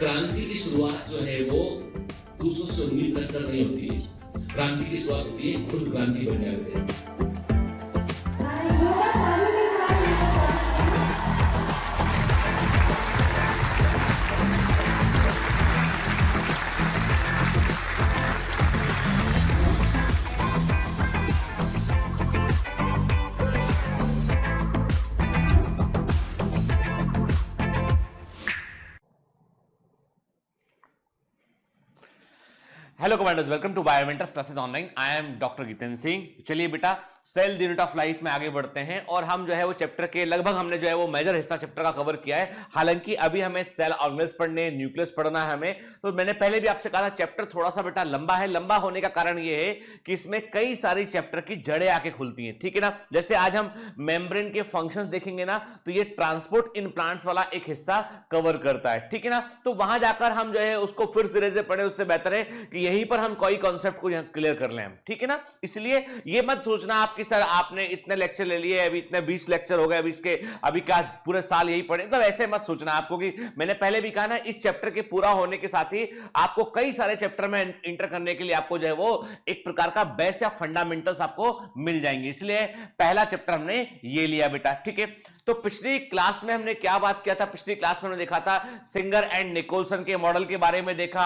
क्रांति की शुरुआत जो है वो दूसरों से उम्मीद रखकर नहीं होती है। क्रांति की शुरुआत होती है खुद क्रांति बनने से। Hello commanders, welcome to Biomentors classes online. I am doctor Jitendra Singh. चलिए बेटा, cell the unit of life में आगे बढ़ते हैं और हम जो है वो चैप्टर के लगभग हमने जो है वो मेजर हिस्सा चैप्टर का कवर किया है। हालांकि अभी हमें सेल ऑर्गेनेल्स पढ़ने, न्यूक्लियस पढ़ना है हमें। तो मैंने पहले भी आपसे कहा था चैप्टर थोड़ा सा बेटा लंबा है। लंबा होने का कारण ये है कि इसमें कई सारी चैप्टर की जड़ें आके खुलती हैं, ठीक है ना। जैसे आज हम मेम्ब्रेन के फंक्शंस देखेंगे ना, तो ये ट्रांसपोर्ट इन प्लांट्स वाला एक हिस्सा कवर करता है, ठीक है ना। तो वहां जाकर हम जो है उसको फिर सिरे से पढ़े, उससे बेहतर है कि यहीं पर हम कोई कॉन्सेप्ट को क्लियर कर लें हम, ठीक है ना। इसलिए ये मत सोचना आपकी सर आपने इतने लेक्चर ले लिए, अभी इतने 20 लेक्चर हो गए, अभी इसके अभी क्या पूरे साल यही पढ़े, तो ऐसे मत सोचना आपको। कि मैंने पहले भी कहा ना, इस चैप्टर के पूरा होने के साथ ही आपको कई सारे चैप्टर में इंटर करने के लिए आपको जो है वो एक प्रकार का बेस या फंडामेंटल्स आपको मिल जाएंगे। इसलिए पहला चैप्टर हमने ये लिया बेटा, ठीक है। तो पिछली क्लास में हमने क्या बात किया था? पिछली क्लास में हमने देखा था सिंगर एंड निकोलसन के मॉडल के बारे में देखा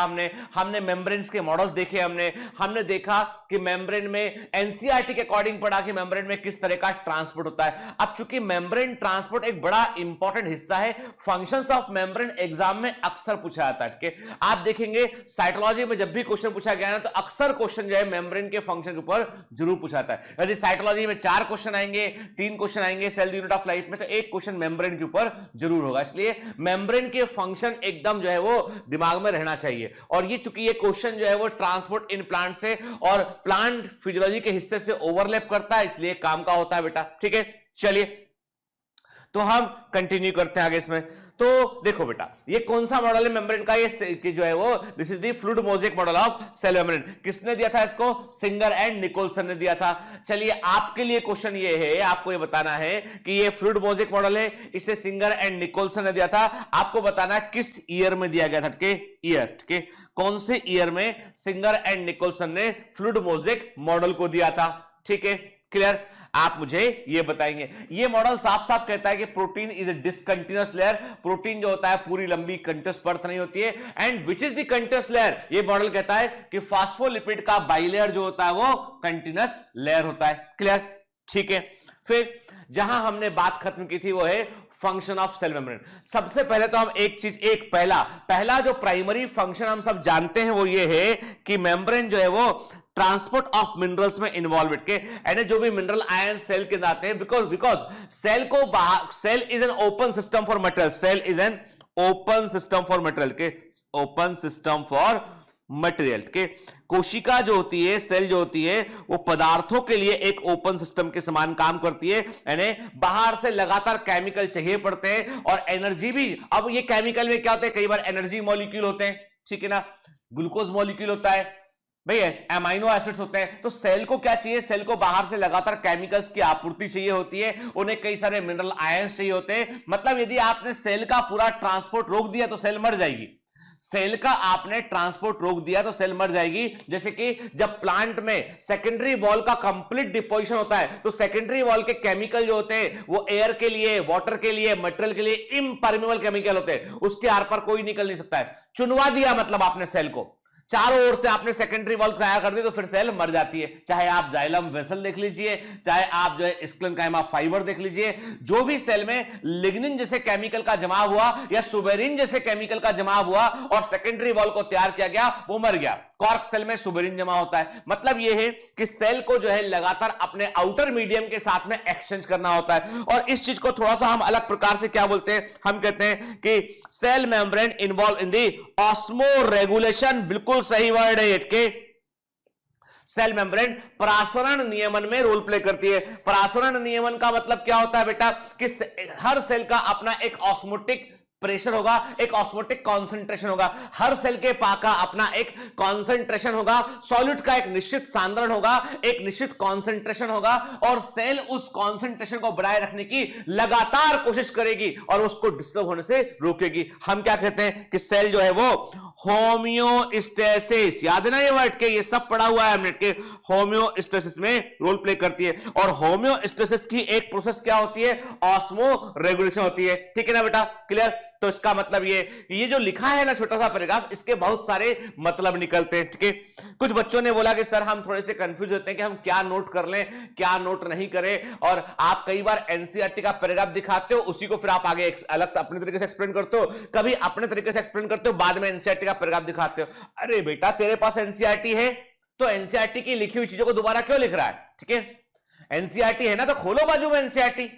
हमने मेम्ब्रेन्स के मॉडल्स देखे, हमने देखा कि मेम्ब्रेन में एनसीईआरटी के अकॉर्डिंग पढ़ा कि मेम्ब्रेन में किस तरह का ट्रांसपोर्ट होता है। अब चूंकि मेम्ब्रेन ट्रांसपोर्ट एक बड़ा इंपॉर्टेंट हिस्सा है, फंक्शंस ऑफ मेम्ब्रेन एग्जाम में अक्सर पूछा जाता है, ठीक है। आप देखेंगे साइटोलॉजी में जब भी क्वेश्चन पूछा गया ना, तो अक्सर क्वेश्चन जो है मेम्ब्रेन के फंक्शन के ऊपर जरूर पूछा जाता है। यदि साइटोलॉजी में 4 क्वेश्चन आएंगे, 3 क्वेश्चन आएंगे सेल यूनिट ऑफ लाइफ में, तो एक क्वेश्चन मेम्ब्रेन के ऊपर जरूर होगा। इसलिए मेम्ब्रेन के फंक्शन एकदम जो है वो दिमाग में रहना चाहिए। और ये चूंकि ये क्वेश्चन जो है वो ट्रांसपोर्ट इन प्लांट से और प्लांट फिजियोलॉजी के हिस्से से ओवरलैप करता है, इसलिए काम का होता है बेटा, ठीक है। चलिए तो हम कंटिन्यू करते हैं आगे इसमें। तो देखो बेटा, ये कौन सा मॉडल है मेम्ब्रेन का? ये जो है वो this is the fluid mosaic model of cell membrane. किसने दिया था इसको? सिंगर एंड निकोलसन ने दिया था। चलिए आपके लिए क्वेश्चन ये है, आपको ये बताना है कि ये फ्लूइड मोज़ेक मॉडल है, इसे सिंगर एंड निकोलसन ने दिया था। आपको बताना है किस ईयर में दिया गया था, ठीक है, ईयर, ठीक है। कौन से ईयर में सिंगर एंड निकोलसन ने फ्लूइड मोज़ेक मॉडल को दिया था, ठीक है, क्लियर। आप मुझे ये बताएंगे। ये मॉडल साफ साफ कहता है कि protein is a discontinuous layer. Protein जो होता है पूरी लंबी कंटिन्यूअस परत नहीं होती है। And which is the continuous layer? ये मॉडल कहता है कि फास्फोलिपिड का बाइलेयर जो होता है वो कंटिन्यूअस लेयर होता है, क्लियर, ठीक है। फिर जहां हमने बात खत्म की थी वो है फंक्शन ऑफ सेल मेम्ब्रेन। सबसे पहले तो हम पहला जो प्राइमरी फंक्शन हम सब जानते हैं वो ये है कि मेम्ब्रेन जो है वो ट्रांसपोर्ट ऑफ मिनरल्स में इन्वॉल्व के, यानी जो भी मिनरल आयन सेल के आते हैं, because cell is an open system for material. Cell is an open system for material के, ओपन सिस्टम फॉर मटेरियल के। कोशिका जो होती है, सेल जो होती है, वो पदार्थों के लिए एक ओपन सिस्टम के समान काम करती है। यानी बाहर से लगातार केमिकल चाहिए पड़ते हैं और एनर्जी भी। अब ये केमिकल में क्या होता है, कई बार एनर्जी मॉलिक्यूल होते हैं, ठीक है ना, ग्लूकोज मॉलिक्यूल होता है, भैया एमाइनो एसिड्स होते हैं। तो सेल को क्या चाहिए? सेल को बाहर से लगातार केमिकल्स की आपूर्ति चाहिए होती है, उन्हें कई सारे मिनरल आयंस चाहिए होते हैं। मतलब यदि आपने सेल का पूरा ट्रांसपोर्ट रोक दिया तो सेल मर जाएगी। सेल का आपने ट्रांसपोर्ट रोक दिया तो सेल मर जाएगी। जैसे कि जब प्लांट में सेकेंडरी वॉल का कंप्लीट डिपोजिशन होता है, तो सेकेंडरी वॉल के केमिकल जो होते हैं वो एयर के लिए, वाटर के लिए, मटेरियल के लिए इम्परमेबल केमिकल होते हैं, उसके आर पार कोई निकल नहीं सकता है। चुनवा दिया मतलब आपने सेल को, चारों ओर से आपने सेकेंडरी वॉल तैयार कर दी, तो फिर सेल मर जाती है। चाहे आप जाइलम वेसल देख लीजिए, चाहे आप जो है स्क्लेनकाइमा फाइबर देख लीजिए, जो भी सेल में लिग्निन जैसे केमिकल का जमाव हुआ या सुबेरिन जैसे केमिकल का जमाव हुआ और सेकेंडरी वॉल को तैयार किया गया, वो मर गया। कॉर्क सेल में सुबेरिन जमा होता है। मतलब यह है कि सेल को जो है लगातार अपने आउटर मीडियम के साथ में एक्सचेंज करना होता है। और इस चीज को थोड़ा सा हम अलग प्रकार से क्या बोलते हैं, हम कहते हैं कि cell membrane involve in the osmoregulation. बिल्कुल सही वर्ड है ये। सेल मेम्ब्रेन परासरण नियमन में रोल प्ले करती है। परासरण नियमन का मतलब क्या होता है बेटा? कि हर सेल का अपना एक ऑस्मोटिक प्रेशर होगा, एक ऑस्मोटिक कॉन्सेंट्रेशन होगा। हर सेल के का अपना एक कॉन्सेंट्रेशन होगा, सॉल्यूट का एक निश्चित सांद्रण होगा, एक निश्चित कॉन्सेंट्रेशन होगा, और सेल उस कॉन्सेंट्रेशन को बनाए रखने की लगातार कोशिश करेगी और उसको डिस्टर्ब होने से रोकेगी। हम क्या कहते हैं कि सेल जो है वो होम्योस्टेसिस, याद है ना ये वर्ड के, ये सब पढ़ा हुआ है हमने के, होम्योस्टेसिस में रोल प्ले करती है। और होम्योस्टेसिस की एक प्रोसेस क्या होती है? ऑस्मो रेगुलेशन होती है। ठीक है ना बेटा, क्लियर? तो इसका मतलब ये जो लिखा है ना छोटा सा पैराग्राफ, इसके बहुत सारे मतलब निकलते हैं। ठीक है, कुछ बच्चों ने बोला कि सर हम थोड़े से कंफ्यूज होते हैं कि हम क्या नोट कर लें, क्या नोट नहीं करें, और आप कई बार एनसीईआरटी का पैराग्राफ दिखाते हो, उसी को फिर आप आगे अलग अपने तरीके से एक्सप्लेन करते हो, कभी अपने तरीके से एक्सप्लेन करते हो, बाद में एनसीईआरटी का पैराग्राफ दिखाते हो। अरे बेटा तेरे पास एनसीईआरटी है तो एनसीईआरटी की लिखी हुई चीजों को दोबारा क्यों लिख रहा है? ठीक है, एनसीईआरटी है ना तो खोलो बाजू में एनसीईआरटी।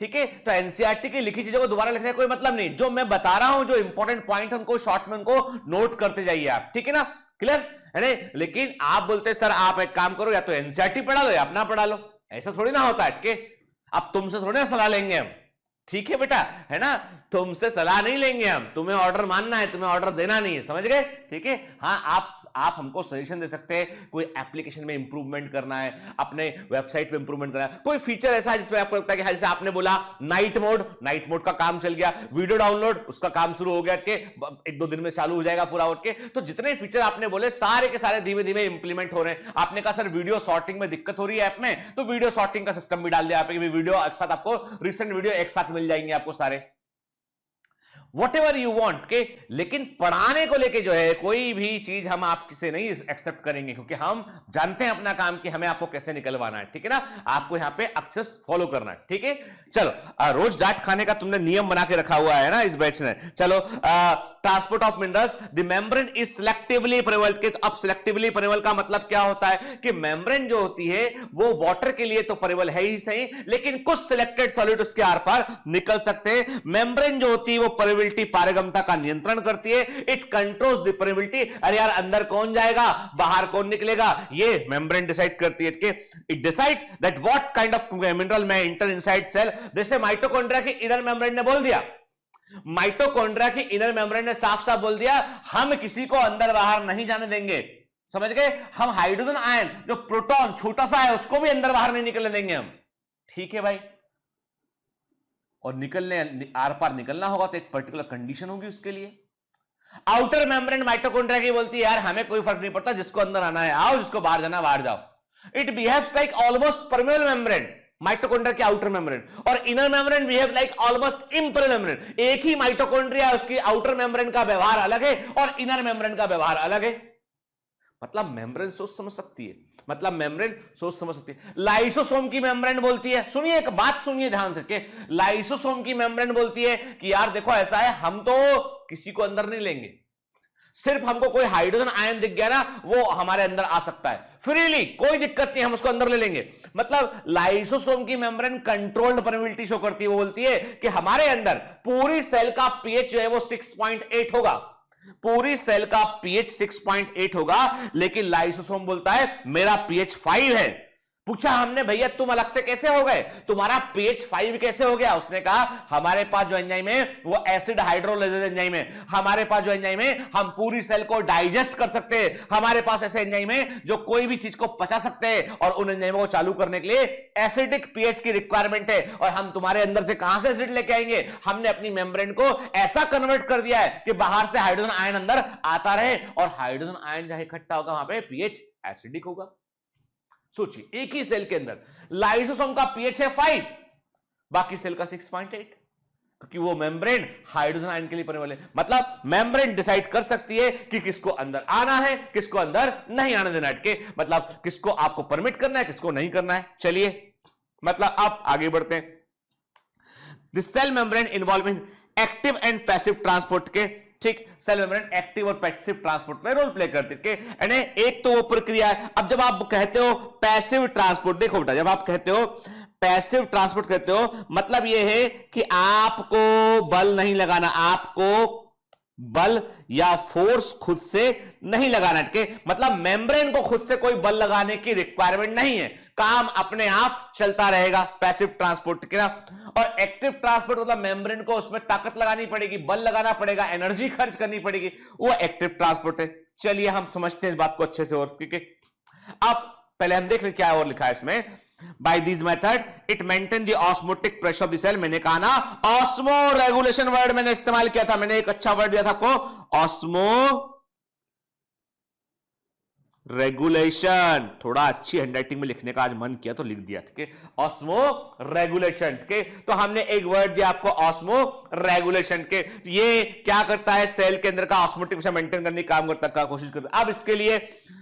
ठीक है, तो एनसीईआरटी की लिखी चीजों को दोबारा लिखने का कोई मतलब नहीं। जो मैं बता रहा हूं, जो इंपॉर्टेंट पॉइंट हमको शॉर्ट में उनको नोट करते जाइए आप। ठीक है ना, क्लियर है ना? लेकिन आप बोलते सर आप एक काम करो, या तो एनसीईआरटी पढ़ा लो या अपना पढ़ा लो। ऐसा थोड़ी ना होता है। ठीक है, अब तुमसे थोड़ी ना सलाह लेंगे हम। ठीक है बेटा, है ना, तुमसे सलाह नहीं लेंगे हम, तुम्हें ऑर्डर मानना है, तुम्हें ऑर्डर देना नहीं है, समझ गए? ठीक है, हाँ आप हमको सजेशन दे सकते हैं, कोई एप्लीकेशन में इंप्रूवमेंट करना है, अपने वेबसाइट पे इंप्रूवमेंट करना है, कोई फीचर ऐसा है जिसमें आपको लगता है कि जैसे आपने बोला नाइट मोड का काम चल गया, वीडियो डाउनलोड उसका काम शुरू हो गया के 1-2 दिन में चालू हो जाएगा पूरा उठ के। तो जितने फीचर आपने बोले सारे के सारे धीमे धीमे इंप्लीमेंट हो रहे हैं। आपने कहा सर वीडियो शॉर्टिंग में दिक्कत हो रही है ऐप में, तो वीडियो शॉर्टिंग का सिस्टम भी डाल दिया आप, वीडियो एक साथ आपको रिसेंट वीडियो एक साथ मिल जाएंगे आपको सारे, Whatever you want के। लेकिन पढ़ाने को लेके जो है कोई भी चीज हम आपसे नहीं एक्सेप्ट करेंगे, क्योंकि हम जानते हैं अपना काम कि हमें आपको कैसे निकलवाना है। ठीक है ना, आपको यहां पे अक्सर फॉलो करना है। ठीक है, चलो रोज डांट खाने का तुमने नियम बना के रखा हुआ है ना इस बैच ने। चलो transport of minerals, the membrane is selectively परिवल के। तो अब सिलेक्टिवली परिवल का मतलब क्या होता है कि मेम्ब्रेन जो होती है वो वाटर के लिए तो परिवल है ही सही, लेकिन कुछ सिलेक्टेड सॉलिड उसके आर पार निकल सकते हैं। मेम्ब्रेन जो होती है वो परमेबिलिटी पारगम्यता का नियंत्रण करती है। It controls the permeability. अरे यार अंदर कौन जाएगा बाहर कौन निकलेगा ये मेम्ब्रेन डिसाइड करती है। It decide that what kind of mineral में इंटर इनसाइड सेल। जैसे माइटोकॉन्ड्रिया की इनर मेम्ब्रेन ने बोल दिया, माइटोकॉन्ड्रिया की इनर मेम्ब्रेन ने साफ साफ बोल दिया हम किसी को अंदर बाहर नहीं जाने देंगे। समझ गए? हम हाइड्रोजन आयन जो प्रोटॉन छोटा सा है उसको भी अंदर बाहर नहीं निकलने देंगे हम। ठीक है भाई, और निकलने आर पार निकलना होगा तो एक पर्टिकुलर कंडीशन होगी उसके लिए। आउटर मेम्ब्रेन माइटोकॉन्ड्रिया की बोलती है यार हमें कोई फर्क नहीं पड़ता, जिसको अंदर आना है आओ, जिसको बाहर जाना बाहर जाओ। It behaves like almost permeable membrane, mitochondria के आउटर मेम्ब्रेन, और inner membrane behave like almost impermeable membrane. एक ही माइटोकॉन्ड्रिया, उसकी आउटर मेम्ब्रेन का व्यवहार अलग है और इनर मेम्ब्रेन का व्यवहार अलग है। मतलब मेम्ब्रेन सोच समझ सकती है, मतलब मेम्ब्रेन सोच समझ सकती है। लाइसोसोम की मेम्ब्रेन बोलती है, सुनिए एक बात सुनिए ध्यान से, कि लाइसोसोम की मेम्ब्रेन बोलती है कि यार देखो ऐसा है, हम तो किसी को अंदर नहीं लेंगे, सिर्फ हमको कोई हाइड्रोजन आयन दिख गया ना वो हमारे अंदर आ सकता है फ्रीली, कोई दिक्कत नहीं, हम उसको अंदर ले लेंगे। मतलब लाइसोसोम की मेम्ब्रेन कंट्रोल्ड परमेबिलिटी शो करती है। वो बोलती है कि हमारे अंदर पूरी सेल का पीएच जो है वो 6.8 होगा, पूरी सेल का पीएच 6.8 होगा, लेकिन लाइसोसोम बोलता है मेरा पीएच 5 है। पूछा हमने भैया तुम अलग से कैसे हो गए, तुम्हारा पीएच 5 कैसे हो गया? उसने कहा हमारे पास जो एंजाइम है वो एसिड हाइड्रोलाइजेज एंजाइम है, हमारे पास जो एंजाइम है हम पूरी सेल को डाइजेस्ट कर सकते हैं, हमारे पास ऐसे एंजाइम है जो कोई भी चीज को पचा सकते हैं, और उन एंजाइमों को चालू करने के लिए एसिडिक पीएच की रिक्वायरमेंट है। और हम तुम्हारे अंदर से कहां से एसिड लेके आएंगे? हमने अपनी मेम्ब्रेन को ऐसा कन्वर्ट कर दिया है कि बाहर से हाइड्रोजन आयन अंदर आता रहे, और हाइड्रोजन आयन जहां इकट्ठा होगा वहां पे पीएच एसिडिक होगा। सोचिए एक ही सेल के अंदर लाइसोसोम का पीएच है 5, बाकी सेल का 6.8, क्योंकि वो मेम्ब्रेन हाइड्रोजन आयन के लिए बने वाले। मतलब मेम्ब्रेन डिसाइड कर सकती है कि किसको अंदर आना है, किसको अंदर नहीं आने देना है, मतलब किसको आपको परमिट करना है, किसको नहीं करना है। चलिए मतलब आप आगे बढ़ते हैं। This cell membrane involving active and passive transport के, ठीक, सेल मेम्ब्रेन एक्टिव और पैसिव ट्रांसपोर्ट में रोल प्ले करती है। एक तो वो प्रक्रिया है। अब जब आप कहते हो पैसिव ट्रांसपोर्ट, देखो बेटा जब आप कहते हो पैसिव ट्रांसपोर्ट कहते हो मतलब ये है कि आपको बल नहीं लगाना, आपको बल या फोर्स खुद से नहीं लगाना है। मतलब मेम्ब्रेन को खुद से कोई बल लगाने की रिक्वायरमेंट नहीं है, काम अपने आप चलता रहेगा, पैसिव ट्रांसपोर्ट के ना। और एक्टिव ट्रांसपोर्ट मतलब मेम्ब्रेन को उसमें ताकत लगानी पड़ेगी, बल लगाना पड़ेगा, एनर्जी खर्च करनी पड़ेगी, वो एक्टिव ट्रांसपोर्ट है। चलिए हम समझते हैं इस बात को अच्छे से और, ठीक है। अब पहले हम देख लें क्या और लिखा है इसमें। By this method it maintain the osmotic pressure of the cell. मैंने कहा ना ऑस्मो रेगुलेशन वर्ड मैंने इस्तेमाल किया था, मैंने एक अच्छा वर्ड दिया था आपको, ऑस्मो रेगुलेशन। थोड़ा अच्छी हैंडराइटिंग में लिखने का आज मन किया तो लिख दिया, ठीक है, ऑस्मो रेगुलेशन, ठीक है। तो हमने एक वर्ड दिया आपको ऑस्मो रेगुलेशन के, ये क्या करता है, सेल के अंदर का ऑस्मोटिक प्रेशर मेंटेन करने का काम करता है, कोशिश करता है। अब इसके लिए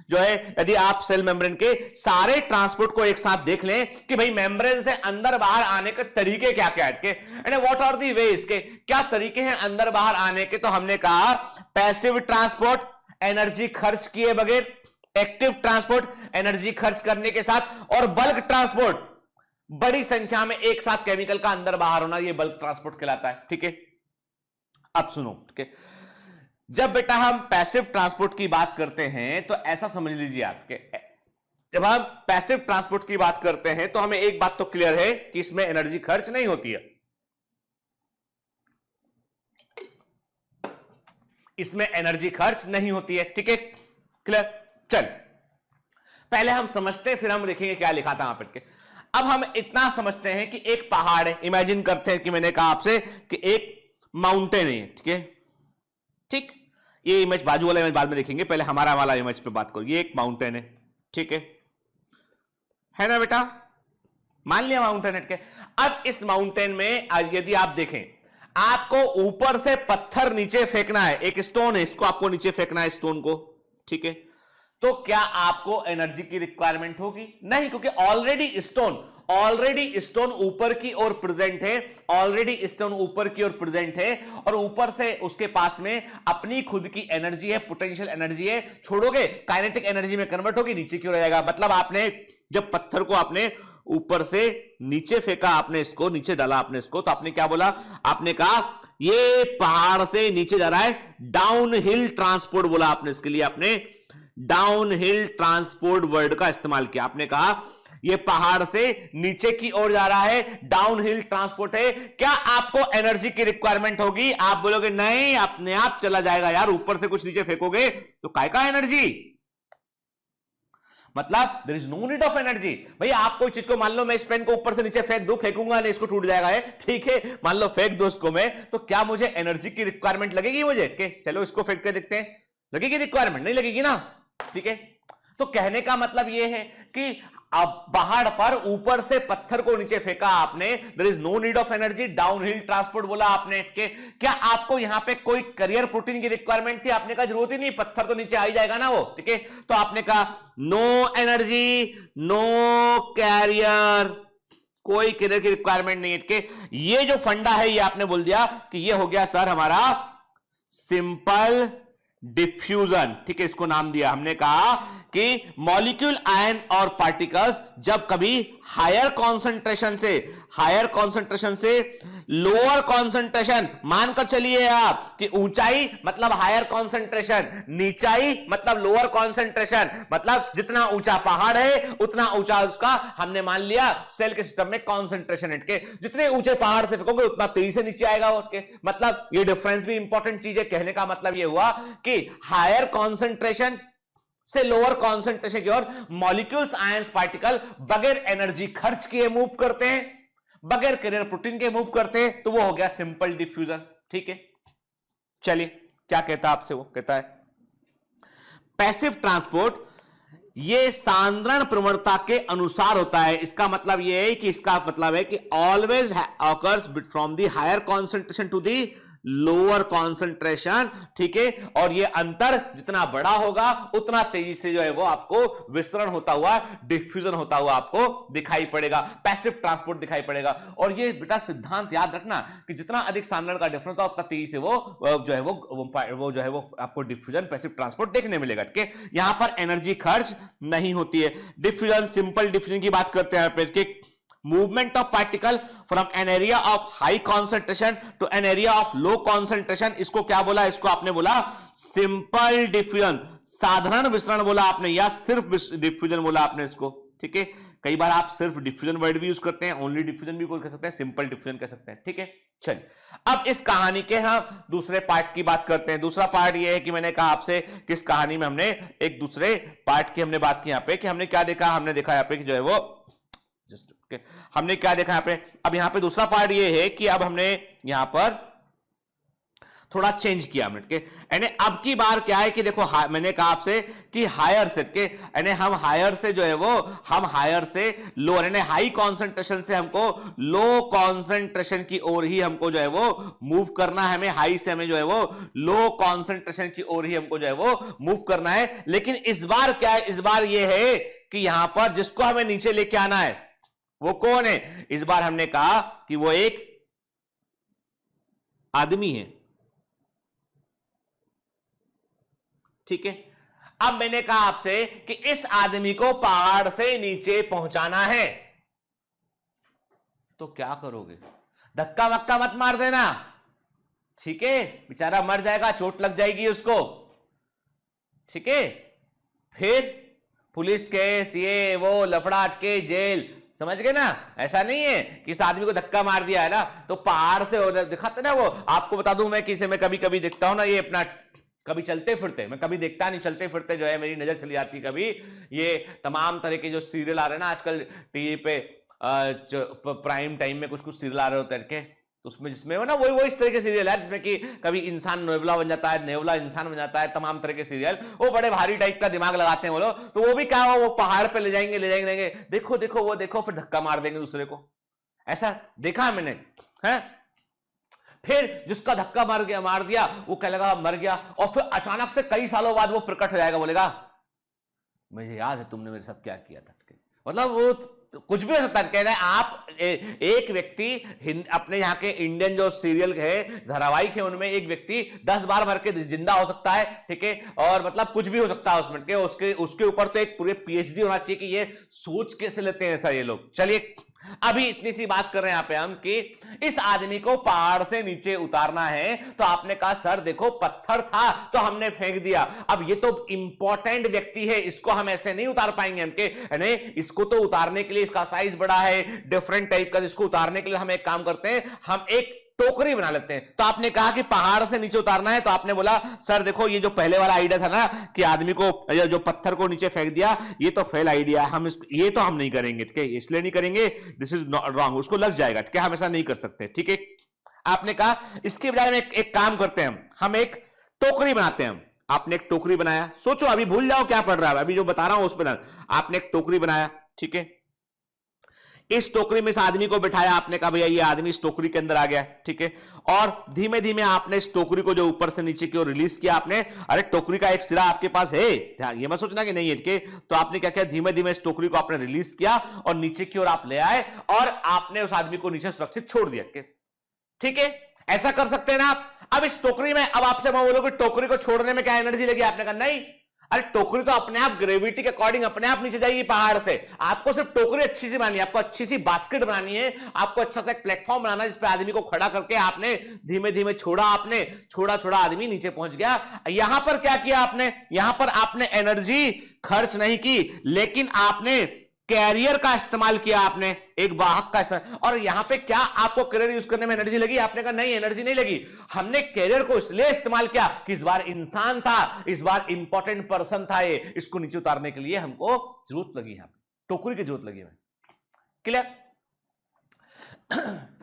जो है यदि आप सेल मेम्ब्रेन के सारे ट्रांसपोर्ट को एक साथ देख लें कि भाई मेम्ब्रेन से अंदर बाहर आने के तरीके क्या क्या है, and what are the ways के क्या तरीके हैं अंदर बाहर आने के, तो हमने कहा पैसिव ट्रांसपोर्ट एनर्जी खर्च किए बगैर, एक्टिव ट्रांसपोर्ट एनर्जी खर्च करने के साथ, और बल्क ट्रांसपोर्ट बड़ी संख्या में एक साथ केमिकल का अंदर बाहर होना, यह बल्क ट्रांसपोर्ट कहलाता है, ठीक है। अब सुनो, ठीक है, जब बेटा हम पैसिव ट्रांसपोर्ट की बात करते हैं तो ऐसा समझ लीजिए आपके, जब हम पैसिव ट्रांसपोर्ट की बात करते हैं तो हमें एक बात तो क्लियर है कि इसमें एनर्जी खर्च नहीं होती है, इसमें एनर्जी खर्च नहीं होती है, ठीक है, क्लियर। चल पहले हम समझते हैं फिर हम देखेंगे क्या लिखा था वहां पर के। अब हम इतना समझते हैं कि एक पहाड़ है, इमेजिन करते हैं कि मैंने कहा आपसे कि एक माउंटेन है, ठीक है, ठीक, ये इमेज बाजू वाला इमेज बाद में देखेंगे, पहले हमारा वाला इमेज पे बात करो। ये एक माउंटेन है, ठीक है ना बेटा, मान लिया माउंटेन है, ठीक है। अब इस माउंटेन में यदि आप देखें, आपको ऊपर से पत्थर नीचे फेंकना है, एक स्टोन है, इसको आपको नीचे फेंकना है स्टोन को, ठीक है, तो क्या आपको एनर्जी की रिक्वायरमेंट होगी? नहीं, क्योंकि ऑलरेडी स्टोन ऊपर की ओर प्रेजेंट है, ऑलरेडी स्टोन ऊपर की ओर प्रेजेंट है, और ऊपर से उसके पास में अपनी खुद की एनर्जी है, पोटेंशियल एनर्जी है, छोड़ोगे काइनेटिक एनर्जी में कन्वर्ट होगी, नीचे की ओर जाएगा। मतलब आपने जब पत्थर को आपने ऊपर से नीचे फेंका, आपने इसको नीचे डाला, आपने इसको, तो आपने क्या बोला, आपने कहा ये पहाड़ से नीचे जा रहा है, डाउन हिल ट्रांसपोर्ट बोला आपने, इसके लिए आपने डाउन हिल ट्रांसपोर्ट वर्ड का इस्तेमाल किया। आपने कहा यह पहाड़ से नीचे की ओर जा रहा है, डाउन हिल ट्रांसपोर्ट है, क्या आपको एनर्जी की रिक्वायरमेंट होगी? आप बोलोगे नहीं, अपने आप चला जाएगा यार, ऊपर से कुछ नीचे फेंकोगे तो काय का एनर्जी, मतलब there is no need of energy. भाई आप कोई चीज को, मान लो मैं इस पेन को ऊपर से नीचे फेंक दूं, फेंकूंगा नहीं, इसको टूट जाएगा है, ठीक है, मान लो फेंक दो इसको मैं, तो क्या मुझे एनर्जी की रिक्वायरमेंट लगेगी मुझे? चलो इसको फेंक के देखते हैं, लगेगी रिक्वायरमेंट? नहीं लगेगी ना, ठीक है। तो कहने का मतलब यह है कि अब पहाड़ पर ऊपर से पत्थर को नीचे फेंका आपने, there is no need of energy, downhill transport बोला आपने के, क्या आपको यहां पे कोई करियर प्रोटीन की रिक्वायरमेंट थी? आपने कहा जरूरत ही नहीं, पत्थर तो नीचे आ ही जाएगा ना वो, ठीक है। तो आपने कहा नो एनर्जी, नो कैरियर, कोई करियर की रिक्वायरमेंट नहीं है, ठीक है। ये जो फंडा है ये आपने बोल दिया कि ये हो गया सर हमारा सिंपल डिफ्यूजन, ठीक है, इसको नाम दिया। हमने कहा कि मॉलिक्यूल, आयन और पार्टिकल्स जब कभी हायर कॉन्सेंट्रेशन से लोअर कॉन्सेंट्रेशन, मानकर चलिए आप कि ऊंचाई मतलब हायर कॉन्सेंट्रेशन, नीचाई मतलब लोअर कॉन्सेंट्रेशन, मतलब जितना ऊंचा पहाड़ है उतना ऊंचा उसका हमने मान लिया सेल के सिस्टम में कॉन्सेंट्रेशन है, के जितने ऊंचे पहाड़ से फेंकोगे उतना तेजी से नीचे आएगा वो, के मतलब ये डिफरेंस भी इंपॉर्टेंट चीज है। कहने का मतलब ये हुआ कि हायर कॉन्सेंट्रेशन से लोअर कॉन्सेंट्रेशन की ओर मॉलिक्यूल्स, आयंस, पार्टिकल बगैर एनर्जी खर्च किए मूव करते हैं, बगैर कैरियर प्रोटीन के मूव करते हैं, तो वो हो गया सिंपल डिफ्यूजन, ठीक है। चलिए क्या कहता है आपसे, वो कहता है पैसिव ट्रांसपोर्ट ये सांद्रण प्रवणता के अनुसार होता है। इसका मतलब ये है कि इसका मतलब है कि always occurs from the higher concentration to the lower concentration, ठीक है। और ये अंतर जितना बड़ा होगा उतना तेजी से जो है वो आपको विसरण होता हुआ, डिफ्यूजन होता हुआ आपको दिखाई पड़ेगा, पैसिव ट्रांसपोर्ट दिखाई पड़ेगा। और ये बेटा सिद्धांत याद रखना कि जितना अधिक सांद्रण का डिफरेंस होता उतना तेजी से वो जो है वो जो है वो आपको डिफ्यूजन, पैसिव ट्रांसपोर्ट देखने मिलेगा, ठीक है। यहां पर एनर्जी खर्च नहीं होती है। डिफ्यूजन, सिंपल डिफ्यूजन की बात करते हैं, movement of particle from an area of high concentration to an area of low concentration, इसको क्या बोला? इसको आपने बोला सिंपल डिफ्यूजन, साधारण विसरण बोला आपने, या सिर्फ डिफ्यूजन बोला आपने इसको, ठीक है। कई बार आप सिर्फ डिफ्यूजन वर्ड भी यूज करते हैं, ओनली डिफ्यूजन भी कह सकते हैं, सिंपल डिफ्यूजन कह सकते हैं, ठीक है। चलिए अब इस कहानी के हम दूसरे पार्ट की बात करते हैं। दूसरा पार्ट ये है कि मैंने कहा आपसे किस कहानी में हमने एक दूसरे पार्ट की हमने बात की यहाँ पे कि हमने क्या देखा, हमने देखा यहाँ पे कि जो है वो जस्ट हमने क्या देखा यहाँ पे। अब यहाँ पे दूसरा पार्ट ये है कि अब हमने यहाँ पर थोड़ा चेंज किया हमने, यानी अब की बार क्या है कि देखो मैंने कहा आपसे कि हायर से यानी हम हायर से जो है वो हम हायर से लो, यानी हाई कॉन्सेंट्रेशन से हमको लो कॉन्सेंट्रेशन की ओर ही हमको जो है वो मूव करना है। हमें हाई से हमें जो है वो लो कॉन्सेंट्रेशन की ओर ही हमको जो है वो मूव करना है। लेकिन इस बार क्या है, इस बार ये है कि यहां पर जिसको हमें नीचे लेके आना है वो कौन है। इस बार हमने कहा कि वो एक आदमी है, ठीक है। अब मैंने कहा आपसे कि इस आदमी को पहाड़ से नीचे पहुंचाना है, तो क्या करोगे, धक्का वक्का मत मार देना, ठीक है। बेचारा मर जाएगा, चोट लग जाएगी उसको, ठीक है। फिर पुलिस केस, ये वो लफड़ा अटके, जेल, समझ गए ना। ऐसा नहीं है कि इस आदमी को धक्का मार दिया है ना तो पहाड़ से दिखाते ना वो। आपको बता दूं मैं किसे मैं कभी कभी देखता हूं ना, ये अपना कभी चलते फिरते, मैं कभी देखता नहीं, चलते फिरते जो है मेरी नजर चली जाती कभी, ये तमाम तरह के जो सीरियल आ रहे हैं ना आजकल टीवी पे, प्राइम टाइम में कुछ कुछ सीरियल आ रहे होते हैं, तो उसमें जिसमें वो ना वो इस तरह के सीरियल है जिसमें कि कभी इंसान नेवला बन जाता है, नेवला इंसान बन जाता है, तमाम तरह के सीरियल, वो बड़े भारी टाइप का दिमाग लगाते हैं वो लोग। तो वो भी क्या हो, वो पहाड़ पे ले जाएंगे, देखो देखो वो देखो, फिर धक्का मार देंगे दूसरे को। ऐसा देखा है मैंने, है। फिर जिसका धक्का मार दिया वो क्या लगा मर गया, और फिर अचानक से कई सालों बाद वो प्रकट हो जाएगा, बोलेगा मुझे याद है तुमने मेरे साथ क्या किया था। मतलब वो कुछ भी हो सकता है। कह रहे हैं आप एक व्यक्ति अपने यहाँ के इंडियन जो सीरियल है, धारावाहिक है, उनमें एक व्यक्ति 10 बार मर के जिंदा हो सकता है, ठीक है। और मतलब कुछ भी हो सकता है उसमें के उसके ऊपर तो एक पूरे पीएचडी होना चाहिए कि ये सोच कैसे लेते हैं ऐसा ये लोग। चलिए अभी इतनी सी बात कर रहे हैं यहाँ पे हम कि इस आदमी को पहाड़ से नीचे उतारना है। तो आपने कहा सर देखो पत्थर था तो हमने फेंक दिया, अब ये तो इंपॉर्टेंट व्यक्ति है, इसको हम ऐसे नहीं उतार पाएंगे हमके, इसको तो उतारने के लिए इसका साइज बड़ा है, डिफरेंट टाइप का, इसको उतारने के लिए हम एक काम करते हैं, हम एक टोकरी बना लेते हैं। तो आपने कहा कि पहाड़ से नीचे उतारना है, तो आपने बोला सर देखो ये जो पहले वाला आइडिया था ना कि आदमी को जो पत्थर को नीचे फेंक दिया, ये तो फेल आइडिया है, हम ये तो हम नहीं करेंगे, ठीक है, इसलिए नहीं करेंगे, दिस इज रॉन्ग, उसको लग जाएगा, ठीक है, हम ऐसा नहीं कर सकते, ठीक है। आपने कहा इसके बजाय में एक काम करते हैं, हम एक टोकरी बनाते हैं। आपने एक टोकरी बनाया, सोचो अभी भूल जाओ क्या पढ़ रहा है, अभी जो बता रहा हूं उस पर आपने एक टोकरी बनाया, ठीक है। इस टोकरी में इस आदमी को बिठाया, आपने कहा भैया ये आदमी इस टोकरी के अंदर आ गया, ठीक है। और धीमे धीमे आपने इस टोकरी को जो ऊपर से नीचे की ओर रिलीज किया आपने, अरे टोकरी का एक सिरा आपके पास है, ये मत सोचना कि नहीं है, ठीक है। तो आपने क्या किया, धीमे धीमे इस टोकरी को आपने रिलीज किया और नीचे की ओर आप ले आए और आपने उस आदमी को नीचे सुरक्षित छोड़ दिया, ठीक है। ऐसा कर सकते हैं ना आप। अब इस टोकरी में, अब आपसे मैं बोलूं कि टोकरी को छोड़ने में क्या एनर्जी लगी, आपने कहा नहीं, अरे टोकरी तो अपने आप ग्रेविटी के अकॉर्डिंग अपने आप नीचे जाएगी पहाड़ से। आपको सिर्फ टोकरी अच्छी सी बनानी है, आपको अच्छी सी बास्केट बनानी है, आपको अच्छा सा एक प्लेटफॉर्म बनाना है जिसपे आदमी को खड़ा करके आपने धीमे धीमे छोड़ा, आपने छोड़ा आदमी नीचे पहुंच गया। यहां पर क्या किया आपने, यहां पर आपने एनर्जी खर्च नहीं की, लेकिन आपने कैरियर का इस्तेमाल किया, आपने एक वाहक का इस्तेमाल। और यहां पे क्या आपको कैरियर यूज करने में एनर्जी लगी, आपने कहा नहीं एनर्जी नहीं लगी, हमने कैरियर को इसलिए इस्तेमाल किया कि इस बार इंसान था, इस बार इंपॉर्टेंट पर्सन था, ये इसको नीचे उतारने के लिए हमको जरूरत लगी, यहां पे टोकरी की जरूरत लगी हमें, क्लियर।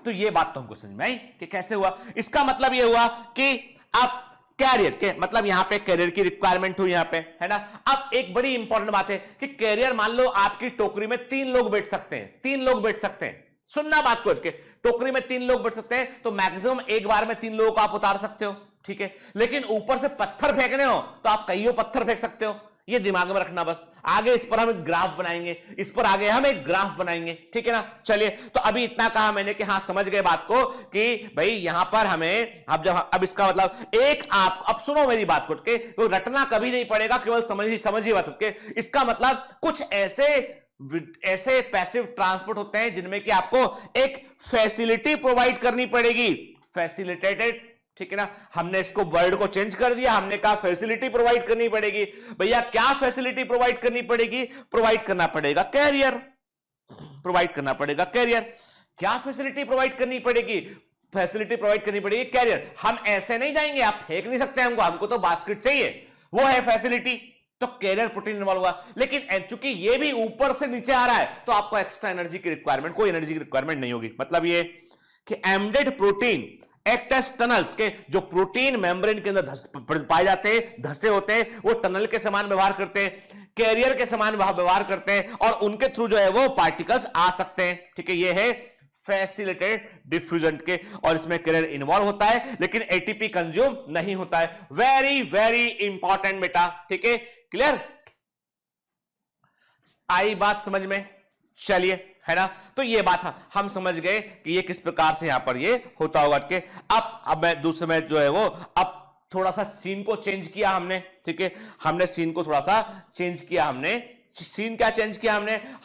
तो ये बात तो हमको समझ में आई कि कैसे हुआ। इसका मतलब ये हुआ कि आप कैरियर के मतलब यहां पे कैरियर की रिक्वायरमेंट हुई यहां पे, है ना। अब एक बड़ी इंपॉर्टेंट बात है कि कैरियर, मान लो आपकी टोकरी में 3 लोग बैठ सकते हैं, 3 लोग बैठ सकते हैं, सुनना बात को, टोकरी में 3 लोग बैठ सकते हैं, तो मैक्सिमम एक बार में 3 लोगों को आप उतार सकते हो, ठीक है। लेकिन ऊपर से पत्थर फेंकने हो तो आप कईयों पत्थर फेंक सकते हो, ये दिमाग में रखना बस। आगे इस पर हम एक ग्राफ बनाएंगे, इस पर आगे हम एक ग्राफ बनाएंगे, ठीक है ना। चलिए तो अभी इतना कहा मैंने कि हाँ समझ गए बात को कि भाई यहां पर हमें अब इसका मतलब एक आप अब सुनो मेरी बात को, तो रटना कभी नहीं पड़ेगा, केवल समझिए बात के। इसका मतलब कुछ ऐसे पैसिव ट्रांसपोर्ट होते हैं जिनमें कि आपको एक फैसिलिटी प्रोवाइड करनी पड़ेगी, फैसिलिटेटेड, ठीक है ना। हमने इसको वर्ड को चेंज कर दिया, हमने कहा फैसिलिटी प्रोवाइड करनी पड़ेगी। भैया क्या फैसिलिटी प्रोवाइड करनी पड़ेगी? प्रोवाइड करना पड़ेगा कैरियर, प्रोवाइड करना पड़ेगा कैरियर। क्या फैसिलिटी प्रोवाइड करनी पड़ेगी? फैसिलिटी प्रोवाइड करनी पड़ेगी कैरियर। हम ऐसे नहीं जाएंगे, आप फेंक नहीं सकते हमको तो बास्केट चाहिए, वो है फैसिलिटी, तो कैरियर प्रोटीन इन्वॉल्व हुआ। लेकिन चूंकि ये भी ऊपर से नीचे आ रहा है तो आपको एक्स्ट्रा एनर्जी की रिक्वायरमेंट, कोई एनर्जी की रिक्वायरमेंट नहीं होगी। मतलब ये कि embedded protein act as tunnels, के जो प्रोटीन मेम्ब्रेन के अंदर पाए जाते हैं, धसे होते हैं, वो टनल के समान व्यवहार करते हैं, कैरियर के समान व्यवहार करते हैं और उनके थ्रू जो है वो पार्टिकल्स आ सकते हैं। ठीक है, ये है फैसिलिटेड डिफ्यूजन के, और इसमें कैरियर इन्वॉल्व होता है लेकिन एटीपी कंज्यूम नहीं होता है। वेरी वेरी इंपॉर्टेंट बेटा, ठीक है, क्लियर? आई बात समझ में? चलिए, है ना। तो ये बात हम समझ गए कि ये किस प्रकार से यहां पर ये होता होगा। अब मैं दूसरे में जो है वो अब थोड़ा सा सीन को चेंज किया हमने, ठीक है, हमने सीन को थोड़ा सा चेंज किया। हमने सीन क्या चेंज किया?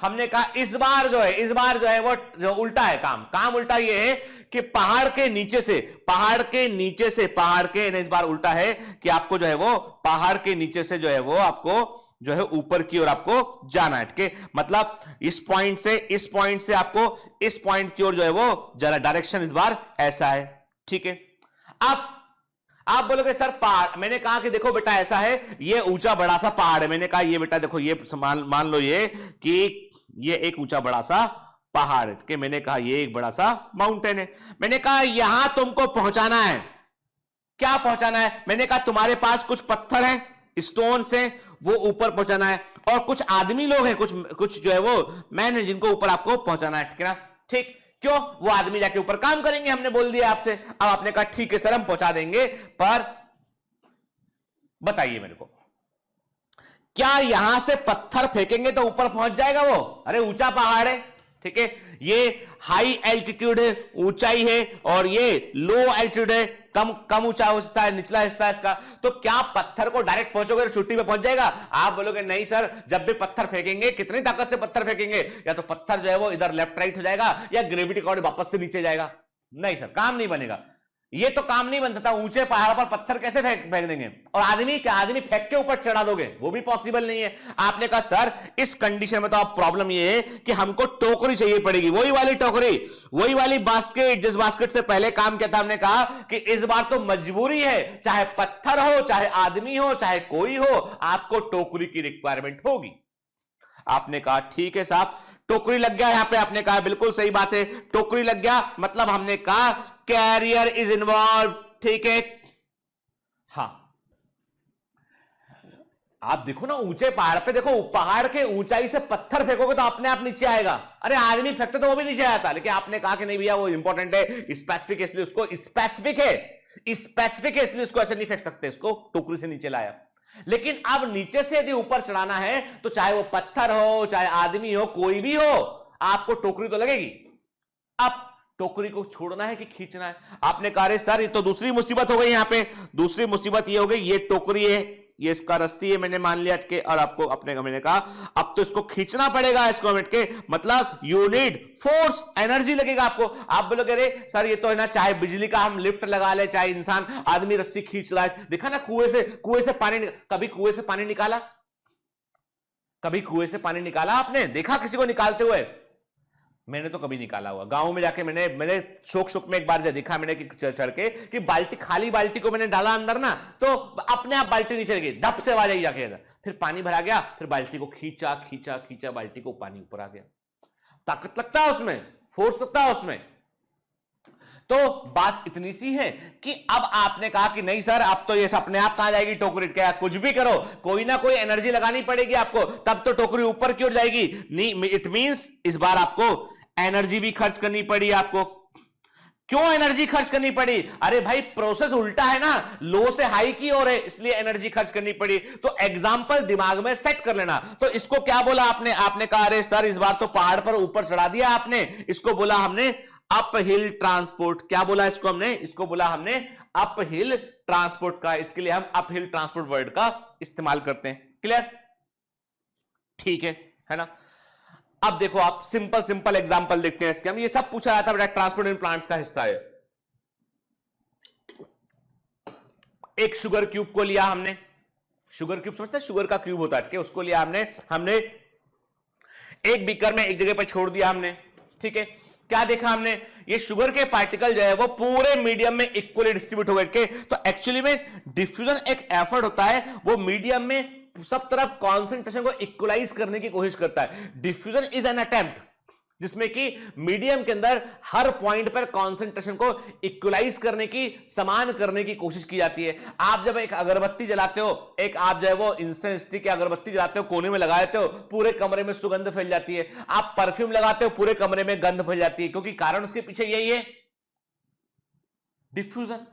हमने कहा इस बार जो है वो जो उल्टा है, काम उल्टा ये है कि पहाड़ के नीचे इस बार उल्टा है कि आपको जो है वो पहाड़ के नीचे से जो है वो आपको जो है ऊपर की ओर आपको जाना है। ठीक है, मतलब इस पॉइंट से आपको इस पॉइंट की ओर जो है वो जरा डायरेक्शन इस बार ऐसा है। ठीक है, अब आप बोलोगे सर पहाड़, मैंने कहा कि देखो बेटा ऐसा है, ये ऊंचा बड़ा सा पहाड़ है। मैंने कहा ये बेटा देखो, ये मान लो ये कि ये एक ऊंचा बड़ा सा पहाड़ है। ठीक है, मैंने कहा ये एक बड़ा सा माउंटेन है। मैंने कहा यहां तुमको पहुंचाना है। क्या पहुंचाना है? मैंने कहा तुम्हारे पास कुछ पत्थर हैं, स्टोन्स हैं, वो ऊपर पहुंचाना है, और कुछ आदमी लोग हैं, कुछ जो है वो मैन है जिनको ऊपर आपको पहुंचाना है। ठीक है ना? ठीक, क्यों? वो आदमी जाके ऊपर काम करेंगे, हमने बोल दिया आपसे। अब आपने कहा ठीक है सर हम पहुंचा देंगे, पर बताइए मेरे को, क्या यहां से पत्थर फेंकेंगे तो ऊपर पहुंच जाएगा वो? अरे ऊंचा पहाड़ है, ठीक है, ये हाई एल्टीट्यूड है, ऊंचाई है, और ये लो एल्टीट्यूड है, कम ऊंचा हिस्सा है, निचला हिस्सा है इसका। तो क्या पत्थर को डायरेक्ट पहुंचोगे तो छुट्टी पे पहुंच जाएगा? आप बोलोगे नहीं सर, जब भी पत्थर फेंकेंगे कितनी ताकत से पत्थर फेंकेंगे, या तो पत्थर जो है वो इधर लेफ्ट राइट हो जाएगा या ग्रेविटी अकॉर्डिंग वापस से नीचे जाएगा। नहीं सर, काम नहीं बनेगा, ये तो काम नहीं बन सकता। ऊंचे पहाड़ पर पत्थर कैसे फेंक देंगे? और आदमी फेंक के ऊपर चढ़ा दोगे, वो भी पॉसिबल नहीं है। आपने कहा सर इस कंडीशन में तो आप प्रॉब्लम ये है कि हमको टोकरी चाहिए पड़ेगी, वही वाली टोकरी, वही वाली बास्केट, जिस बास्केट से पहले काम किया था। हमने कहा कि इस बार तो मजबूरी है, चाहे पत्थर हो, चाहे आदमी हो, चाहे कोई हो, आपको टोकरी की रिक्वायरमेंट होगी। आपने कहा ठीक है साहब, टोकरी लग गया यहां पे। आपने कहा बिल्कुल सही बात है, टोकरी लग गया, मतलब हमने कहा कैरियर इज इन्वॉल्व। ठीक है, हाँ, आप देखो ना ऊंचे पहाड़ पे, देखो पहाड़ के ऊंचाई से पत्थर फेंकोगे तो अपने आप नीचे आएगा। अरे आदमी फेंकते तो वो भी नीचे आता, लेकिन आपने कहा कि नहीं भैया वो इंपॉर्टेंट है, स्पेसिफिक, इसलिए उसको स्पेसिफिक है इसलिए उसको ऐसे नहीं फेंक सकते, उसको टोकरी से नीचे लाया। लेकिन अब नीचे से यदि ऊपर चढ़ाना है तो चाहे वो पत्थर हो, चाहे आदमी हो, कोई भी हो, आपको टोकरी तो लगेगी। अब टोकरी को छोड़ना है कि खींचना है? आपने कहा रे सर ये तो दूसरी मुसीबत हो गई। यहां पे दूसरी मुसीबत ये हो गई, ये टोकरी है, ये इसका रस्सी है, मैंने मान लिया के, और आपको मैंने कहा अब तो इसको खींचना पड़ेगा इसको हमें के, मतलब यू नीड फोर्स, एनर्जी लगेगा आपको। आप बोलोगे रे सर ये तो है ना, चाहे बिजली का हम लिफ्ट लगा ले, चाहे इंसान आदमी रस्सी खींच रहा है। देखा ना कुएं से पानी, कभी कुएं से पानी निकाला? कभी कुएं से पानी निकाला आपने? देखा किसी को निकालते हुए? मैंने तो कभी निकाला हुआ। गांव में जाके मैंने शौक में एक बार देखा मैंने कि चढ़ के कि बाल्टी, खाली बाल्टी को मैंने डाला अंदर ना, तो अपने आप बाल्टी नीचे गई, धप से आवाज आई जाके अंदर, फिर पानी भरा गया, फिर बाल्टी को खींचा बाल्टी को, पानी ऊपर आ गया। ताकत लगता है उसमें, फोर्स लगता है उसमें। तो बात इतनी सी है कि अब आपने कहा कि नहीं सर अब तो ये अपने आप कहां जाएगी टोकरी? क्या कुछ भी करो, कोई ना कोई एनर्जी लगानी पड़ेगी आपको, तब तो टोकरी ऊपर की ओर जाएगी। नहीं, इट मींस इस बार आपको एनर्जी भी खर्च करनी पड़ी आपको। क्यों एनर्जी खर्च करनी पड़ी? अरे भाई प्रोसेस उल्टा है ना, लो से हाई की ओर है, इसलिए एनर्जी खर्च करनी पड़ी। तो एग्जांपल दिमाग में सेट कर लेना। तो इसको क्या बोला आपने कहा अरे सर इस बार तो पहाड़ पर ऊपर चढ़ा दिया आपने, इसको बोला हमने अप हिल ट्रांसपोर्ट। क्या बोला इसको हमने? इसको बोला हमने अप हिल ट्रांसपोर्ट का। इसके लिए हम अप हिल ट्रांसपोर्ट वर्ड का इस्तेमाल करते हैं। क्लियर? ठीक है ना। अब देखो आप सिंपल एग्जांपल देखते हैं इसके। हम ये सब पूछा जाता है बेटा, ट्रांसपोर्ट इन प्लांट्स का हिस्सा है। एक शुगर क्यूब को लिया हमने, शुगर क्यूब समझते हैं, शुगर का क्यूब होता है, उसको लिया हमने एक बीकर में एक जगह पर छोड़ दिया हमने, ठीक है। क्या देखा हमने, ये शुगर के पार्टिकल जो है वो पूरे मीडियम में इक्वली डिस्ट्रीब्यूट हो गए। तो एक्चुअली में डिफ्यूजन एक एफर्ट होता है, वो मीडियम में सब तरफ कॉन्सेंट्रेशन को इक्वलाइज करने की कोशिश करता है। डिफ्यूजन इज एन अटेम्प्ट जिसमें कि मीडियम के अंदर हर पॉइंट पर कॉन्सेंट्रेशन को इक्वलाइज करने की, समान करने की कोशिश की जाती है। आप जब एक अगरबत्ती जलाते हो, एक आप जो है वो इंसेंस स्टिक की अगरबत्ती जलाते हो, कोने में लगा देते हो, पूरे कमरे में सुगंध फैल जाती है। आप परफ्यूम लगाते हो, पूरे कमरे में गंध फैल जाती है, क्योंकि कारण उसके पीछे यही है, डिफ्यूजन।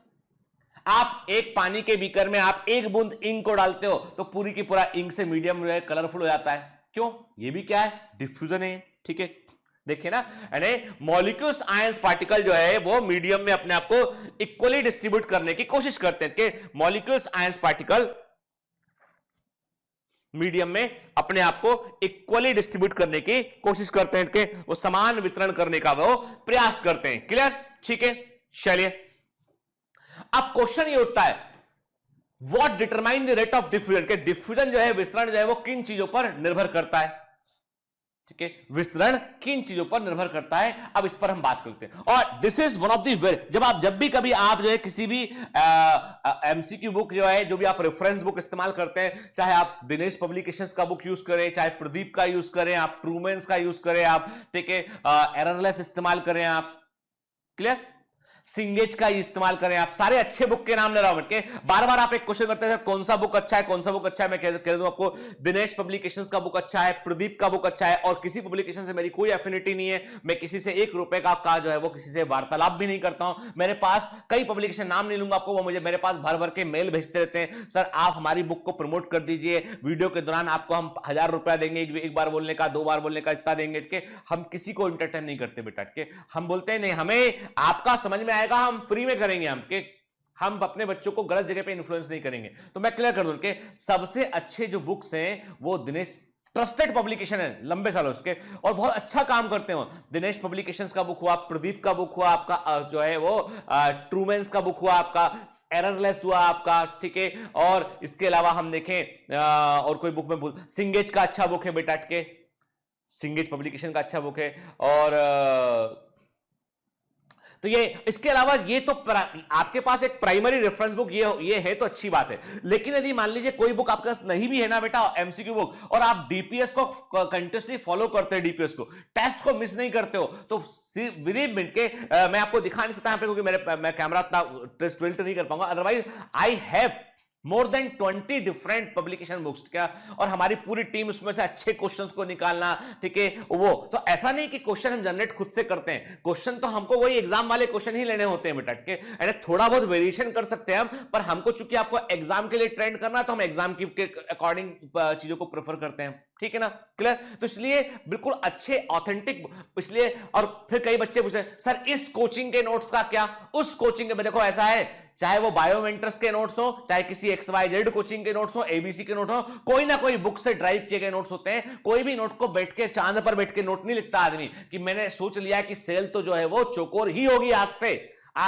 आप एक पानी के बीकर में आप एक बूंद इंक को डालते हो तो पूरी की पूरा इंक से मीडियम जो है कलरफुल हो जाता है। क्यों? ये भी क्या है, डिफ्यूजन है, ठीक है। देखिए ना, यानी मॉलिक्यूल्स आयंस पार्टिकल जो है वो मीडियम में अपने आप को इक्वली डिस्ट्रीब्यूट करने की कोशिश करते हैं कि मॉलिक्यूल्स आयंस पार्टिकल मीडियम में अपने आप को इक्वली डिस्ट्रीब्यूट करने की कोशिश करते हैं कि वो समान वितरण करने का वो प्रयास करते हैं। क्लियर? ठीक है, चलिए अब क्वेश्चन ये उठता है, what determine the rate of diffusion, के डिफ्यूजन जो है, विसरण जो है वो किन चीजों पर निर्भर करता है, ठीक है, विसरण किन चीजों पर निर्भर करता है। अब इस पर हम बात करते हैं, और this is one of the जब भी कभी आप जो है किसी भी एमसीक्यू बुक जो है, जो भी आप रेफरेंस बुक इस्तेमाल करते हैं, चाहे आप दिनेश पब्लिकेशंस का बुक यूज करें, चाहे प्रदीप का यूज करें, आप ट्रूमेंस का यूज करें, आप ठीक है एररलेस इस्तेमाल करें, आप क्लियर सिंगेज का इस्तेमाल करें, आप सारे अच्छे बुक के नाम ले रहा हूं के बार बार आप एक क्वेश्चन करते हैं कौन सा बुक अच्छा है, कौन सा बुक अच्छा है। मैं कह दूं आपको, दिनेश पब्लिकेशंस का बुक अच्छा है, प्रदीप का बुक अच्छा है, और किसी पब्लिकेशन से मेरी कोई एफिनिटी नहीं है। मैं किसी से ₹1 का जो है वो किसी से वार्तालाप भी नहीं करता हूं। मेरे पास कई पब्लिकेशन, नाम नहीं लूंगा आपको, वो मुझे मेरे पास भर भर के मेल भेजते रहते हैं, सर आप हमारी बुक को प्रमोट कर दीजिए, वीडियो के दौरान आपको हम ₹1000 देंगे, एक बार बोलने का, 2 बार बोलने का, इतना देंगे के। हम किसी को एंटरटेन नहीं करते बेटा के, हम बोलते हैं नहीं, हमें आपका समझ में आएगा, हम फ्री में करेंगे, हम अपने बच्चों को गलत जगह पे इन्फ्लुएंस नहीं करेंगे। तो मैं क्लियर कर दूं कि सबसे अच्छे जो बुक्स हैं वो दिनेश, ट्रस्टेड पब्लिकेशन है लंबे सालों उसके, और बहुत अच्छा काम करते हो। दिनेश पब्लिकेशंस का बुक हुआ, प्रदीप का बुक हुआ, आपका जो है वो ट्रूमेंस का बुक हुआ, आपका एररलेस हुआ आपका, ठीक है। और इसके अलावा हम देखें और कोई बुक में भूल, सिंगेज का अच्छा बुक है बेटा के, सिंगेज पब्लिकेशन का अच्छा बुक है। और तो ये, इसके अलावा ये तो आपके पास एक प्राइमरी रेफरेंस बुक ये है तो अच्छी बात है। लेकिन यदि मान लीजिए कोई बुक आपके पास नहीं भी है ना बेटा, एमसीक्यू बुक, और आप डीपीएस को कंटिन्यूअसली फॉलो करते हैं, डीपीएस को, टेस्ट को मिस नहीं करते हो, तो विदिन मिनट के मैं आपको दिखा नहीं सकता यहाँ पे, क्योंकि मैं कैमरा इतना टिल्ट नहीं कर पाऊंगा, otherwise I have more than 20 different publication books, क्या, और हमारी पूरी टीम उसमें से अच्छे क्वेश्चंस को निकालना, ठीक है। वो तो ऐसा नहीं कि क्वेश्चन हम जनरेट खुद से करते हैं, क्वेश्चन तो हमको वही एग्जाम वाले क्वेश्चन ही लेने होते हैं बेटा के, यानी थोड़ा बहुत वेरिएशन कर सकते हैं हम, पर हमको चूंकि आपको एग्जाम के लिए ट्रेंड करना है तो हम एग्जाम के अकॉर्डिंग चीजों को प्रेफर करते हैं, ठीक है ना, क्लियर। तो इसलिए बिल्कुल अच्छे ऑथेंटिक, इसलिए, और फिर कई बच्चे पूछते हैं सर इस कोचिंग के नोट्स का क्या, उस कोचिंग के, देखो ऐसा है, चाहे वो बायोमेंटर्स के नोट्स हो, चाहे किसी XYZ कोचिंग के नोट्स हो, ABC के नोट हो, कोई ना कोई बुक से ड्राइव किए गए नोट्स होते हैं। कोई भी नोट को बैठ के, चांद पर बैठ के नोट नहीं लिखता आदमी कि मैंने सोच लिया कि सेल तो जो है वो चौकोर ही होगी आज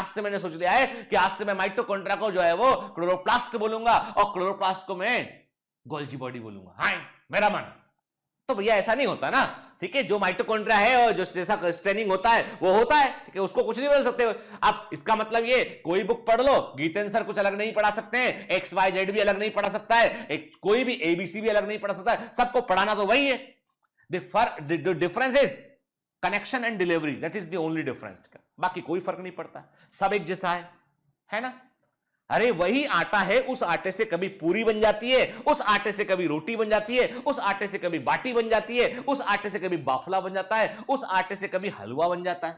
से मैंने सोच लिया है कि आज से मैं माइटोकॉन्ड्रिया को जो है वो क्लोरोप्लास्ट बोलूंगा और क्लोरोप्लास्ट को मैं गोल्जी बॉडी बोलूंगा, हाँ मेरा मन। तो भैया ऐसा नहीं होता ना, ठीक है। जो माइटोकॉन्ड्रिया है और जो जैसा स्ट्रेनिंग होता है वो होता है, ठीक है, उसको कुछ नहीं बोल सकते हो आप। इसका मतलब ये, कोई बुक पढ़ लो, गीतेन सर कुछ अलग नहीं पढ़ा सकते हैं, XYZ भी अलग नहीं पढ़ा सकता है, कोई भी ABC भी अलग नहीं पढ़ा सकता है, सबको पढ़ाना तो वही है। The difference is connection and delivery, that is the only difference, बाकी कोई फर्क नहीं पड़ता, सब एक जैसा है ना। अरे वही आटा है, उस आटे से कभी पूरी बन जाती है, उस आटे से कभी रोटी बन जाती है, उस आटे से कभी बाटी बन जाती है, उस आटे से कभी बाफला बन जाता है, उस आटे से कभी हलवा बन जाता है।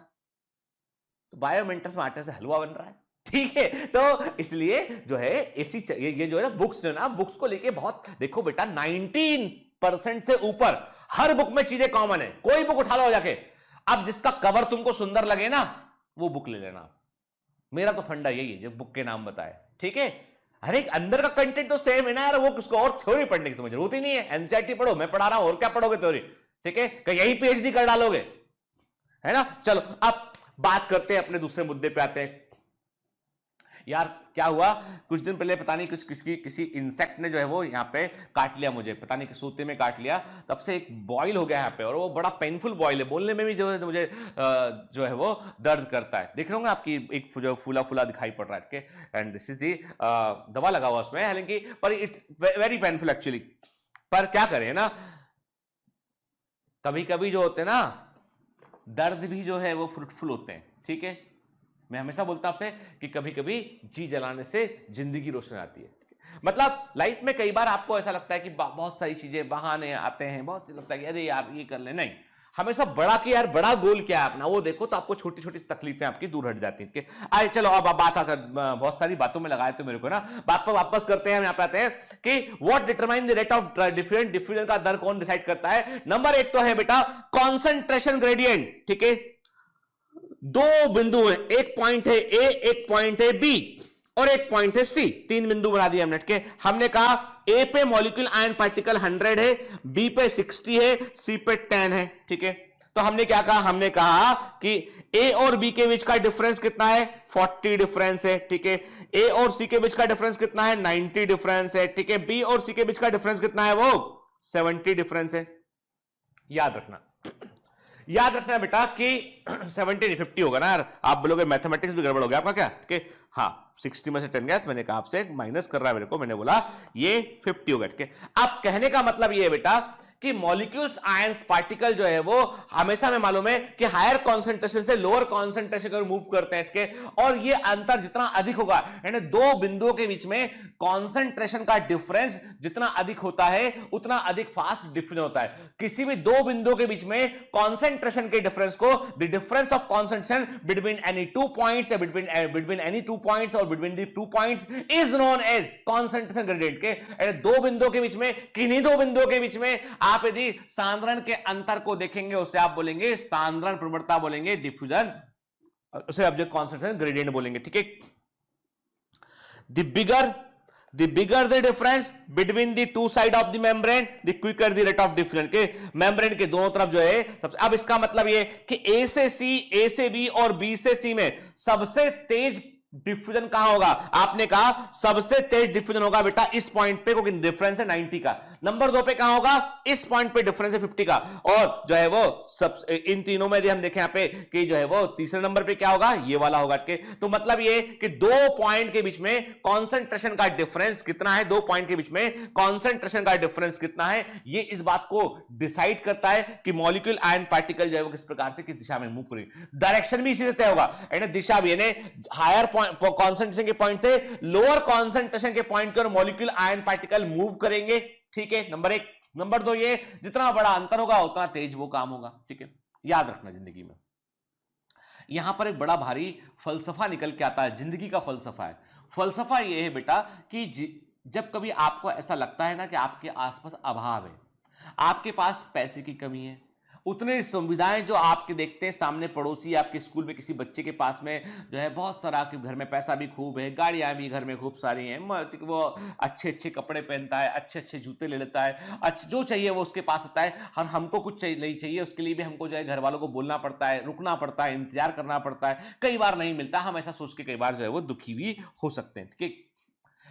तो बायोमेंटर्स में आटे से हलवा बन रहा है, ठीक है। तो इसलिए जो है ऐसी ये जो है ना बुक्स, जो ना बुक्स को लेके बहुत, देखो बेटा 19% से ऊपर हर बुक में चीजें कॉमन है। कोई बुक उठा लो जाके, अब जिसका कवर तुमको सुंदर लगे ना वो बुक ले लेना। मेरा तो फंडा यही है, जो बुक के नाम बताए, ठीक है। अरे अंदर का कंटेंट तो सेम है ना यार, वो किसको और थ्योरी पढ़ने की तुम्हें जरूरत ही नहीं है। एनसीईआरटी पढ़ो, मैं पढ़ा रहा हूं, और क्या पढ़ोगे थ्योरी, ठीक है, कहीं यही PhD कर डालोगे, है ना। चलो अब बात करते हैं, अपने दूसरे मुद्दे पे आते हैं। यार क्या हुआ, कुछ दिन पहले पता नहीं किसी इंसेक्ट ने जो है वो यहाँ पे काट लिया, मुझे पता नहीं कि सूते में काट लिया, तब से एक बॉयल हो गया यहाँ पे, और वो बड़ा पेनफुल बॉयल है, बोलने में भी जो है मुझे जो है वो दर्द करता है। देख रहे होंगे आपकी एक जो फूला फूला दिखाई पड़ रहा है, एंड दिस इज दी दवा लगा हुआ उसमें, हालांकि पर इट्स वेरी पेनफुल एक्चुअली। पर क्या करें ना, कभी कभी जो होते हैं ना दर्द भी जो है वो फ्रूटफुल होते हैं, ठीक है। मैं हमेशा बोलता हूं आपसे कि कभी कभी जी जलाने से जिंदगी रोशन आती है। मतलब लाइफ में कई बार आपको ऐसा लगता है कि बहुत सारी चीजें बहाने आते हैं, बहुत से लगता है कि अरे यार ये कर ले, नहीं, हमेशा बड़ा कि यार बड़ा गोल क्या है अपना वो देखो, तो आपको छोटी छोटी तकलीफें आपकी दूर हट जाती हैं। आए चलो अब बात आकर बहुत सारी बातों में लगाए तो मेरे को ना बात पर वापस करते हैं, यहाँ पे आते हैं कि what determine the rate of different diffusion का दर कौन डिसाइड करता है। नंबर एक तो है बेटा कॉन्सेंट्रेशन ग्रेडियंट, ठीक है। दो बिंदु है, एक पॉइंट है ए, एक पॉइंट है बी और एक पॉइंट है सी, तीन बिंदु बना दिए हमने के। हमने कहा ए पे मॉलिक्यूल आयन पार्टिकल 100 है, बी पे 60 है, सी पे 10 है, ठीक है। तो हमने क्या कहा, हमने कहा कि ए और बी के बीच का डिफरेंस कितना है, 40 डिफरेंस है, ठीक है। ए और सी के बीच का डिफरेंस कितना है, 90 डिफरेंस है, ठीक है। बी और सी के बीच का डिफरेंस कितना है, वो 70 डिफरेंस है। याद रखना, याद रखना बेटा कि 70 50 होगा ना यार, आप बोलोगे मैथमेटिक्स भी गड़बड़ हो गया आपका क्या, ठीक है। हाँ 60 में से 10 गया, तो मैंने कहा आपसे माइनस कर रहा है मेरे को, मैंने बोला ये 50 होगा, ठीक है। अब कहने का मतलब ये है बेटा कि मॉलिक्यूल्स आयंस पार्टिकल जो है वो हमेशा में मालूम है कि हायर कॉन्सेंट्रेशन से लोअर कॉन्सेंट्रेशन की ओर मूव करते हैं, ठीक है। और ये अंतर जितना अधिक होगा, यानी दो बिंदुओं के बीच में कॉन्सेंट्रेशन का डिफरेंस जितना अधिक होता है उतना अधिक फास्ट डिफ्यूजन होता है। किसी भी दो बिंदुओं के बीच में कॉन्सेंट्रेशन के डिफरेंस को, the difference of concentration between any two points, between any two points और between the two points is known as concentration gradient के। दो बिंदुओं के बीच में, किन्हीं दो बिंदुओं के बीच में आप यदि सांद्रण के अंतर को देखेंगे उसे आप बोलेंगे सांद्रण प्रवणता, बोलेंगे डिफ्यूजन, उसे ऑब्जेक्ट कॉन्सेंट्रेशन ग्रेडियंट बोलेंगे, ठीक है। The bigger the difference between the two side of the membrane, the quicker the rate of diffusion। के मेम्ब्रेन के दोनों तरफ जो है सबसे, अब इसका मतलब ये कि ए से सी, ए से बी और बी से सी में सबसे तेज डिफ्यूजन कहां होगा, आपने कहा सबसे तेज डिफ्यूजन होगा बेटा इस पॉइंट पे, क्योंकि डिफरेंस है 90 का। नंबर 2 पे कहां होगा, इस पॉइंट पे डिफरेंस है 50 का। और जो है वो सब इन तीनों में हम देखें यहाँ पे कि जो है वो तीसरे नंबर पे क्या होगा, ये वाला होगा, के तो मतलब ये कि दो पॉइंट के बीच में कॉन्सेंट्रेशन का डिफरेंस कितना है, दो पॉइंट के बीच में कॉन्सेंट्रेशन का डिफरेंस कितना है, ये इस बात को डिसाइड करता है कि मॉलिक्यूल आयन पार्टिकल जो है वो किस प्रकार से किस दिशा में मूव करेगी। डायरेक्शन भी इसी से तय होगा, यानी दिशा भी, यानी हायर कॉन्सेंट्रेशन के पॉइंट से लोअर कॉन्सेंट्रेशन के पॉइंट की ओर मॉलिक्यूल आयन पार्टिकल मूव करेंगे, ठीक है। नंबर एक। नंबर 2 ये जितना बड़ा अंतर होगा उतना तेज वो काम होगा, ठीक है। याद रखना जिंदगी में यहां पर एक बड़ा भारी फलसफा निकल के आता है, जिंदगी का फलसफा है। फलसफा ये है बेटा कि जब कभी आपको ऐसा लगता है ना कि आपके आसपास अभाव है, आपके पास पैसे की कमी है, उतने सुविधाएं जो आपके देखते हैं सामने पड़ोसी, आपके स्कूल में किसी बच्चे के पास में जो है बहुत सारा, आपके घर में पैसा भी खूब है, गाड़ियां भी घर में खूब सारी हैं, वो अच्छे अच्छे कपड़े पहनता है, अच्छे अच्छे जूते ले लेता है, अच्छा जो चाहिए वो उसके पास आता है। और हमको कुछ नहीं चाहिए, उसके लिए भी हमको जो है घर वालों को बोलना पड़ता है, रुकना पड़ता है, इंतजार करना पड़ता है, कई बार नहीं मिलता, हम ऐसा सोच के कई बार जो है वो दुखी भी हो सकते हैं, ठीक है।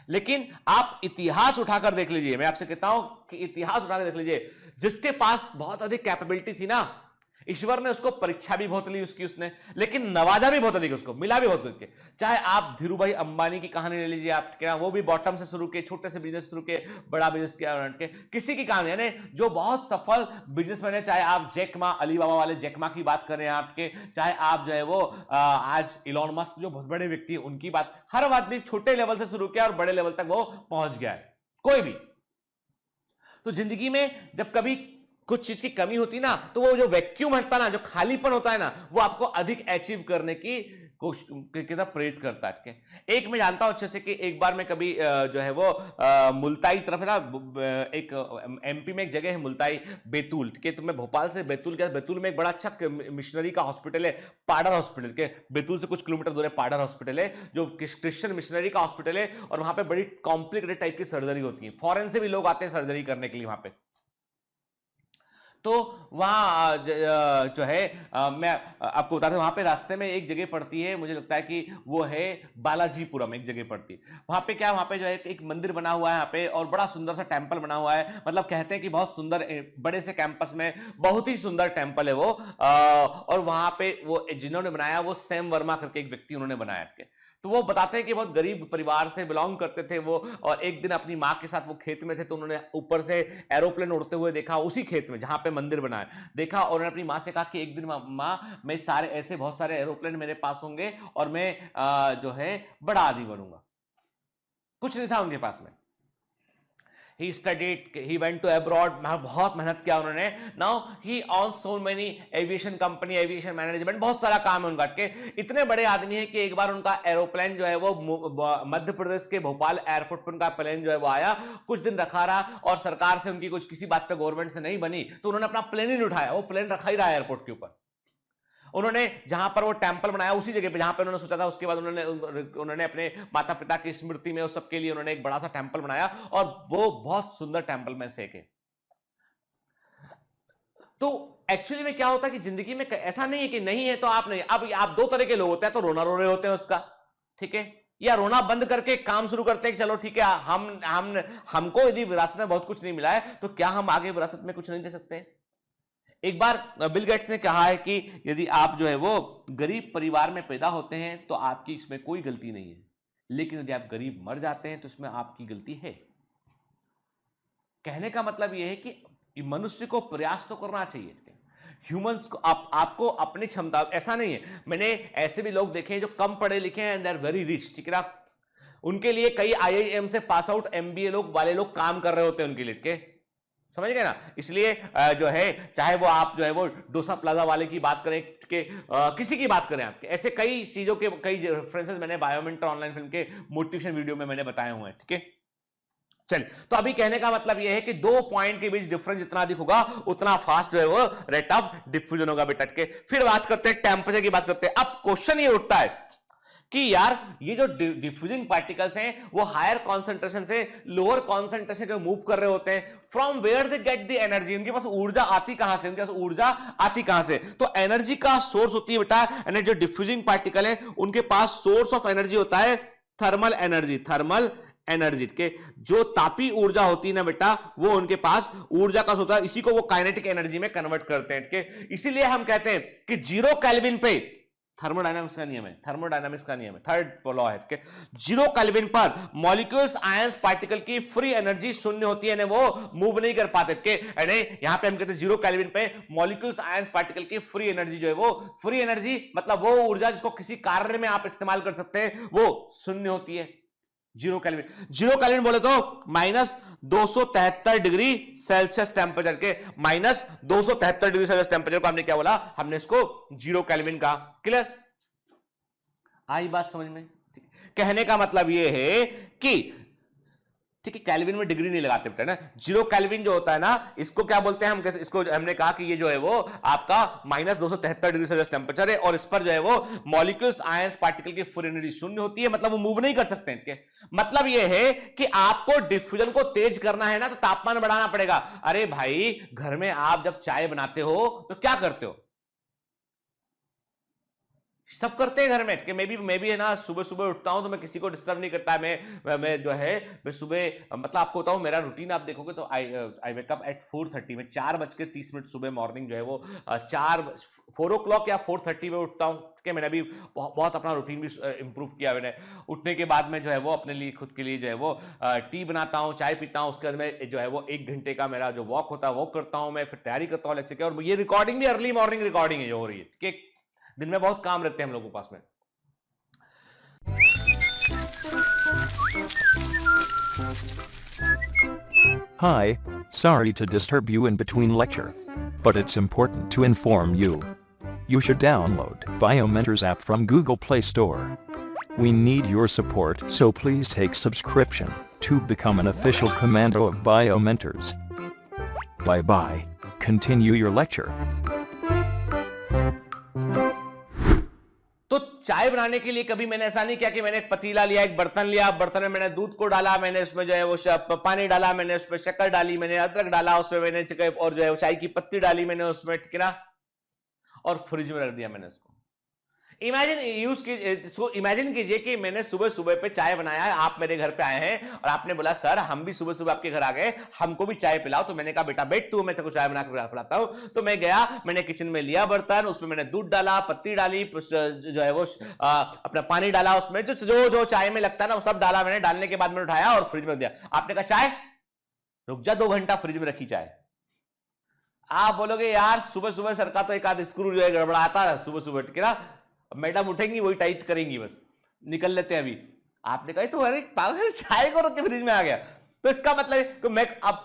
लेकिन आप इतिहास उठाकर देख लीजिए, मैं आपसे कहता हूं कि इतिहास उठाकर देख लीजिए, जिसके पास बहुत अधिक कैपेबिलिटी थी ना, ईश्वर ने उसको परीक्षा भी बहुत ली उसकी, उसने लेकिन नवाजा भी बहुत अधिक, उसको मिला भी बहुत करके। चाहे आप धीरू भाई अंबानी की कहानी ले लीजिए, आप क्या वो भी बॉटम से शुरू किए, छोटे से बिजनेस शुरू किए, बड़ा बिजनेस किया के, किसी की कहानी यानी जो बहुत सफल बिजनेसमैन है, चाहे आप जैक मा, अलीबाबा वाले जैक मा की बात करें आपके, चाहे आप जो है वो आज इलॉन मस्क जो बहुत बड़े व्यक्ति है उनकी बात, हर आदमी छोटे लेवल से शुरू किया और बड़े लेवल तक वो पहुंच गया है, कोई भी। तो जिंदगी में जब कभी कुछ चीज की कमी होती ना, तो वो जो वैक्यूम हटता ना, जो खालीपन होता है ना, वो आपको अधिक अचीव करने की कोशिश की तरफ प्रेरित करता है, ठीक है। एक मैं जानता हूं अच्छे से कि एक बार मैं कभी जो है वो मुल्ताई तरफ है ना, एक एमपी में एक जगह है मुल्ताई, बैतूल, ठीक है। तो मैं भोपाल से बैतूल गया, बैतूल में एक बड़ा अच्छा मिशनरी का हॉस्पिटल है, पाडर हॉस्पिटल के, बैतूल से कुछ किलोमीटर दूर है पाडर हॉस्पिटल है, जो क्रिश्चियन मिशनरी का हॉस्पिटल है, और वहां पे बड़ी कॉम्प्लिकेटेड टाइप की सर्जरी होती है, फॉरेन से भी लोग आते हैं सर्जरी करने के लिए वहां पे। तो वहाँ जो है मैं आपको बता दूं, वहाँ पे रास्ते में एक जगह पड़ती है, मुझे लगता है कि वो है बालाजीपुरम, एक जगह पड़ती है। वहाँ पे क्या, वहाँ पे जो है एक मंदिर बना हुआ है यहाँ पे, और बड़ा सुंदर सा टेम्पल बना हुआ है। मतलब कहते हैं कि बहुत सुंदर, बड़े से कैंपस में बहुत ही सुंदर टेम्पल है वो। और वहाँ पे वो जिन्होंने बनाया वो सैम वर्मा करके एक व्यक्ति उन्होंने बनाया के। तो वो बताते हैं कि बहुत गरीब परिवार से बिलोंग करते थे वो, और एक दिन अपनी माँ के साथ वो खेत में थे, तो उन्होंने ऊपर से एरोप्लेन उड़ते हुए देखा, उसी खेत में जहां पे मंदिर बना है देखा, और उन्होंने अपनी माँ से कहा कि एक दिन माँ मैं सारे ऐसे बहुत सारे एरोप्लेन मेरे पास होंगे और मैं जो है बड़ा आदमी बनूंगा। कुछ नहीं था उनके पास में। He studied, he went to abroad, बहुत मेहनत किया उन्होंने। Now he owns so many aviation company, aviation management, बहुत सारा काम है उनका के। इतने बड़े आदमी है कि एक बार उनका एरोप्लेन जो है वो मध्य प्रदेश के भोपाल एयरपोर्ट पर उनका प्लेन जो है वो आया, कुछ दिन रखा रहा, और सरकार से उनकी कुछ किसी बात पे गवर्नमेंट से नहीं बनी, तो उन्होंने अपना प्लेन ही नहीं उठाया, वो प्लेन रखा ही रहा एयरपोर्ट के ऊपर। उन्होंने जहां पर वो टेंपल बनाया उसी जगह पे जहां पे उन्होंने सोचा था, उसके बाद उन्होंने अपने माता पिता की स्मृति में उस सबके लिए उन्होंने एक बड़ा सा टेंपल बनाया, और वो बहुत सुंदर टेंपल में से एक है। तो एक्चुअली में क्या होता है कि जिंदगी में ऐसा नहीं है कि नहीं है तो आप नहीं। अब आप दो तरह के लोग होते हैं, तो रोना रो रहे होते हैं उसका, ठीक है, या रोना बंद करके काम शुरू करते हैं, चलो ठीक है, हमको यदि विरासत में बहुत कुछ नहीं मिला है तो क्या हम आगे विरासत में कुछ नहीं दे सकते। एक बार बिल गेट्स ने कहा है कि यदि आप जो है वो गरीब परिवार में पैदा होते हैं तो आपकी इसमें कोई गलती नहीं है, लेकिन यदि आप गरीब मर जाते हैं तो इसमें आपकी गलती है। कहने का मतलब यह है कि मनुष्य को प्रयास तो करना चाहिए। ह्यूमंस को आपको अपनी क्षमता, ऐसा नहीं है, मैंने ऐसे भी लोग देखे हैं जो कम पढ़े लिखे हैं and they are very rich, ठीक है ना, उनके लिए कई IIM से पास आउट MBA वाले लोग काम कर रहे होते हैं उनके लिए, के समझ गए ना। इसलिए जो है, चाहे वो आप जो है वो डोसा प्लाजा वाले की बात करें कि किसी की बात करें, आपके ऐसे कई चीजों के कई रेफरेंसेस मैंने बायोमेंटर ऑनलाइन फिल्म के मोटिवेशन वीडियो में मैंने बताए हुए हैं, ठीक है। चलिए, तो अभी कहने का मतलब यह है कि 2 पॉइंट के बीच डिफरेंस जितना अधिक होगा उतना फास्ट जो है वो रेट ऑफ डिफ्यूजन होगा बेटा के। फिर बात करते हैं टेम्परेचर की, बात करते हैं। अब क्वेश्चन ये उठता है कि यार ये जो डिफ्यूजिंग पार्टिकल्स हैं वो हायर कॉन्सेंट्रेशन से लोअर कॉन्सेंट्रेशन को मूव कर रहे होते हैं। From where they get the energy, उनके पास ऊर्जा आती कहां से, उनके पास ऊर्जा आती कहां से, तो एनर्जी का सोर्स होती है बेटा, यानी जो डिफ्यूजिंग पार्टिकल है उनके पास सोर्स ऑफ एनर्जी होता है थर्मल एनर्जी, थर्मल एनर्जी के। जो तापी ऊर्जा होती है ना बेटा, वो उनके पास ऊर्जा का होता है, इसी को वो काइनेटिक एनर्जी में कन्वर्ट करते हैं के। इसीलिए हम कहते हैं कि 0 केल्विन पे, थर्मोडायनामिक्स का नियम है, थर्मोडायनामिक्स का नियम है, थर्ड लॉ है कि 0 केल्विन पर मॉलिक्यूल्स आयंस पार्टिकल की फ्री एनर्जी शून्य होती है, ने वो मूव नहीं कर पाते के। यहां पे हम कहते हैं 0 केल्विन पे मॉलिक्यूल्स आयंस पार्टिकल की फ्री एनर्जी जो है वो, फ्री एनर्जी मतलब वो ऊर्जा जिसको किसी कार्य में आप इस्तेमाल कर सकते हैं, वो शून्य होती है 0 केल्विन। 0 केल्विन बोले तो -273 डिग्री सेल्सियस टेम्परेचर के, -273 डिग्री सेल्सियस टेम्परेचर को हमने क्या बोला, हमने इसको 0 केल्विन का। क्लियर, आई बात समझ में। कहने का मतलब यह है कि ठीक है, केल्विन में डिग्री नहीं लगाते बेटा ना। 0 केल्विन जो होता है ना, इसको क्या बोलते हैं हम, कहते इसको हमने कहा कि ये जो है वो आपका -273 डिग्री सेल्सियस टेम्परेचर है, और इस पर जो है वो मॉलिक्यूल्स आयंस पार्टिकल की फ्री एनर्जी शून्य होती है, मतलब वो मूव नहीं कर सकते हैं। मतलब ये है कि आपको डिफ्यूजन को तेज करना है ना, तो तापमान बढ़ाना पड़ेगा। अरे भाई, घर में आप जब चाय बनाते हो तो क्या करते हो, सब करते हैं घर में कि मैं भी है ना, सुबह सुबह उठता हूं तो मैं किसी को डिस्टर्ब नहीं करता। मैं जो है मैं सुबह, मतलब आपको बताऊं मेरा रूटीन आप देखोगे तो आई वेक अप एट 4:30 में, 4:30 सुबह मॉर्निंग जो है वो 4 o'clock या 4:30 में उठता हूं कि मैंने अभी बहुत अपना रूटीन भी इंप्रूव किया मैंने। उठने के बाद में जो है वो अपने लिए, खुद के लिए जो है वो टी बनाता हूँ, चाय पीता हूँ, उसके बाद में जो है वो 1 घंटे का मेरा जो वॉक होता है वॉक करता हूँ मैं, फिर तैयारी करता हूँ लेक्चर की। और ये रिकॉर्डिंग भी अर्ली मॉर्निंग रिकॉर्डिंग है जो हो रही है कि दिन में बहुत काम रहते हैं हम लोगों के पास में। Hi, sorry to disturb you in between lecture, but it's important to inform you. You should download Biomentors app from Google Play Store. We need your support, so please take subscription to become an official commando of Biomentors. Bye bye. Continue your lecture. चाय बनाने के लिए कभी मैंने ऐसा नहीं किया कि मैंने एक पतीला लिया, एक बर्तन लिया, बर्तन में मैंने दूध को डाला, मैंने उसमें जो है वो पानी डाला, मैंने उसमें शक्कर डाली, मैंने अदरक डाला, उसमें मैंने और जो है वो चाय की पत्ती डाली मैंने उसमें, ठीक है ना, और फ्रिज में रख दिया मैंने उसको। इमेजिन कीजिए कि मैंने सुबह सुबह पे चाय बनाया है, आप मेरे घर पे आए हैं और आपने बोला सर हम भी सुबह सुबह आपके घर आ गए, हमको भी चाय पिलाओ। तो मैंने कहा बेटा बैठ तू, मैं तेरे को चाय बना के पिलाता हूं। तो मैं गया, मैंने किचन में लिया बर्तन, उसमें मैंने दूध डाला, पत्ती डाली, जो है वो अपना पानी डाला, उसमें जो चाय में लगता है ना वो सब डाला मैंने। डालने के बाद मैंने उठाया और फ्रिज में दिया। आपने कहा चाय रुक जा, 2 घंटा फ्रिज में रखी चाय। आप बोलोगे यार सुबह सुबह सर का तो एक आध स्क्रू जो है गड़बड़ाता है सुबह सुबह, ठीक है ना, मैडम उठेंगी वही टाइट करेंगी, बस निकल लेते हैं अभी। आपने कहा तो अरे पागल चाय को रख के फ्रिज में आ गया, तो इसका मतलब कि मैं अब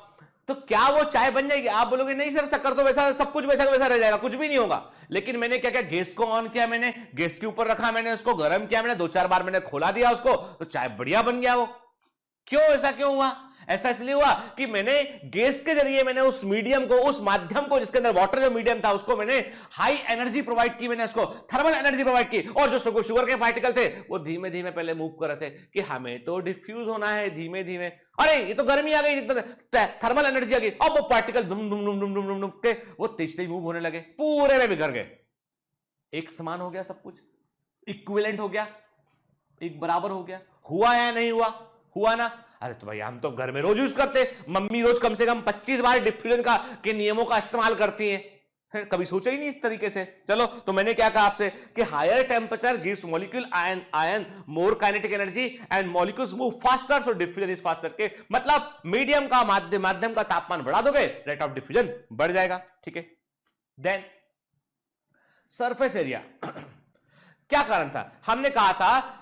तो क्या वो चाय बन जाएगी? आप बोलोगे नहीं सर शक्कर तो वैसा, सब कुछ वैसा वैसा रह जाएगा, कुछ भी नहीं होगा। लेकिन मैंने क्या किया, गैस को ऑन किया, मैंने गैस के ऊपर रखा, मैंने उसको गर्म किया, मैंने 2-4 बार मैंने खोला दिया उसको, तो चाय बढ़िया बन गया वो। क्यों ऐसा क्यों हुआ? ऐसा इसलिए हुआ कि मैंने गैस के जरिए मैंने उस मीडियम को, उस माध्यम को जिसके अंदर वाटर जो मीडियम था उसको मैंने हाई एनर्जी प्रोवाइड की, मैंने उसको थर्मल एनर्जी प्रोवाइड की। और जो शुगर के पार्टिकल थे वो धीमे धीमे पहले मूव कर रहे थे कि हमें तो डिफ्यूज होना है धीमे धीमे। अरे ये तो गर्मी आ गई, थर्मल एनर्जी आ गई, अब वो पार्टिकल दुम दुम दुम दुम दुम दुम के वो तेज तेज मूव होने लगे, पूरे में बिखर गए। एक समान हो गया, सब कुछ इक्विवेलेंट हो गया, एक बराबर हो गया। हुआ या नहीं हुआ? हुआ ना। अरे तो भाई हम तो घर में रोज यूज करते, मम्मी रोज कम से कम 25 बार डिफ्यूजन का के नियमों का इस्तेमाल करती हैं, कभी सोचा ही नहीं इस तरीके से। चलो तो मैंने क्या कहा आपसे कि higher temperature gives molecule ion more kinetic energy and molecules move faster, so diffusion is faster. के मतलब मीडियम का माध्यम का तापमान बढ़ा दोगे, रेट ऑफ डिफ्यूजन बढ़ जाएगा, ठीक है। देन सरफेस एरिया क्या कारण था? हमने कहा था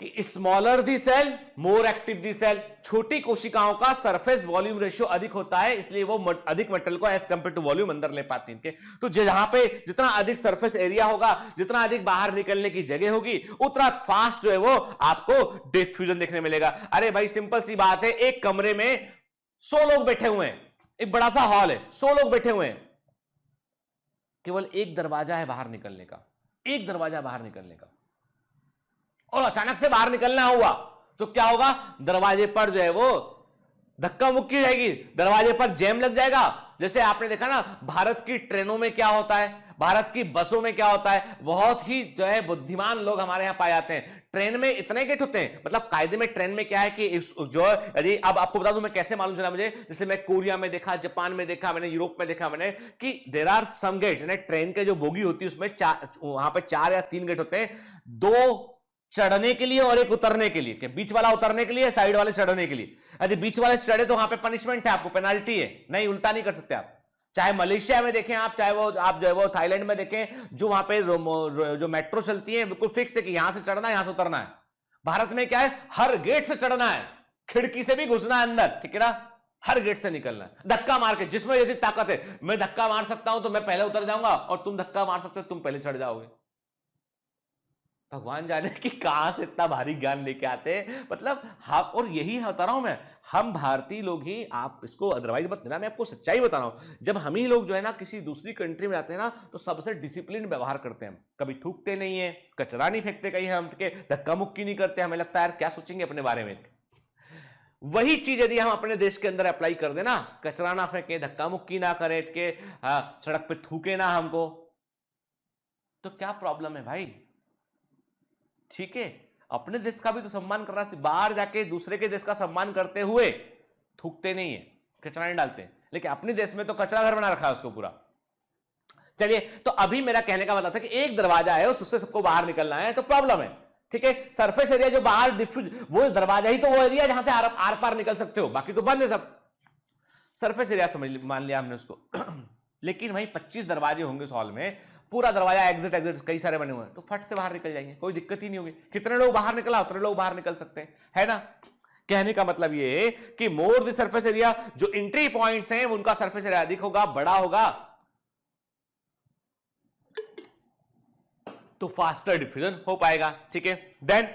कि स्मॉलर दी सेल मोर एक्टिव दी सेल, छोटी कोशिकाओं का सरफेस वॉल्यूम रेशियो अधिक होता है, इसलिए वो अधिक मेटल को एज कंपेयर टू वॉल्यूम अंदर ले पाती हैं। तो जहां पे जितना अधिक सरफेस एरिया होगा, जितना अधिक बाहर निकलने की जगह होगी, उतना फास्ट जो है वो आपको डिफ्यूजन देखने मिलेगा। अरे भाई सिंपल सी बात है, एक कमरे में 100 लोग बैठे हुए हैं, एक बड़ा सा हॉल है, 100 लोग बैठे हुए हैं, केवल एक दरवाजा है बाहर निकलने का, एक दरवाजा बाहर निकलने का, और अचानक से बाहर निकलना हुआ तो क्या होगा? दरवाजे पर जो है वो धक्का मुक्की जाएगी, दरवाजे पर जैम लग जाएगा। जैसे आपने देखा ना भारत की ट्रेनों में क्या होता है, भारत की बसों में क्या होता है, बहुत ही जो है बुद्धिमान लोग हमारे यहां पाए जाते हैं। ट्रेन में इतने गेट होते हैं, मतलब कायदे में ट्रेन में क्या है कि जो यदि अब आपको बता दूं मैं कैसे मालूम चला मुझे, जैसे मैं कोरिया में देखा, जापान में देखा, मैंने यूरोप में देखा मैंने कि there are some gates, train के जो बोगी होती है उसमें वहां पे 4 या 3 गेट होते हैं, 2 चढ़ने के लिए और एक उतरने के लिए, कि बीच वाला उतरने के लिए, साइड वाले चढ़ने के लिए। यदि बीच वाले चढ़े तो वहां पे पनिशमेंट है, आपको पेनाल्टी है, नहीं उल्टा नहीं कर सकते आप। चाहे मलेशिया में देखें आप, चाहे वो आप जो है वो थाईलैंड में देखें, जो वहां पे जो मेट्रो चलती है बिल्कुल फिक्स है कि यहां से चढ़ना है, यहां से उतरना है। भारत में क्या है, हर गेट से चढ़ना है, खिड़की से भी घुसना है अंदर, ठीक है ना, हर गेट से निकलना है, धक्का मार के। जिसमें यदि ताकत है, मैं धक्का मार सकता हूं तो मैं पहले उतर जाऊंगा, और तुम धक्का मार सकते हो तुम पहले चढ़ जाओगे। भगवान जाने कि कहां से इतना भारी ज्ञान लेके आते हैं, मतलब हम, और यही बता रहा हूं मैं, हम भारतीय लोग ही, आप इसको अदरवाइज मत लेना, मैं आपको सच्चाई बता रहा हूं, जब हम ही लोग जो है ना किसी दूसरी कंट्री में जाते हैं ना तो सबसे डिसिप्लिन व्यवहार करते हैं, कभी थूकते नहीं है, कचरा नहीं फेंकते कहीं, हम धक्का मुक्की नहीं करते, हमें लगता है यार क्या सोचेंगे अपने बारे में। वही चीज यदि हम अपने देश के अंदर अप्लाई कर देना, कचरा ना फेंके, धक्का मुक्की ना करें, सड़क पे थूके ना हमको, तो क्या प्रॉब्लम है भाई? ठीक है, अपने देश का भी तो सम्मान करना, बाहर जाके दूसरे के देश का सम्मान करते हुए थूकते नहीं है, कचरा नहीं डालते, लेकिन अपने देश में तो कचरा घर बना रखा है उसको पूरा। चलिए, तो अभी मेरा कहने का मतलब था कि एक दरवाजा है, उससे सबको बाहर निकलना है तो प्रॉब्लम है, ठीक है। सरफेस एरिया जो बाहर डिफ्यूज, वो दरवाजा ही तो वो एरिया जहां से आर पार निकल सकते हो, बाकी तो बंद है सब। सरफेस एरिया समझ मान लिया हमने उसको लेकिन वहीं 25 दरवाजे होंगे उस हॉल में, पूरा दरवाजा एग्जिट कई सारे बने हुए हैं, तो फट से बाहर निकल जाएंगे, कोई दिक्कत ही नहीं होगी। कितने लोग बाहर निकला, उतने लोग बाहर निकल सकते हैं, है ना। कहने का मतलब ये है कि मोर द सरफेस एरिया, जो एंट्री पॉइंट्स हैं उनका सरफेस एरिया अधिक होगा, बड़ा होगा, तो फास्टर डिफ्यूजन हो पाएगा, ठीक है। Then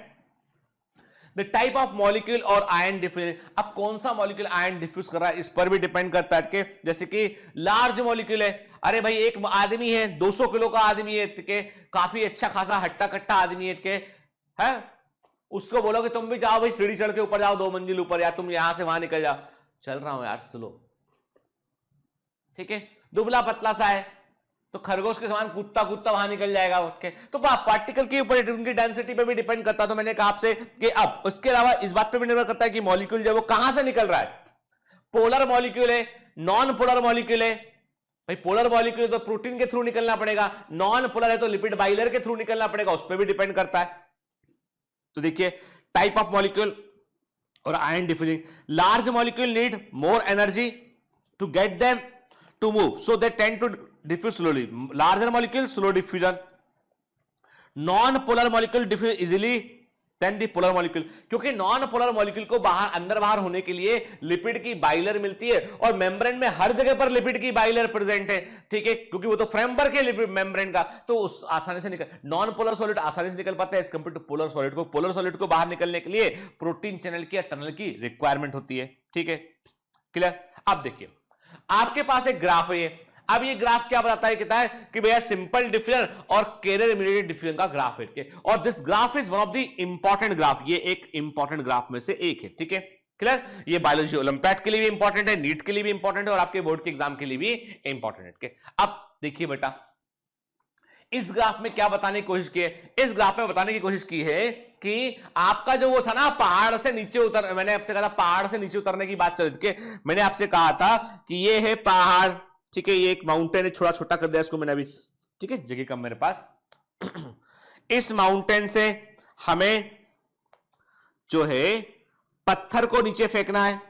the type of molecule और आयन डिफ्यूजन, अब कौन सा मॉलिक्यूल आयन डिफ्यूज कर रहा है इस पर भी डिपेंड करता है कि जैसे कि लार्ज मॉलिक्यूल है, अरे भाई एक आदमी है 200 किलो का आदमी है के, काफी अच्छा खासा हट्टा कट्टा आदमी है के, है उसको बोलो कि तुम भी जाओ भाई सीढ़ी चढ़ के ऊपर जाओ 2 मंजिल ऊपर, या तुम यहां से वहां निकल जाओ, चल रहा हूं यार स्लो, ठीक है, दुबला पतला सा है तो खरगोश के समान कूदता कूदता वहां निकल जाएगा उठ के, तो पार्टिकल के ऊपर उनकी डेंसिटी पे भी डिपेंड करता है। तो मैंने कहा आपसे कि अब उसके अलावा इस बात पे भी निर्भर करता है कि मॉलिक्यूल जो है वो कहां से निकल रहा है, पोलर मॉलिक्यूल है, नॉन पोलर मॉलिक्यूल है, भाई पोलर मॉलिक्यूल है तो प्रोटीन के थ्रू निकलना पड़ेगा, नॉन पोलर है तो लिपिड बाइलर के थ्रू निकलना पड़ेगा, उस पर भी डिपेंड करता है। तो देखिए टाइप ऑफ मॉलिक्यूल और ion diffusing, large molecule need more energy to get them to move, so they tend to diffuse slowly. Larger molecule slow diffusion, non-polar molecule diffuse easily than the polar molecule, क्योंकि non polar molecule को बाहर अंदर बाहर होने के लिए lipid की boiler मिलती है, और मेम्ब्रेन में हर जगह पर लिपिड की बाइलर प्रेजेंट है, ठीक है, क्योंकि वो तो फ्रेमवर्क है लिपिड मेम्ब्रेन का, तो उस आसानी से निकल, नॉन पोलर सॉलिड आसानी से निकल पाता है as compare to polar solid को, पोलर सॉलिड को बाहर निकलने के लिए प्रोटीन चैनल की या टनल की रिक्वायरमेंट होती है, ठीक है, क्लियर। अब देखिए आपके पास एक ग्राफ है, अब ये ग्राफ क्या बताता है, कहता है कि भैया सिंपल डिफ्यूजन और कैरियर इमीडिएट डिफ्यूजन का ग्राफ है, और this graph is one of the important graph, ये एक इंपॉर्टेंट ग्राफ में से एक है, ठीक है, क्लियर। ये बायोलॉजी ओलंपियाड के लिए भी इंपॉर्टेंट है, नीट के लिए भी इंपॉर्टेंट है, और आपके बोर्ड के एग्जाम के लिए भी इंपॉर्टेंट है। अब देखिए बेटा इस ग्राफ में क्या बताने की कोशिश की है, इस ग्राफ में बताने की कोशिश की है कि आपका जो वो था ना पहाड़ से नीचे उतर, मैंने आपसे कहा था पहाड़ से नीचे उतरने की बात चल रही थी, मैंने आपसे कहा था कि ये है पहाड़, ठीक है, ये एक माउंटेन है, छोटा छोटा कर दिया इसको मैंने अभी, ठीक है, जगह कम मेरे पास, इस माउंटेन से हमें जो है पत्थर को नीचे फेंकना है,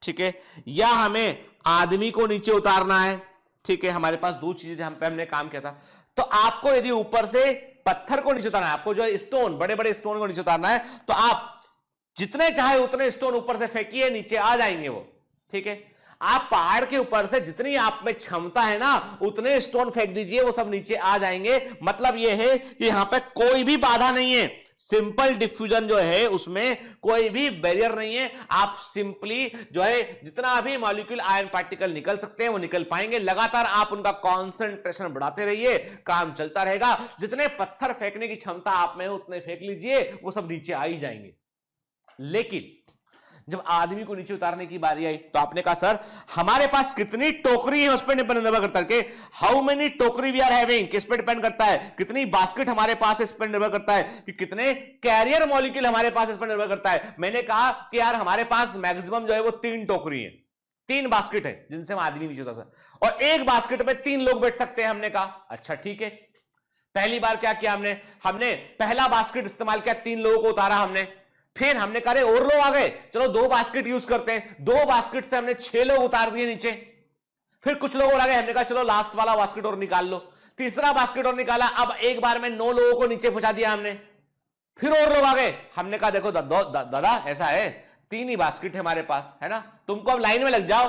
ठीक है, या हमें आदमी को नीचे उतारना है, ठीक है, हमारे पास दो चीजें हम पे हमने काम किया था। तो आपको यदि ऊपर से पत्थर को नीचे उतारना है, आपको जो स्टोन बड़े बड़े स्टोन को नीचे उतारना है, तो आप जितने चाहे उतने स्टोन ऊपर से फेंकिए, नीचे आ जाएंगे वो, ठीक है। आप पहाड़ के ऊपर से जितनी आप में क्षमता है ना उतने स्टोन फेंक दीजिए, वो सब नीचे आ जाएंगे। मतलब ये है कि यहां पे कोई भी बाधा नहीं है, सिंपल डिफ्यूजन जो है उसमें कोई भी बैरियर नहीं है, आप सिंपली जो है जितना भी मॉलिक्यूल आयन पार्टिकल निकल सकते हैं वो निकल पाएंगे। लगातार आप उनका कॉन्सेंट्रेशन बढ़ाते रहिए, काम चलता रहेगा, जितने पत्थर फेंकने की क्षमता आप में उतने फेंक लीजिए, वो सब नीचे आ ही जाएंगे। लेकिन जब आदमी को नीचे उतारने की बारी आई तो आपने कहा सर हमारे पास कितनी टोकरी है उस पर निर्भर करता है, हाउ मेनी टोकरी वी आर हैविंग, किस पे डिपेंड करता है, कितनी बास्केट हमारे पास इस पर निर्भर करता है, कि कितने कैरियर मॉलिक्यूल हमारे पास इस पर निर्भर करता है। मैंने कहा कि यार हमारे पास मैक्सिमम जो है वो 3 टोकरी है, 3 बास्केट है जिनसे हम आदमी नीचे उतार सकते, और एक बास्केट में 3 लोग बैठ सकते हैं। हमने कहा अच्छा ठीक है। पहली बार क्या किया हमने पहला बास्केट इस्तेमाल किया, 3 लोगों को उतारा हमने, फिर हमने कहा और लोग आ गए, चलो 2 बास्केट यूज करते हैं, 2 बास्केट से हमने 6 लोग उतार दिए नीचे, फिर कुछ लोग और आ गए, हमने कहा चलो लास्ट वाला बास्केट और निकाल लो, तीसरा बास्केट और निकाला, अब एक बार में 9 लोगों को नीचे पहुंचा दिया हमने, फिर और लोग आ गए, हमने कहा देखो दादा ऐसा है 3 ही बास्केट है हमारे पास, है ना, तुमको अब लाइन में लग जाओ,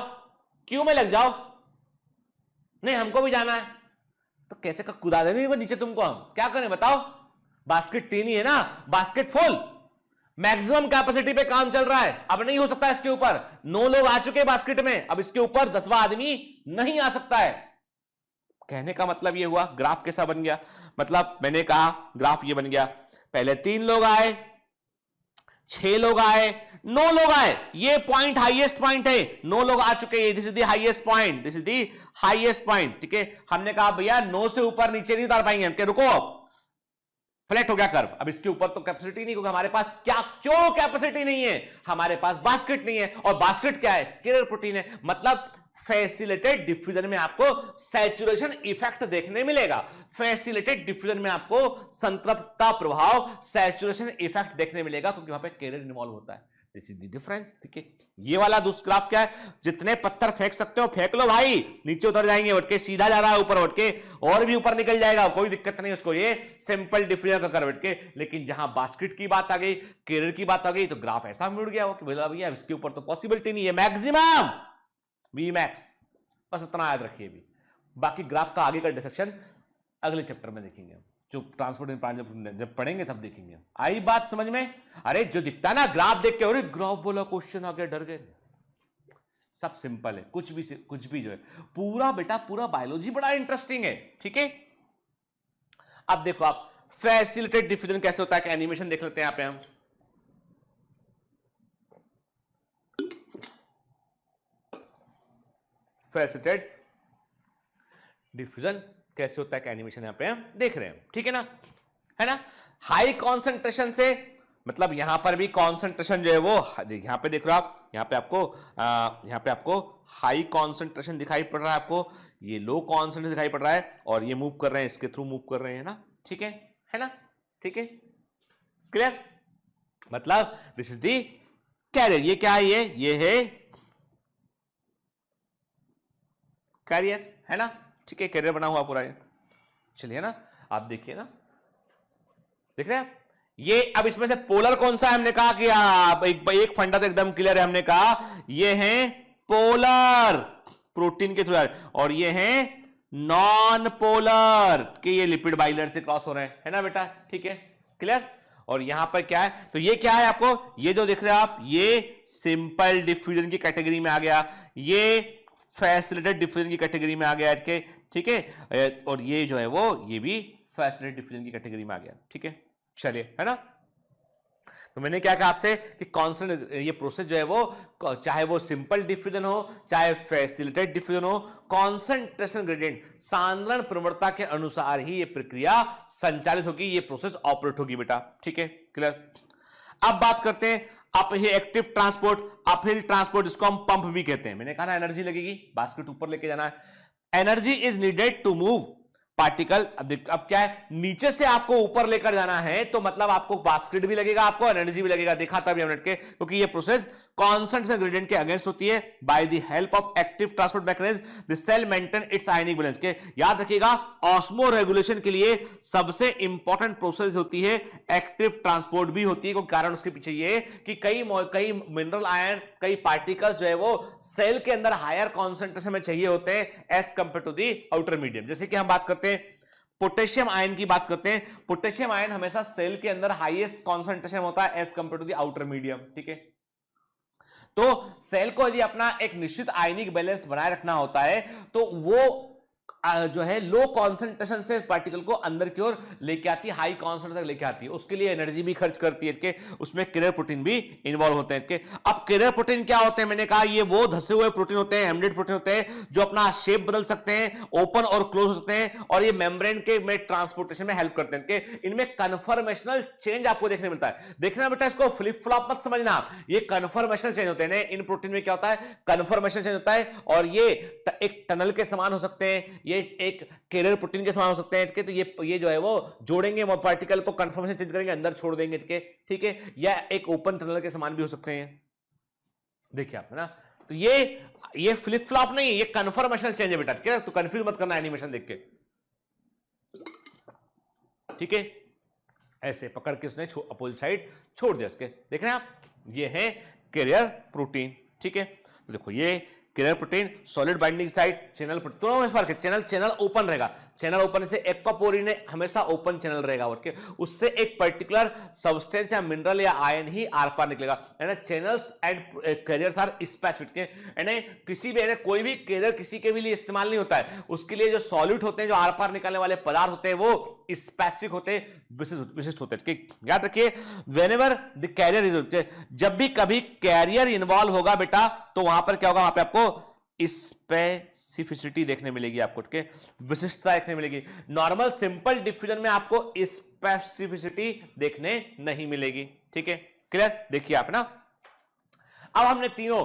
क्यों में लग जाओ, नहीं हमको भी जाना है, तो कैसे कुदा देंगे नीचे तुमको, हम क्या करें बताओ, बास्केट 3 ही है ना, बास्केट फुल, मैक्सिमम कैपेसिटी पे काम चल रहा है, अब नहीं हो सकता इसके ऊपर, 9 लोग आ चुके बास्केट में, अब इसके ऊपर 10वां आदमी नहीं आ सकता है। कहने का मतलब ये हुआ ग्राफ कैसा बन गया, मतलब मैंने कहा ग्राफ ये बन गया, पहले 3 लोग आए, 6 लोग आए, 9 लोग आए, ये पॉइंट हाईएस्ट पॉइंट है, 9 लोग आ चुके हैं, this is the highest point, this is the highest point, ठीक है। हमने कहा भैया 9 से ऊपर नीचे नहीं उतार पाएंगे हम, क्या रुको, फ्लैट हो गया कर्व, अब इसके ऊपर तो कैपेसिटी नहीं, क्योंकि हमारे पास क्यों कैपेसिटी नहीं है, हमारे पास बास्केट नहीं है, और बास्केट क्या है, कैरियर प्रोटीन है, मतलब फैसिलिटेड डिफ्यूजन में आपको सैचुरेशन इफेक्ट देखने मिलेगा, फैसिलिटेड डिफ्यूजन में आपको संतृप्तता प्रभाव सैचुरेशन इफेक्ट देखने मिलेगा, क्योंकि वहां पे कैरियर इन्वॉल्व होता है। दिस इज द डिफरेंस, ठीक है। ये वाला दूसरा ग्राफ क्या है, जितने पत्थर फेंक सकते हो फेंक लो भाई, नीचे उतर जाएंगे, उठ के सीधा जा रहा है ऊपर, उठ के और भी ऊपर निकल जाएगा, कोई दिक्कत नहीं उसको, ये सिंपल डिफ्यूजन का कर्व के। लेकिन जहां बास्केट की बात आ गई, कैरियर की बात आ गई, तो ग्राफ ऐसा मुड़ गया हो कि भैया इसके ऊपर तो पॉसिबिलिटी नहीं है, मैक्सिमम वी मैक्स, बस इतना याद रखिए। भी बाकी ग्राफ का आगे का डिसेक्शन अगले चैप्टर में देखेंगे। जो ट्रांसपोर्ट जब पढ़ेंगे तब देखेंगे। आई बात समझ में? अरे जो दिखता ना ग्राफ देख के, अरे ग्राफ बोला क्वेश्चन आ गया, डर गए। सब सिंपल है, कुछ भी जो है पूरा बेटा पूरा बायोलॉजी बड़ा इंटरेस्टिंग है, ठीक है। अब देखो आप फैसिलिटेड डिफ्यूजन कैसे होता है, कि एनिमेशन देख लेते हैं यहां पे हम। फैसिलिटेड डिफ्यूजन कैसे होता है, कि एनिमेशन यहां पे हम देख रहे हैं, ठीक है ना। हाई कॉन्सेंट्रेशन से मतलब यहां पर भी कॉन्सेंट्रेशन जो है वो यहां पे देख रहे हो आप, यहां पे आपको हाई कॉन्सेंट्रेशन दिखाई पड़ रहा है, आपको ये लो कॉन्सेंट्रेशन दिखाई पड़ रहा है, और ये मूव कर रहे हैं, इसके थ्रू मूव कर रहे हैं ना, ठीक है ना, ठीक है, क्लियर। मतलब दिस इज दी कैरियर। ये क्या है? ये है कैरियर, है ना, ठीक है, कैरियर बना हुआ पूरा ये। चलिए ना, आप देखिए ना, देख रहे हैं ये। अब इसमें से पोलर कौन सा है? हमने कहा कि आप एक फंडा तो एकदम क्लियर है, हमने कहा ये है पोलर प्रोटीन के थ्रू, और ये है नॉन पोलर के ये लिपिड बाइलर से क्रॉस हो रहे हैं, है ना बेटा, ठीक है, क्लियर। और यहां पर क्या है? तो ये क्या है आपको, ये जो दिख रहे हैं आप, ये सिंपल डिफ्यूजन की कैटेगरी में आ गया, ये फैसिलिटेटेड डिफ्यूजन की कैटेगरी में आ गया, ठीक है। और ये जो है वो ये भी फैसिलिटेटेड डिफ्यूजन की कैटेगरी में आ गया, ठीक है। चलिए, है ना। तो मैंने क्या कहा आपसे कि कांस्टेंट ये प्रोसेस जो है वो, चाहे वो सिंपल डिफ्यूजन हो चाहे फैसिलिटेटेड डिफ्यूजन हो, कॉन्सेंट्रेशन ग्रेडियंट सांद्रण प्रवणता के अनुसार ही ये प्रक्रिया संचालित होगी, ये प्रोसेस ऑपरेट होगी बेटा, ठीक है, क्लियर। अब बात करते हैं uphill active transport, uphill transport, जिसको हम पंप भी कहते हैं। मैंने कहा ना एनर्जी लगेगी, बास्केट ऊपर लेके जाना है। Energy is needed to move particle. अब क्या है, नीचे से आपको ऊपर लेकर जाना है, तो मतलब आपको बास्केट भी लगेगा, आपको एनर्जी भी लगेगा, देखा था मिनट के, क्योंकि ये प्रोसेस कांस्टेंट ग्रेडियंट के अगेंस्ट होती है। By the help of active transport mechanism the cell maintain its ionic balance. के याद रखिएगा, ऑस्मो रेगुलेशन के लिए सबसे इंपॉर्टेंट प्रोसेस होती है एक्टिव ट्रांसपोर्ट भी होती है, क्योंकि कारण उसके पीछे ये कि कई मिनरल आयन, कई पार्टिकल्स जो है वो सेल के अंदर हायर कॉन्सेंट्रेशन में चाहिए होते हैं as compare to the outer medium. जैसे कि हम बात करते हैं पोटेशियम आयन की बात करते हैं, पोटेशियम आयन हमेशा सेल के अंदर हाईएस्ट कॉन्सेंट्रेशन होता है as compare to the outer medium, ठीक है। तो सेल को यदि अपना एक निश्चित आयनिक बैलेंस बनाए रखना होता है, तो वो जो है लो कॉन्सेंट्रेशन से पार्टिकल को अंदर की ओर लेके आती है, हाई कॉन्सेंट्रेशन तक लेके आती है, उसके लिए एनर्जी भी खर्च करती है कि उसमें कैरियर प्रोटीन भी इन्वॉल्व होते हैं कि अब कैरियर प्रोटीन क्या होते हैं? मैंने कहा ये वो धसे हुए प्रोटीन होते हैं, एम्बेडेड प्रोटीन होते हैं, जो अपना शेप बदल सकते हैं, ओपन और क्लोज होते हैं, और ये मेम्ब्रेन के में ट्रांसपोर्टेशन में हेल्प करते हैं कि इनमें कन्फर्मेशनल चेंज आपको देखने मिलता है। देखना बेटा, इसको फ्लिप फ्लॉप मत समझना आप, ये कन्फर्मेशनल चेंज होते हैं। इन प्रोटीन में क्या होता है? कन्फर्मेशन चेंज होता है, और ये एक टनल के समान हो सकते हैं, ये एक कैरियर प्रोटीन के समान हो सकते हैं, तो ये जो है वो जोड़ेंगे पार्टिकल को, कन्फर्मेशन चेंज करेंगे, अंदर छोड़ देंगे, ठीक है, या एक ओपन टनल के समान भी हो सकते हैं। देखिए आप, है ना। तो ये फ्लिप फ्लॉप नहीं है, ये कन्फर्मेशनल चेंज है बेटा, ठीक है, तो कंफ्यूज मत करना एनिमेशन देख के, ठीक है। ऐसे पकड़ के उसने अपोजिट साइड छोड़ दिया उसके, देख रहे हैं आप, ये है कैरियर प्रोटीन, ठीक है। तो देखो ये carrier protein, solid binding site, channel दोनों में फर्क है। चैनल ओपन रहेगा, चैनल ओपन से एक्वापोरिन हमेशा ओपन चैनल रहेगा, और उससे एक पर्टिकुलर सब्सटेंस या मिनरल या आयन ही आर पार निकलेगा। Channels and carriers are specific, किसी भी कोई भी कैरियर किसी के भी लिए इस्तेमाल नहीं होता है, उसके लिए जो सॉल्यूट होते हैं, जो आर पार निकलने वाले पदार्थ होते हैं, वो स्पेसिफिक होते हैं, विशिष्ट होते हैं। याद रखिए, व्हेनेवर द कैरियर इज, जब भी कभी कैरियर इन्वॉल्व होगा बेटा, तो वहां पर क्या होगा? वहां पे आपको स्पेसिफिसिटी देखने मिलेगी, आपको विशिष्टता देखने मिलेगी। नॉर्मल सिंपल डिफ्यूजन में आपको स्पेसिफिसिटी देखने नहीं मिलेगी, ठीक है, क्लियर। देखिए आप ना, अब हमने तीनों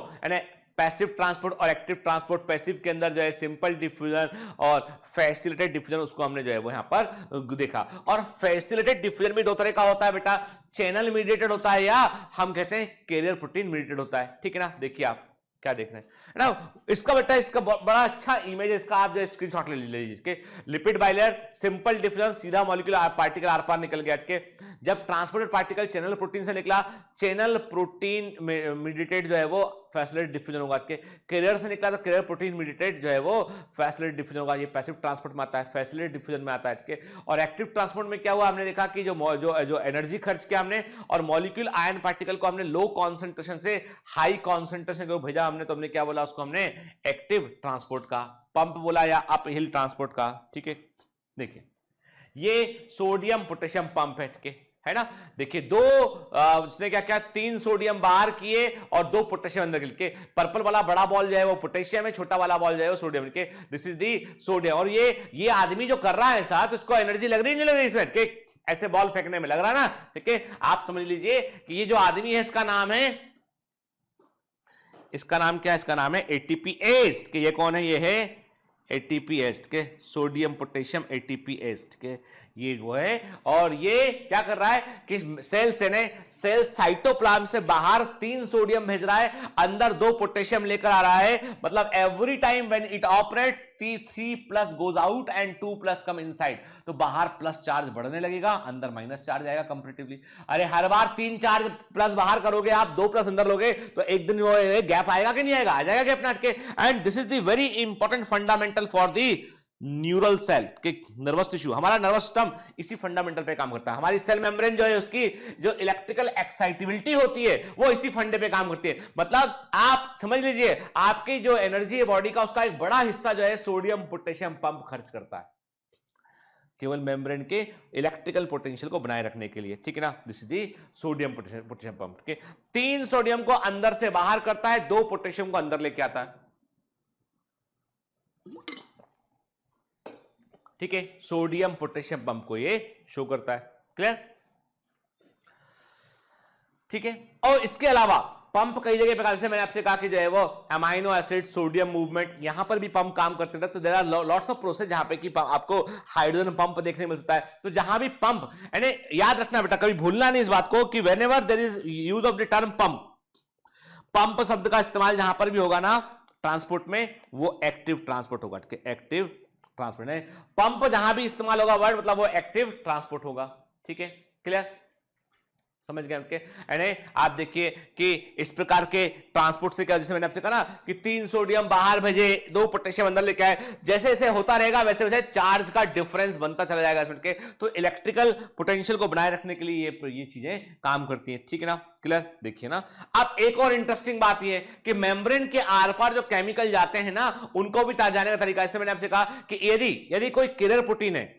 पैसिव ट्रांसपोर्ट और एक्टिव ट्रांसपोर्ट, पैसिव के अंदर जो है सिंपल डिफ्यूजन और फैसिलिटेटेड डिफ्यूजन, उसको हमने जो है वो यहां पर देखा। और फैसिलिटेटेड डिफ्यूजन भी दो तरह का होता है बेटा, चैनल मीडिएटेड होता है, या हम कहते हैं कैरियर प्रोटीन मीडिएटेड होता है, ठीक है ना। देखिए आप क्या देख रहे हैं ना, इसका बेटा, इसका बड़ा अच्छा इमेज है, इसका आप जो स्क्रीनशॉट ले लीजिए। लिपिड बाइलर सिंपल डिफ्यूजन, सीधा मॉलिक्यूल पार्टिकल आर पार निकल गया, जब ट्रांसपोर्टेड पार्टिकल चैनल प्रोटीन से निकला, चैनल प्रोटीन मीडिएटेड जो है वो फैसिलिटेटेड डिफ्यूजन होगा। कैरियर से निकला तो कैरियर प्रोटीन मीडिएटेड जो है वो फैसिलिटेटेड डिफ्यूजन होगा। ये पैसिव ट्रांसपोर्ट में आता है, फैसिलिटेटेड डिफ्यूजन में आता है। ठीक है, और एक्टिव ट्रांसपोर्ट में क्या हुआ, हमने देखा कि जो एनर्जी खर्च किया हमने और मॉलिक्यूल आयन पार्टिकल को हमने लो कॉन्सेंट्रेशन से हाई कॉन्सेंट्रेशन को भेजा हमने, तो हमने क्या बोला उसको, हमने एक्टिव ट्रांसपोर्ट का पंप बोला या अप हिल ट्रांसपोर्ट का। ठीक है, देखिए ये सोडियम पोटेशियम पंप है। ठीक है ना, देखिए दो उसने क्या क्या 3 सोडियम बाहर किए और 2 पोटेशियम अंदर के। पर्पल वाला बड़ा बॉल जो है वो पोटेशियम है, छोटा वाला बॉल जो है वो सोडियम के। This is the sodium. और ये आदमी जो कर रहा है साथ, उसको एनर्जी लग रही नहीं लग रही इसमें के ऐसे बॉल फेंकने में लग रहा है ना। ठीक है, आप समझ लीजिए कि ये जो आदमी है इसका नाम है, इसका नाम क्या है, इसका नाम है एटीपी एस्ट के। ये कौन है, ये है एटीपी एस्ट के, सोडियम पोटेशियम एटीपी एस्ट के, ये वो है। और ये क्या कर रहा है कि सेल साइटोप्लाज्म से बाहर 3 सोडियम भेज रहा है, अंदर 2 पोटेशियम लेकर आ रहा है। मतलब every time when it operates 3 plus goes out and 2 plus come inside. तो बाहर प्लस चार्ज बढ़ने लगेगा, अंदर माइनस चार्ज आएगा कंपैरेटिवली। अरे हर बार 3 चार्ज प्लस बाहर करोगे आप, 2 प्लस अंदर लोगे, तो एक दिन वो गैप आएगा कि नहीं आएगा, आ जाएगा गैप नाट के। And this is the very important fundamental for the neural cell के नर्वस टिश्यू। हमारा नर्वस सिस्टम इसी फंडामेंटल पे काम करता है। हमारी सेल मेम्ब्रेन जो है उसकी जो इलेक्ट्रिकल एक्साइटेबिलिटी होती है वो इसी फंडे पे काम करती है। मतलब आप समझ लीजिए आपकी जो एनर्जी है बॉडी का, उसका एक बड़ा हिस्सा जो है सोडियम पोटेशियम पंप खर्च करता है, केवल मेम्ब्रेन के इलेक्ट्रिकल पोटेंशियल को बनाए रखने के लिए। ठीक है ना, this is the sodium potassium pump के। 3 सोडियम को अंदर से बाहर करता है, 2 पोटेशियम को अंदर लेके आता है। ठीक है, सोडियम पोटेशियम पंप को ये शो करता है। क्लियर? ठीक है, और इसके अलावा पंप कई जगह पे, जैसे मैंने आपसे कहा कि जो है वो अमाइनो एसिड सोडियम मूवमेंट, यहां पर भी पंप काम करते हैं। तो there are lots of process जहां पे कि आपको हाइड्रोजन पंप देखने मिल सकता है। तो जहां भी पंप, यानी याद रखना बेटा, कभी भूलना नहीं इस बात को कि whenever there is use of the term pump, pump शब्द का इस्तेमाल जहां पर भी होगा ना ट्रांसपोर्ट में, वो एक्टिव ट्रांसपोर्ट होगा। एक्टिव ट्रांसपोर्ट है, पंप जहां भी इस्तेमाल होगा वर्ड, मतलब वो एक्टिव ट्रांसपोर्ट होगा। ठीक है, क्लियर? समझ गए आपके? यानी आप देखिए कि इस प्रकार के ट्रांसपोर्ट से क्या, जैसे मैंने आपसे कहा ना कि 3 सोडियम बाहर भेजे, 2 पोटेशियम अंदर लेके आए, जैसे जैसे होता रहेगा वैसे वैसे चार्ज का डिफरेंस बनता चला जाएगा इसमें के। तो इलेक्ट्रिकल पोटेंशियल को बनाए रखने के लिए ये चीजें काम करती हैं। ठीक है ना, क्लियर? देखिए ना, अब एक और इंटरेस्टिंग बात यह है कि मेम्ब्रेन के आर पार जो केमिकल जाते हैं ना, उनको भी जाने का तरीका, जैसे मैंने आपसे कहा कि यदि कोई कैरियर प्रोटीन है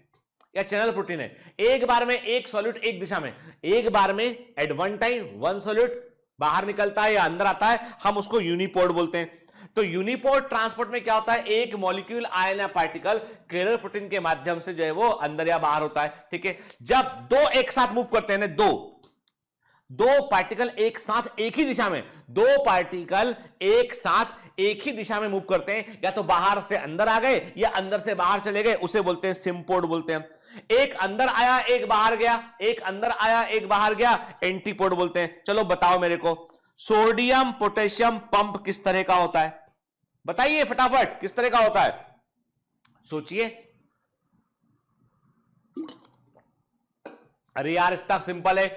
या चैनल प्रोटीन है, एक बार में एक सॉल्यूट एक दिशा में, एक बार में एट वन टाइम 1 सॉल्यूट बाहर निकलता है या अंदर आता है, हम उसको यूनिपोर्ट बोलते हैं। तो यूनिपोर्ट ट्रांसपोर्ट में क्या होता है, एक मॉलिक्यूल आयन या पार्टिकल कैरियर प्रोटीन के माध्यम से जो है वो अंदर या बाहर होता है। ठीक है, जब 2 एक साथ मूव करते हैं, 2 पार्टिकल एक साथ एक ही दिशा में, 2 पार्टिकल एक साथ एक ही दिशा में मूव करते हैं, या तो बाहर से अंदर आ गए या अंदर से बाहर चले गए, उसे बोलते हैं सिम्पोर्ट बोलते हैं। एक अंदर आया एक बाहर गया, एक अंदर आया एक बाहर गया, एंटीपोर्ट बोलते हैं। चलो बताओ मेरे को, सोडियम पोटेशियम पंप किस तरह का होता है? बताइए फटाफट, किस तरह का होता है? सोचिए। अरे यार इतना सिंपल है,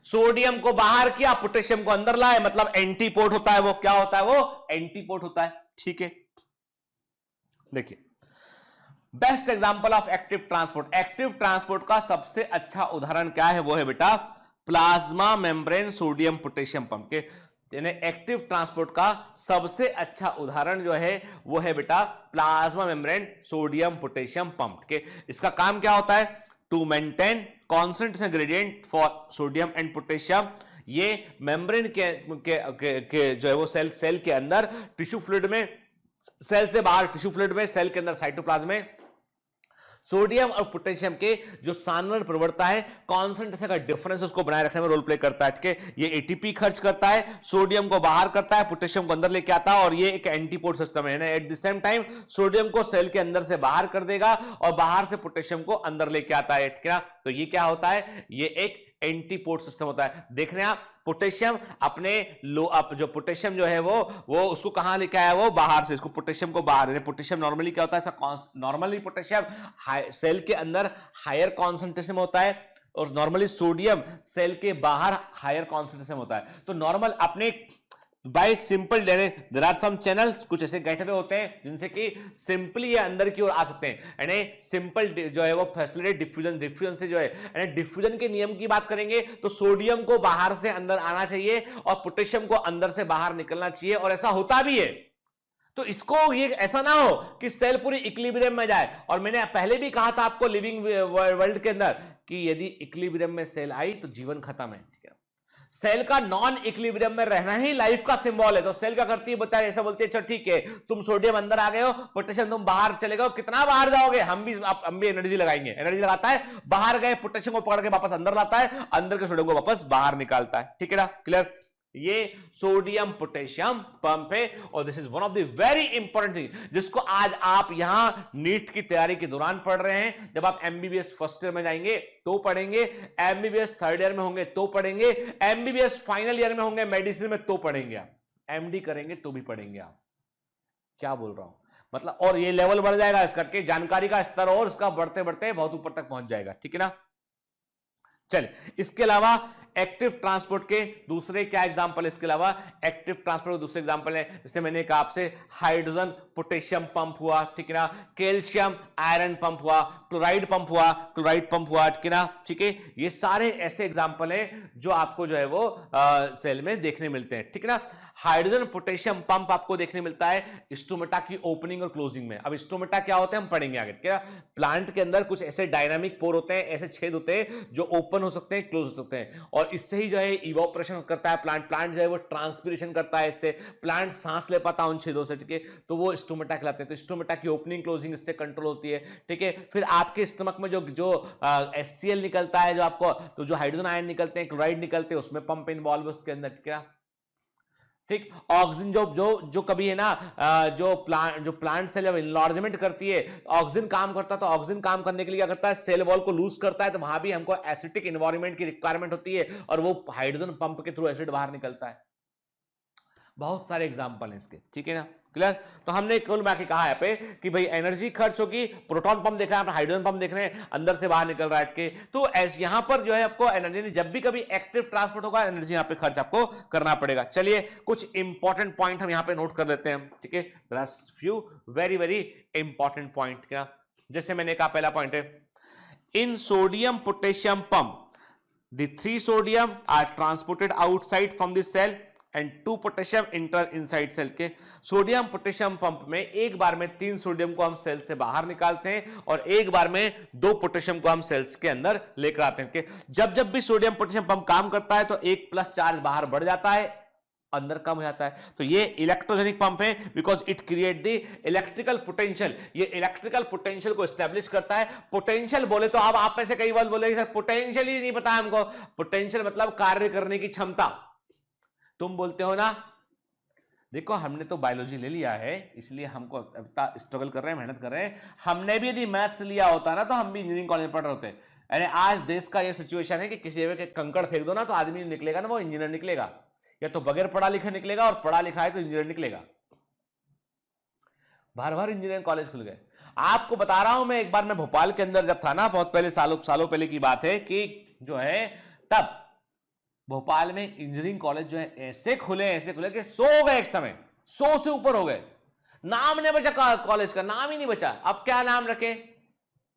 सोडियम को बाहर किया, पोटेशियम को अंदर लाए, मतलब एंटीपोर्ट होता है। वो क्या होता है? वो एंटीपोर्ट होता है। ठीक है, देखिए best example of active transport, active transport का सबसे अच्छा उदाहरण क्या है? वो है बेटा plasma membrane sodium potassium pump के। यानी एक्टिव ट्रांसपोर्ट का सबसे अच्छा उदाहरण जो है वो है बेटा plasma membrane sodium potassium pump के। इसका काम क्या होता है? To maintain concentration gradient for sodium and potassium. ये मेम्ब्रेन के जो है वो सेल के अंदर टिश्यू फ्लूइड में, सेल से बाहर टिश्यू फ्लूइड में, सेल के अंदर साइटोप्लाज्म में सोडियम और पोटेशियम के जो सांद्रण प्रवणता है, कॉन्सेंट्रेशन का डिफरेंस उसको बनाए रखने में रोल प्ले करता है। ठीक है, ये एटीपी खर्च करता है, सोडियम को बाहर करता है, पोटेशियम को अंदर लेके आता है, और ये एक एंटीपोर्ट सिस्टम है। At the same time sodium को सेल के अंदर से बाहर कर देगा और बाहर से पोटेशियम को अंदर लेके आता है। ठीक है, तो ये क्या होता है? ये एक एंटीपोर्ट सिस्टम होता है। देख रहे हैं आप, पोटेशियम अपने जो पोटेशियम जो है वो उसको कहां लेके आया? वो बाहर से, इसको पोटेशियम को बाहर। पोटेशियम नॉर्मली क्या होता है? नॉर्मली पोटेशियम सेल के अंदर हायर कॉन्सेंट्रेशन में होता है, और नॉर्मली सोडियम सेल के बाहर हायर कॉन्सेंट्रेशन होता है। तो नॉर्मल अपने by simple there are some channels, कुछ ऐसे गेटवे होते हैं जिनसे कि सिंपली ये अंदर की ओर आ सकते हैं, यानी सिंपल जो है वो फैसिलिटेट डिफ्यूजन से जो है, यानी डिफ्यूजन के नियम की बात करेंगे तो सोडियम को बाहर से अंदर आना चाहिए और पोटेशियम को अंदर से बाहर निकलना चाहिए, और ऐसा होता भी है। तो इसको ये ऐसा ना हो कि सेल पूरी इक्विलिब्रियम में जाए, और मैंने पहले भी कहा था आपको लिविंग वर्ल्ड के अंदर कि यदि इक्विलिब्रियम में सेल आई तो जीवन खत्म है, ठीक है। सेल का नॉन इक्विलिब्रियम में रहना ही लाइफ का सिंबल है। तो सेल क्या करती है, बताए ऐसा बोलती है, चल ठीक है तुम सोडियम अंदर आ गए हो, पोटेशियम तुम बाहर चले गए हो, कितना बाहर जाओगे, हम भी एनर्जी लगाएंगे। एनर्जी लगाता है, बाहर गए पोटेशियम को पकड़ के वापस अंदर लाता है, अंदर के सोडियम को वापस बाहर निकालता है, ठीक है ना, क्लियर। ये सोडियम पोटेशियम पंप है, और this is one of the very important thing जिसको आज आप यहां नीट की तैयारी के दौरान पढ़ रहे हैं। जब आप एमबीबीएस फर्स्ट ईयर में जाएंगे तो पढ़ेंगे, एमबीबीएस थर्ड ईयर में होंगे तो पढ़ेंगे, एमबीबीएस फाइनल ईयर में होंगे मेडिसिन में तो पढ़ेंगे, आप एमडी करेंगे तो भी पढ़ेंगे। आप क्या बोल रहा हूं, मतलब, और ये लेवल बढ़ जाएगा इस करके, जानकारी का स्तर और उसका बढ़ते बढ़ते बहुत ऊपर तक पहुंच जाएगा, ठीक है ना। चल, इसके अलावा एक्टिव ट्रांसपोर्ट के दूसरे क्या एग्जांपल है, इसके अलावा एक्टिव ट्रांसपोर्ट के दूसरे एग्जांपल है, जैसे मैंने कहा आपसे हाइड्रोजन पोटेशियम पंप हुआ, ठीक है ना, कैल्शियम आयरन पंप हुआ, क्लोराइड पंप हुआ, क्लोराइड पंप हुआ, ठीक है ना, ठीक है। ये सारे ऐसे एग्जांपल हैं जो आपको जो है वो सेल में देखने मिलते हैं, ठीक है ना। हाइड्रोजन पोटेशियम पंप आपको देखने मिलता है स्टोमेटा की ओपनिंग और क्लोजिंग में। अब स्टोमेटा क्या होते हैं हम पढ़ेंगे आगे, ठीक है। प्लांट के अंदर कुछ ऐसे डायनामिक पोर होते हैं, ऐसे छेद होते हैं जो ओपन हो सकते हैं, क्लोज हो सकते हैं, और इससे ही जो है इवोपरेशन करता है प्लांट जो है वो ट्रांसपिरेशन करता है, इससे प्लांट सांस ले पाता है उन छेदों से, ठीक है। तो वो स्टोमेटा कहलाते हैं। तो स्टोमेटा की ओपनिंग क्लोजिंग इससे कंट्रोल होती है, ठीक है। फिर आपके स्टमक में जो HCl निकलता है, जो आपको तो जो हाइड्रोजन आयन निकलते हैं, क्लोराइड निकलते हैं, उसमें पंप इन्वॉल्व है उसके अंदर, ठीक है, ठीक। ऑक्सीजन जो कभी है ना, जो प्लांट सेल जब इनलार्जमेंट करती है, ऑक्सीजन काम करता है, तो ऑक्सीजन काम करने के लिए क्या करता है, सेल वॉल को लूज करता है, तो वहां भी हमको एसिडिक एनवायरनमेंट की रिक्वायरमेंट होती है, और वो हाइड्रोजन पंप के थ्रू एसिड बाहर निकलता है। बहुत सारे एग्जांपल हैं इसके, ठीक है ना, क्लियर। तो हमने कुल मिला के कहा है पे कि भाई एनर्जी खर्च होगी, प्रोटॉन पंप देखा है, हाइड्रोजन पंप देख रहे हैं, अंदर से बाहर निकल रहा है, के तो यहां पर जो है आपको एनर्जी, जब भी कभी एक्टिव ट्रांसपोर्ट होगा एनर्जी यहां पे खर्च आपको करना पड़ेगा। चलिए कुछ इंपॉर्टेंट पॉइंट हम यहां पे नोट कर लेते हैं, ठीक है। There are few very very important point, क्या, जैसे मैंने कहा पहला पॉइंट है, in sodium potassium pump the 3 sodium are transported outside from the cell and 2 potassium enter inside cell। के सोडियम पोटेशियम पंप में एक बार में 3 सोडियम को हम सेल से बाहर निकालते हैं, और एक बार में 2 पोटेशियम को हम सेल्स के अंदर लेकर आते हैं। जब भी सोडियम पोटेशियम पंप काम करता है तो 1 प्लस चार्ज बाहर बढ़ जाता है, अंदर कम हो जाता है। तो ये इलेक्ट्रोजेनिक पंप है, because it create the electrical potential. ये इलेक्ट्रिकल पोटेंशियल को एस्टेब्लिश करता है। पोटेंशियल बोले तो अब आप में से कई बार बोलेंगे सर पोटेंशियल ही नहीं पता हमको। पोटेंशियल मतलब कार्य करने की क्षमता, तुम बोलते हो ना। देखो हमने तो बायोलॉजी ले लिया है, इसलिए हमको स्ट्रगल कर रहे हैं, मेहनत कर रहे हैं। हमने भी यदि मैथ्स लिया होता ना तो हम भी इंजीनियरिंग कॉलेज में पढ़ रहे होते। यानी आज देश का ये सिचुएशन है कि किसी जगह कंकड़ फेंक दो ना तो आदमी निकलेगा ना, वो इंजीनियर निकलेगा, या तो बगैर पढ़ा लिखा निकलेगा, और पढ़ा लिखा है तो इंजीनियर निकलेगा। बार बार इंजीनियरिंग कॉलेज खुल गए। आपको बता रहा हूं मैं, एक बार मैं भोपाल के अंदर जब था ना, बहुत पहले सालों पहले की बात है, कि जो है तब भोपाल में इंजीनियरिंग कॉलेज जो है ऐसे खुले कि 100 हो गए, एक समय 100 से ऊपर हो गए। नाम नहीं बचा, कॉलेज का नाम ही नहीं बचा। अब क्या नाम रखे,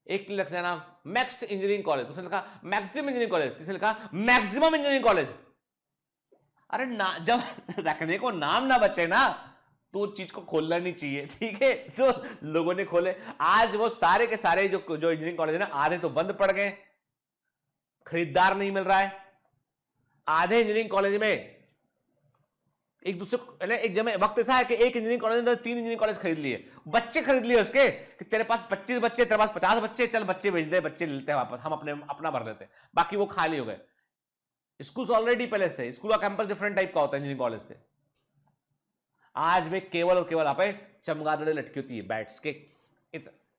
एक लिख लेना मैक्स इंजीनियरिंग कॉलेज, दूसरे लिखा मैक्सिमम इंजीनियरिंग कॉलेज, तीसरे लिखा मैक्सिमम इंजीनियरिंग कॉलेज। अरे ना, जब रखने को नाम ना बचे ना तो चीज को खोलना नहीं चाहिए, ठीक है। तो लोगों ने खोले। आज वो सारे के सारे जो इंजीनियरिंग कॉलेज है ना, आधे तो बंद पड़ गए, खरीदार नहीं मिल रहा है। आधे इंजीनियरिंग कॉलेज में एक दूसरे एक जमे वक्त ऐसा है कि एक इंजीनियरिंग कॉलेज में 3 इंजीनियरिंग कॉलेज खरीद लिए, बच्चे खरीद लिए उसके, कि तेरे पास 25 बच्चे, तेरे पास 50 बच्चे, चल बच्चे भेज दे, बच्चे लेते हैं वापस, हम अपना भर लेते हैं, बाकी वो खाली हो गए। स्कूल ऑलरेडी पहले से थे, स्कूल का कैंपस डिफरेंट टाइप का होता है इंजीनियरिंग कॉलेज से। आज में केवल और केवल यहाँ पे चमगादड़े लटकी होती है बैट्स के।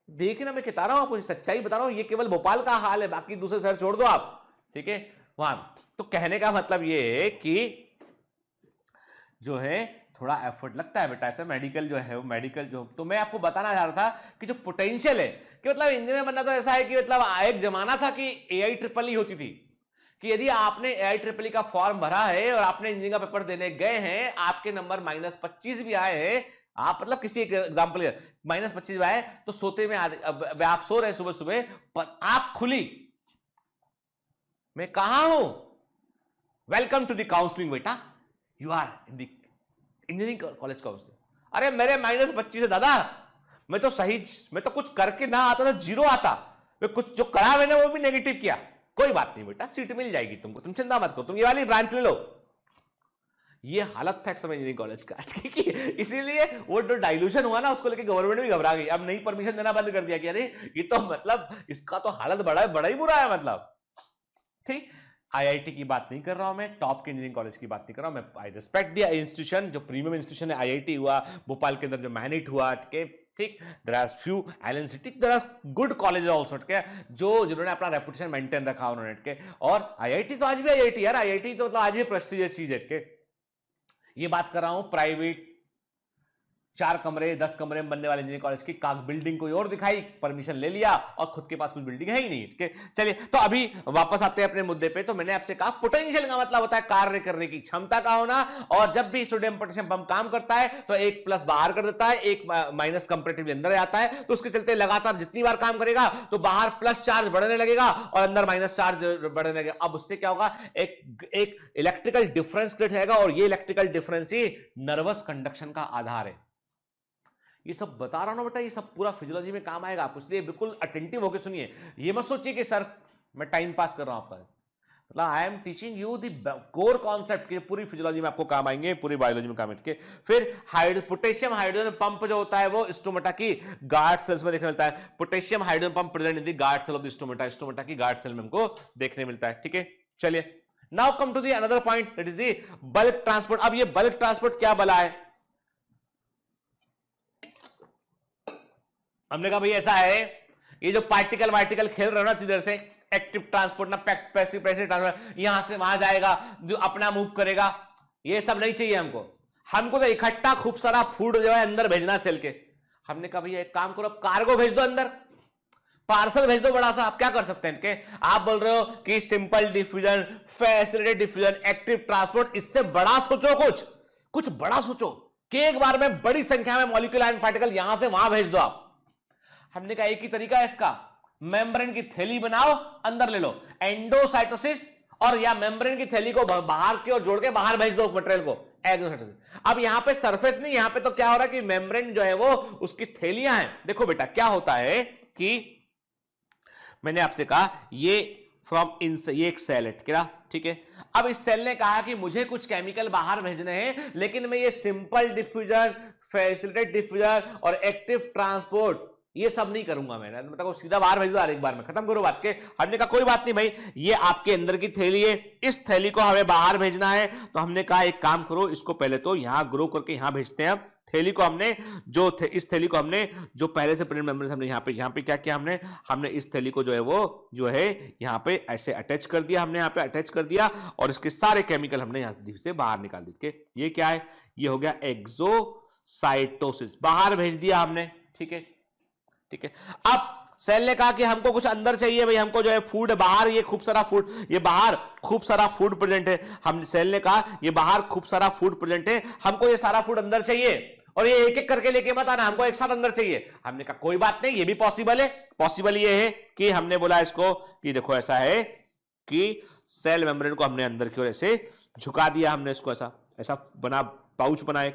देखना मैं बता रहा हूं आपको, सच्चाई बता रहा हूं, ये केवल भोपाल का हाल है, बाकी दूसरे शहर छोड़ दो आप, ठीक है। वहां तो कहने का मतलब ये है कि जो है थोड़ा एफर्ट लगता है बेटा, ऐसा मेडिकल जो है वो मेडिकल जो, तो मैं आपको बताना चाह रहा था कि जो पोटेंशियल है कि मतलब इंजीनियर बनना तो ऐसा है कि मतलब एक जमाना था कि AI ट्रिपल ई होती थी, कि यदि आपने AIEEE का फॉर्म भरा है और आपने इंजीनियरिंग का पेपर देने गए हैं, आपके नंबर -25 भी आए हैं, आप मतलब किसी एक एग्जांपल -25 आए, तो सोते में आप सो रहे सुबह सुबह, पर आंख खुली, मैं कहां हूं? वेलकम टू द काउंसलिंग बेटा, you are in the engineering college counselling. अरे मेरे -25 है दादा, मैं तो कुछ करके ना आता था, 0 आता, मैं कुछ जो करा मैंने वो भी नेगेटिव किया। कोई बात नहीं बेटा, सीट मिल जाएगी तुमको, तुम चिंता मत करो, तुम ये वाली ब्रांच ले लो। ये हालत था इंजीनियरिंग कॉलेज का, ठीक है। इसीलिए वो जो डाइल्यूशन हुआ ना, उसको लेके गवर्नमेंट भी घबरा गई, अब नई परमिशन देना बंद कर दिया कि अरे ये तो मतलब इसका तो हालत बड़ा ही बुरा है, मतलब ठीक। आईआईटी की बात नहीं कर रहा हूं मैं, टॉप के इंजीनियरिंग कॉलेज की बात नहीं कर रहा हूं मैं। आई रिस्पेक्ट दिया इंस्टीट्यूशन, जो प्रीमियम इंस्टीट्यूशन है आईआईटी हुआ, भोपाल के अंदर जो मैनिट हुआ, ठीक, there are few Allen city, there are good college also, जो जिन्होंने अपना रेपुटेशन मेंटेन रखा उन्होंने, और आईआईटी तो आज भी आईआईटी यार, आईआईटी तो मतलब आज भी प्रेस्टिजियस चीज है। ये बात कर रहा हूं प्राइवेट 4 कमरे 10 कमरे में बनने वाले इंजीनियरिंग कॉलेज की, काग बिल्डिंग कोई और दिखाई, परमिशन ले लिया, और खुद के पास कुछ बिल्डिंग है ही नहीं, ठीक है। चलिए, तो अभी वापस आते हैं अपने मुद्दे पे। तो मैंने आपसे कहा पोटेंशियल का मतलब होता है कार्य करने की क्षमता का होना, और जब भी सोडियम पोटेशियम पंप काम करता है तो एक प्लस बाहर कर देता है, एक माइनस कंपैरेटिवली अंदर आता है, तो उसके चलते लगातार जितनी बार काम करेगा तो बाहर प्लस चार्ज बढ़ने लगेगा और अंदर माइनस चार्ज बढ़ने लगेगा। अब उससे क्या होगा, एक इलेक्ट्रिकल डिफरेंस क्रिएट होगा, और ये इलेक्ट्रिकल डिफरेंस ही नर्वस कंडक्शन का आधार है। ये सब बता रहा हूं ना बेटा, ये सब पूरा फिजियोलॉजी में काम आएगा आपको, इसलिए बिल्कुल अटेंटिव होकर सुनिए। ये मत सोचिए कि सर मैं टाइम पास कर रहा हूं आपका, मतलब I am teaching you the core concept के, पूरी फिजियोलॉजी में आपको काम आएंगे, पूरी बायोलॉजी में काम आएंगे। फिर पोटेशियम हाइड्रोजन पंप जो होता है वो स्टोमेटा की गार्ड सेल्स में देखने मिलता है। Potassium hydrogen pump present in the guard cell of the stomata की गार्ड सेल में हमको देखने मिलता है, ठीक है। चलिए, now come to the another point, that is the bulk transport. अब ये बल्क ट्रांसपोर्ट क्या बला है? हमने कहा भाई ऐसा है, ये जो पार्टिकल खेल रहे हो ना इधर से, एक्टिव ट्रांसपोर्ट ना पैसिव ट्रांसपोर्ट, यहां से वहां जाएगा, जो अपना मूव करेगा, ये सब नहीं चाहिए हमको तो इकट्ठा खूब सारा फूड जो है अंदर भेजना सेल के। हमने कहा भैया एक काम करो, कार्गो भेज दो अंदर, पार्सल भेज दो बड़ा सा। आप क्या कर सकते हैं कि आप बोल रहे हो कि simple diffusion, facilitated diffusion, active transport, इससे बड़ा सोचो, कुछ बड़ा सोचो कि एक बार में बड़ी संख्या में मॉलिक्यूल एंड पार्टिकल यहां से वहां भेज दो आप। हमने कहा एक ही तरीका है इसका, मेम्ब्रेन की थैली बनाओ, अंदर ले लो, एंडोसाइटोसिस, और या मेम्ब्रेन की थैली को बाहर की ओर जोड़ के बाहर भेज दो मटेरियल को, एक्सोसाइटोसिस। अब यहां पे सरफेस नहीं, यहां पे तो क्या हो रहा है कि मेम्ब्रेन जो है वो उसकी थैलियां हैं। देखो बेटा क्या होता है कि मैंने आपसे कहा ये ये एक सेल है, ठीक है। अब इस सेल ने कहा कि मुझे कुछ केमिकल बाहर भेजने हैं, लेकिन मैं ये सिंपल डिफ्यूजन, फैसिलिटेटेड डिफ्यूजन और एक्टिव ट्रांसपोर्ट ये सब नहीं करूंगा मैं, मतलब सीधा बाहर भेज दो एक बार में, खत्म करो बात के। हमने कहा कोई बात नहीं भाई, ये आपके अंदर की थैली है, इस थैली को हमें बाहर भेजना है, तो हमने कहा एक काम करो, इसको पहले तो यहां ग्रो करके यहां भेजते हैं। थैली को हमने इस थैली को हमने जो पहले से प्रेजेंट मेम्ब्रेन हमने यहाँ पे क्या किया, हमने इस थैली को जो है यहाँ पे ऐसे अटैच कर दिया, हमने यहाँ पे अटैच कर दिया, और इसके सारे केमिकल हमने यहाँ से बाहर निकाल दिए। ये क्या है, ये हो गया एक्सोसाइटोसिस, बाहर भेज दिया हमने, ठीक है। अब सेल ने कहा कि हमको कुछ अंदर चाहिए भाई, हमको जो है फूड बाहर, ये खूब सारा फूड, ये बाहर खूब सारा फूड प्रेजेंट है। हम सेल ने कहा ये बाहर खूब सारा फूड प्रेजेंट है, हमको ये सारा फूड अंदर चाहिए, और ये एक एक करके लेके मत आना, हमको एक साथ अंदर चाहिए। हमने कहा कोई बात नहीं, ये भी पॉसिबल है। पॉसिबल ये है कि हमने बोला इसको कि देखो ऐसा है कि सेल मेम्ब्रेन को हमने अंदर की ओर ऐसे झुका दिया, हमने इसको ऐसा बना, पाउच बनाए,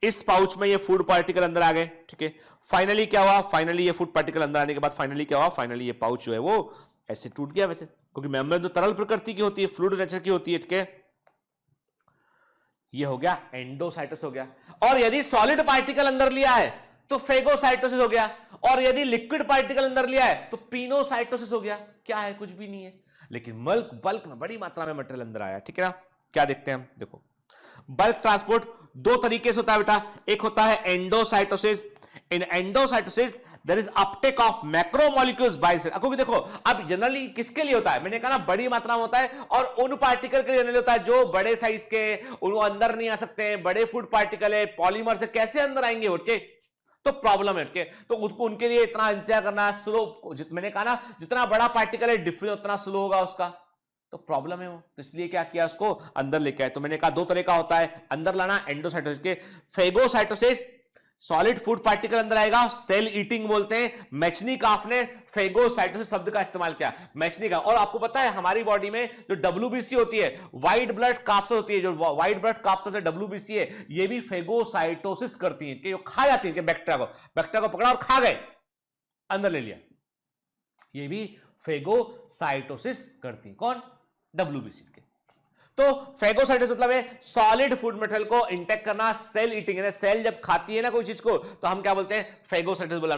इस पाउच में ये फूड पार्टिकल अंदर आ गए, ठीक है। फाइनली क्या हुआ, फाइनली ये फूड पार्टिकल अंदर आने के बाद फाइनली क्या हुआ, फाइनली ये पाउच जो है वो ऐसे टूट गया वैसे, क्योंकि मेम्ब्रेन तो तरल प्रकृति की होती है, फ्लूइड नेचर की होती है, ठीक है। ये हो गया एंडोसाइटोसिस हो गया, और यदि सॉलिड पार्टिकल अंदर लिया है तो फेगोसाइटोसिस हो गया, और यदि लिक्विड पार्टिकल अंदर लिया है तो पिनोसाइटोसिस हो गया। क्या है, कुछ भी नहीं है, लेकिन बल्क में बड़ी मात्रा में मटेरियल अंदर आया, ठीक है ना। क्या देखते हैं हम, देखो बल्क ट्रांसपोर्ट दो तरीके से होता है बेटा, एक होता है endocytosis. In endocytosis there is uptake of macromolecules by cell. क्योंकि देखो अब जनरली किसके लिए होता है, मैंने कहा ना बड़ी मात्रा में होता है, और उन पार्टिकल के लिए जनरली होता है जो बड़े साइज के, उनको अंदर नहीं आ सकते हैं, बड़े फूड पार्टिकल है, पॉलीमर से कैसे अंदर आएंगे उठके, तो प्रॉब्लम है उठके, तो उनके लिए इतना इंतजार करना स्लो। मैंने कहा ना जितना बड़ा पार्टिकल है डिफ्यूजन उतना स्लो होगा उसका, तो प्रॉब्लम है वो, तो इसलिए क्या किया, उसको अंदर लेके आए। तो मैंने कहा दो तरह का होता है अंदर लाना, एंडोसाइटोसिस के फेगोसाइटोसिस सॉलिड फूड पार्टिकल अंदर आएगा, सेल ईटिंग बोलते हैं। मैचनिकॉफ ने फेगोसाइटोसिस शब्द का इस्तेमाल किया, मैचनिकॉफ। और आपको पता है हमारी बॉडी में जो डब्ल्यूबीसी होती है, व्हाइट ब्लड काप्सल होती है, जो व्हाइट ब्लड काप्सल से डब्ल्यूबीसी है, ये भी फेगोसाइटोसिस करती है, कि जो खा जाती है, कि बैक्टीरिया को पकड़ा और खा गए, अंदर ले लिया, ये भी फेगोसाइटोसिस करती है। कौन? डब्ल्यूबीसी के। तो फेगोसाइटोसिस मतलब है सॉलिड फूड मटेरियल को इंटेक करना, सेल ईटिंग है, सेल जब खाती है ना कोई चीज को, तो हम क्या बोलते हैं, फेगोसाइटोसिस बोला।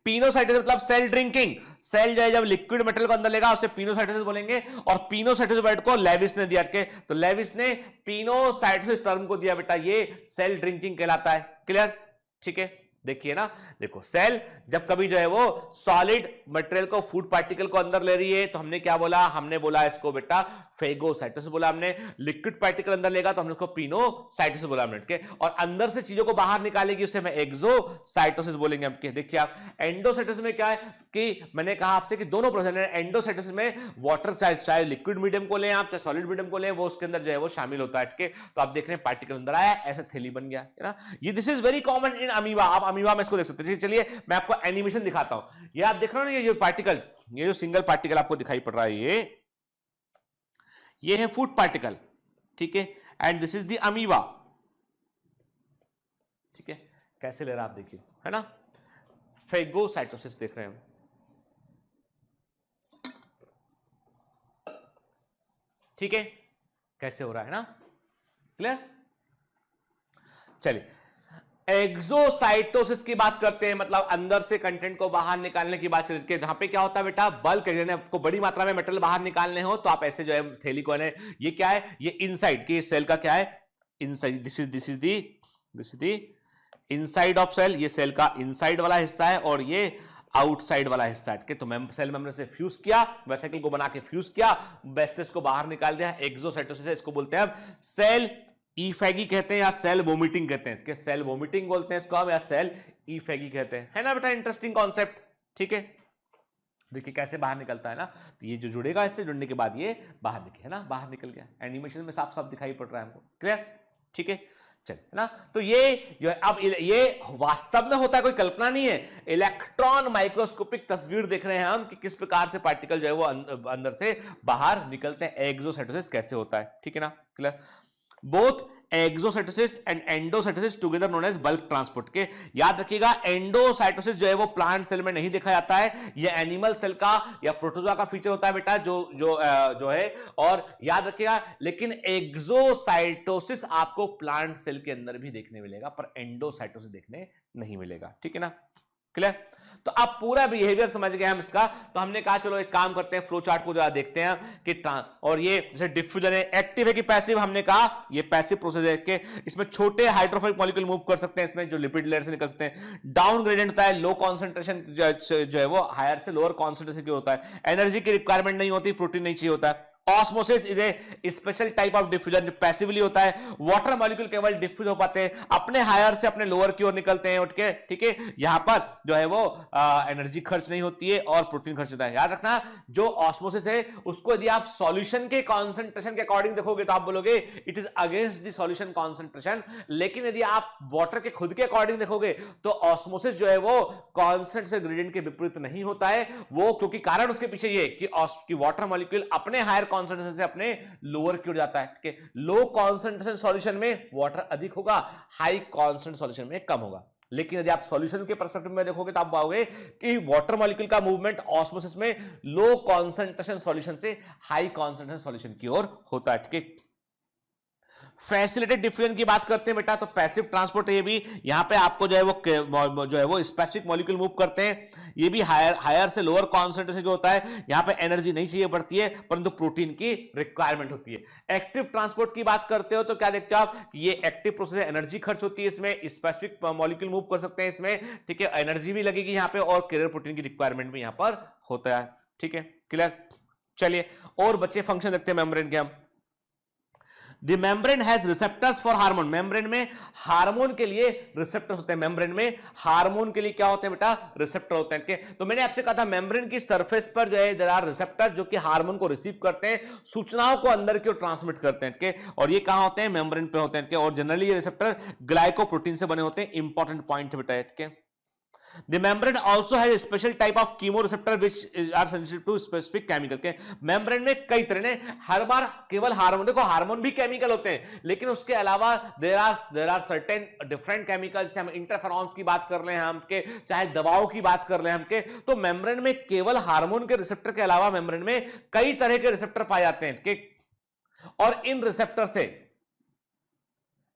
पिनोसाइटोसिस मतलब सेल ड्रिंकिंग, सेल जो है जब लिक्विड मटेरियल को अंदर लेगा उसे पिनोसाइटोसिस बोलेंगे। और पिनोसाइटोसिस वर्ड को लेविस ने दिया, तो लेविस ने पिनोसाइटोसिस टर्म को दिया बेटा, ये सेल ड्रिंकिंग कहलाता है। क्लियर? ठीक है, देखिए ना, देखो सेल जब कभी जो है वो सॉलिड मटेरियल को, फूड पार्टिकल को अंदर ले रही है, तो हमने क्या बोला, हमने बोला इसको बेटा फेगोसाइटोसिस बोला हमने। लिक्विड पार्टिकल अंदर लेगा तो हमने उसको पिनोसाइटोसिस बोला हमने के। और अंदर से चीजों को बाहर निकालेगी उसे हम एक्सोसाइटोसिस बोलेंगे हम के। देखिए आप, एंडोसाइटोसिस में क्या है कि मैंने कहा आपसे कि दोनों प्रोसेस है। एंडोसाइटोसिस में वाटर, चाहे लिक्विड मीडियम को लें आप, चाहे सॉलिड मीडियम को लें, वो उसके अंदर जो है वो शामिल होता है। तो आप देख रहे हैं पार्टिकल अंदर आया, ऐसे थैली बन गया है ना। ये this is very common in amoeba. आप अमीबा में इसको देख सकते हैं। चलिए मैं आपको एनिमेशन दिखाता हूं। ये आप देख रहे हो ना, ये जो पार्टिकल, ये जो सिंगल पार्टिकल आपको दिखाई पड़ रहा है, ये है फूड पार्टिकल, ठीक है, and this is the amoeba, ठीक है। कैसे ले रहा आप देखिए, है ना, फेगोसाइटोसिस देख रहे हैं हम। ठीक है, कैसे हो रहा है ना, क्लियर। चलिए एक्सोसाइटोसिस की बात करते हैं, मतलब अंदर से कंटेंट को बाहर निकालने की बात चलती है। जहां पे क्या होता है बेटा, बल्क आपको बड़ी मात्रा में मेटल बाहर निकालने हो तो आप ऐसे जो है थैली को, ये क्या है, ये इनसाइड की सेल का क्या है, inside, this is the inside of cell, ये सेल का इनसाइड वाला हिस्सा है और ये आउटसाइड वाला हिस्सा है। तो सेल मेम्ब्रेन से फ्यूज किया, वेसिकल को बना के फ्यूज किया, वेस्टेज को बाहर निकाल दिया, एक्सोसाइटोसिस है। इसको बोलते हैं हम सेल ईफेगी कहते हैं या सेल वोमिटिंग कहते हैं। इसके सेल वोमिटिंग बोलते हैं इसको हम, या सेल ईफेगी कहते हैं, है ना बेटा। इंटरेस्टिंग कॉन्सेप्ट, ठीक है। देखिए कैसे बाहर निकलता है ना, तो ये जो जुड़ेगा, इससे जुड़ने के बाद ये बाहर निकले, है ना, बाहर निकल गया। एनिमेशन में साफ साफ दिखाई पड़ रहा है हमको, क्लियर, ठीक है। चल, है ना। तो ये जो है, अब ये वास्तव में होता है, कोई कल्पना नहीं है। इलेक्ट्रॉन माइक्रोस्कोपिक तस्वीर देख रहे हैं हम कि किस प्रकार से पार्टिकल जो है वो अंदर से बाहर निकलते हैं। एक्सोसाइटोसिस कैसे होता है, ठीक है ना, clear. Both exocytosis and endocytosis together known as bulk transport के। याद रखिएगा, एंडोसाइटोसिस जो है वो प्लांट सेल में नहीं देखा जाता है, ये एनिमल सेल का या प्रोटोजोआ का फीचर होता है बेटा, जो है। और याद रखिएगा, लेकिन एक्सोसाइटोसिस आपको प्लांट सेल के अंदर भी देखने मिलेगा, पर एंडोसाइटोसिस देखने नहीं मिलेगा, ठीक है ना, क्लियर। तो आप पूरा बिहेवियर समझ गए हम इसका। तो हमने कहा चलो एक काम करते हैं, फ्लो चार्ट को जरा देखते हैं कि और ये जैसे डिफ्यूजन है, एक्टिव है कि पैसिव। हमने कहा ये पैसिव प्रोसेस है कि इसमें छोटे हाइड्रोफोबिक मॉलिक्यूल मूव कर सकते हैं, इसमें जो लिपिड लेयर से निकल सकते हैं। डाउन ग्रेडियंट होता है, लो कॉन्सेंट्रेशन जो है वो हायर से लोअर कॉन्सेंट्रेशन की होता है। एनर्जी की रिक्वायरमेंट नहीं होती, प्रोटीन नहीं चाहिए होता है। Osmosis is a special type of diffusion, passively होता है। वाटर मॉलिक्यूल केवल डिफ्यूज हो पाते हैं, अपने हायर से अपने लोअर की ओर निकलते हैं उठ के, ठीक है। यहां पर जो है वो एनर्जी खर्च नहीं होती है और प्रोटीन खर्च होता है। याद रखना, जो ऑस्मोसिस है उसको यदि आप सॉल्यूशन के कॉन्सेंट्रेशन के अकॉर्डिंग देखोगे तो आप बोलोगे it is against the solution concentration. लेकिन यदि आप वाटर के खुद के अकॉर्डिंग देखोगे तो ऑस्मोसिस जो है वो कांस्टेंट से ग्रेडियंट के विपरीत नहीं होता है। वो क्योंकि कारण उसके पीछे ये कि वाटर मॉलिक्यूल अपने हायर कॉन्सेंट्रेशन से अपने लोअर की ओर जाता है, ठीक है। लो कॉन्सेंट्रेशन सॉल्यूशन में वाटर अधिक होगा, हाई कॉन्सेंट्रेशन सॉल्यूशन में कम होगा। लेकिन यदि आप सॉल्यूशन के पर्सपेक्टिव में देखोगे तो आप पाओगे कि वाटर मॉलिक्यूल का मूवमेंट ऑस्मोसिस में लो कॉन्सेंट्रेशन सॉल्यूशन से हाई कॉन्सेंट्रेशन सॉल्यूशन की ओर होता है, ठीक है। फैसिलिटेड डिफ्यूजन की बात करते हैं बेटा, तो पैसिव ट्रांसपोर्ट ये भी, यहां पे आपको जो है वो स्पेसिफिक मॉलिक्यूल मूव करते हैं। ये भी हायर से लोअर कॉन्सेंट्रेशन की होता है। यहां पे एनर्जी नहीं चाहिए पड़ती है, परंतु प्रोटीन की रिक्वायरमेंट होती है। एक्टिव ट्रांसपोर्ट की बात करते हो तो क्या देखते हो आप, ये एक्टिव प्रोसेस है, एनर्जी खर्च होती है इसमें, स्पेसिफिक मॉलिक्यूल मूव कर सकते हैं इसमें, ठीक है। एनर्जी भी लगेगी यहां पे और कैरियर प्रोटीन की रिक्वायरमेंट भी यहां पर होता है, ठीक है, क्लियर। चलिए और बच्चे फंक्शन देखते हैं मेम्ब्रेन के हम। The membrane has receptors for hormone, membrane में हार्मोन के लिए रिसेप्टर्स होते हैं, मेम्ब्रेन में हार्मोन के लिए क्या होते हैं बेटा, रिसेप्टर होते हैं। तो मैंने आपसे कहा था मेम्ब्रेन की सरफेस पर जो है देयर आर रिसेप्टर जो कि हार्मोन को रिसीव करते हैं, सूचनाओं को अंदर की ओर ट्रांसमिट करते हैं, और ये कहां होते हैं, मेम्ब्रेन पे होते हैं, और जनरली ये रिसेप्टर ग्लाइकोप्रोटीन से बने होते हैं। इंपॉर्टेंट पॉइंट बेटा। The membrane also has a special type of chemoreceptor which are sensitive to specific chemical के मेम्ब्रेन में कई तरह ने हर बार केवल हार्मोन, देखो हार्मोन भी केमिकल होते हैं, लेकिन उसके अलावा there are certain different chemical, जैसे हम इंटरफेरॉन्स की बात कर रहे हैं हम के, चाहे दवाओं की बात कर रहे हैं हम के, तो मेम्ब्रेन में केवल हार्मोन के रिसेप्टर के अलावा मेम्ब्रेन में कई तरह के रिसेप्टर पाए जाते हैं के, और इन रिसेप्टर से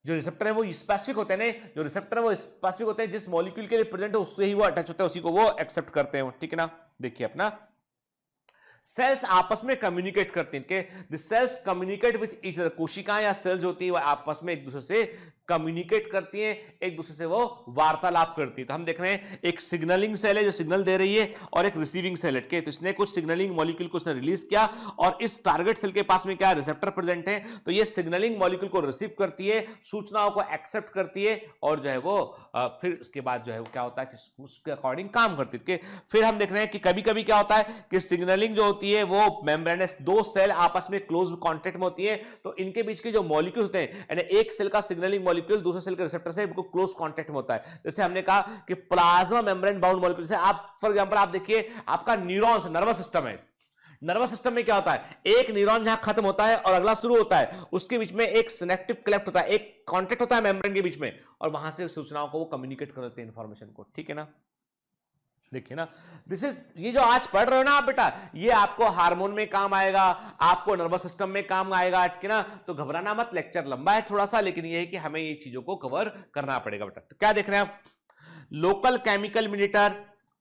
जो रिसेप्टर है वो स्पेसिफिक होते हैं, जो रिसेप्टर है वो स्पेसिफिक होते हैं, जिस मॉलिक्यूल के लिए प्रेजेंट है उससे ही वो अटैच होता है, उसी को वो एक्सेप्ट करते हैं, ठीक है ना। देखिए अपना सेल्स आपस में कम्युनिकेट करते हैं के, the cells communicate with each other, कोशिकाएं या सेल्स होती है वो आपस में एक दूसरे से कम्युनिकेट करती हैं, एक दूसरे से वो वार्तालाप करती है। तो हम देख रहे हैं एक सिग्नलिंग सेल है जो सिग्नल दे रही है, और एक रिसीविंग सेल है, तो इसने कुछ सिग्नलिंग मॉलिक्यूल को उसने रिलीज किया, और इस टारगेट सेल के पास में क्या रिसेप्टर प्रेजेंट है, तो ये सिग्नलिंग मॉलिक्यूल को रिसीव करती है, सूचनाओं को एक्सेप्ट करती है, और जो है वो फिर उसके बाद जो है वो क्या होता है कि उसके अकॉर्डिंग काम करती है। फिर हम देख रहे हैं कि कभी कभी क्या होता है कि सिग्नलिंग जो होती है वो मेम्ब्रेनस, दो सेल आपस में क्लोज कॉन्टेक्ट में होती है, तो इनके बीच के जो मॉलिक्यूल होते हैं, यानी एक सेल का सिग्नलिंग मॉलिक्यूल दूसरे सेल के रिसेप्टर से बिल्कुल क्लोज कांटेक्ट में होता है। जैसे हमने कहा कि प्लाज्मा मेम्ब्रेन बाउंड मॉलिक्यूल, जैसे आप फॉर एग्जांपल आप देखिए आपका न्यूरॉन्स नर्वस सिस्टम है, नर्वस सिस्टम में क्या होता है, एक न्यूरॉन जहां खत्म होता है और अगला शुरू होता है, उसके बीच में एक सिनेप्टिक क्लेफ्ट होता है, एक कांटेक्ट होता है मेम्ब्रेन के बीच में, और वहां से सूचनाओं को वो कम्युनिकेट कर देते हैं इंफॉर्मेशन को, ठीक है ना। देखिए ना, दिस इज, ये जो आज पढ़ रहे हो ना आप बेटा, ये आपको हार्मोन में काम आएगा, आपको नर्वस सिस्टम में काम आएगा, ठीक ना। तो घबराना मत, लेक्चर लंबा है थोड़ा सा, लेकिन ये है कि हमें ये चीजों को कवर करना पड़ेगा बेटा। तो क्या देख रहे हैं आप, लोकल केमिकल मीडिएटर,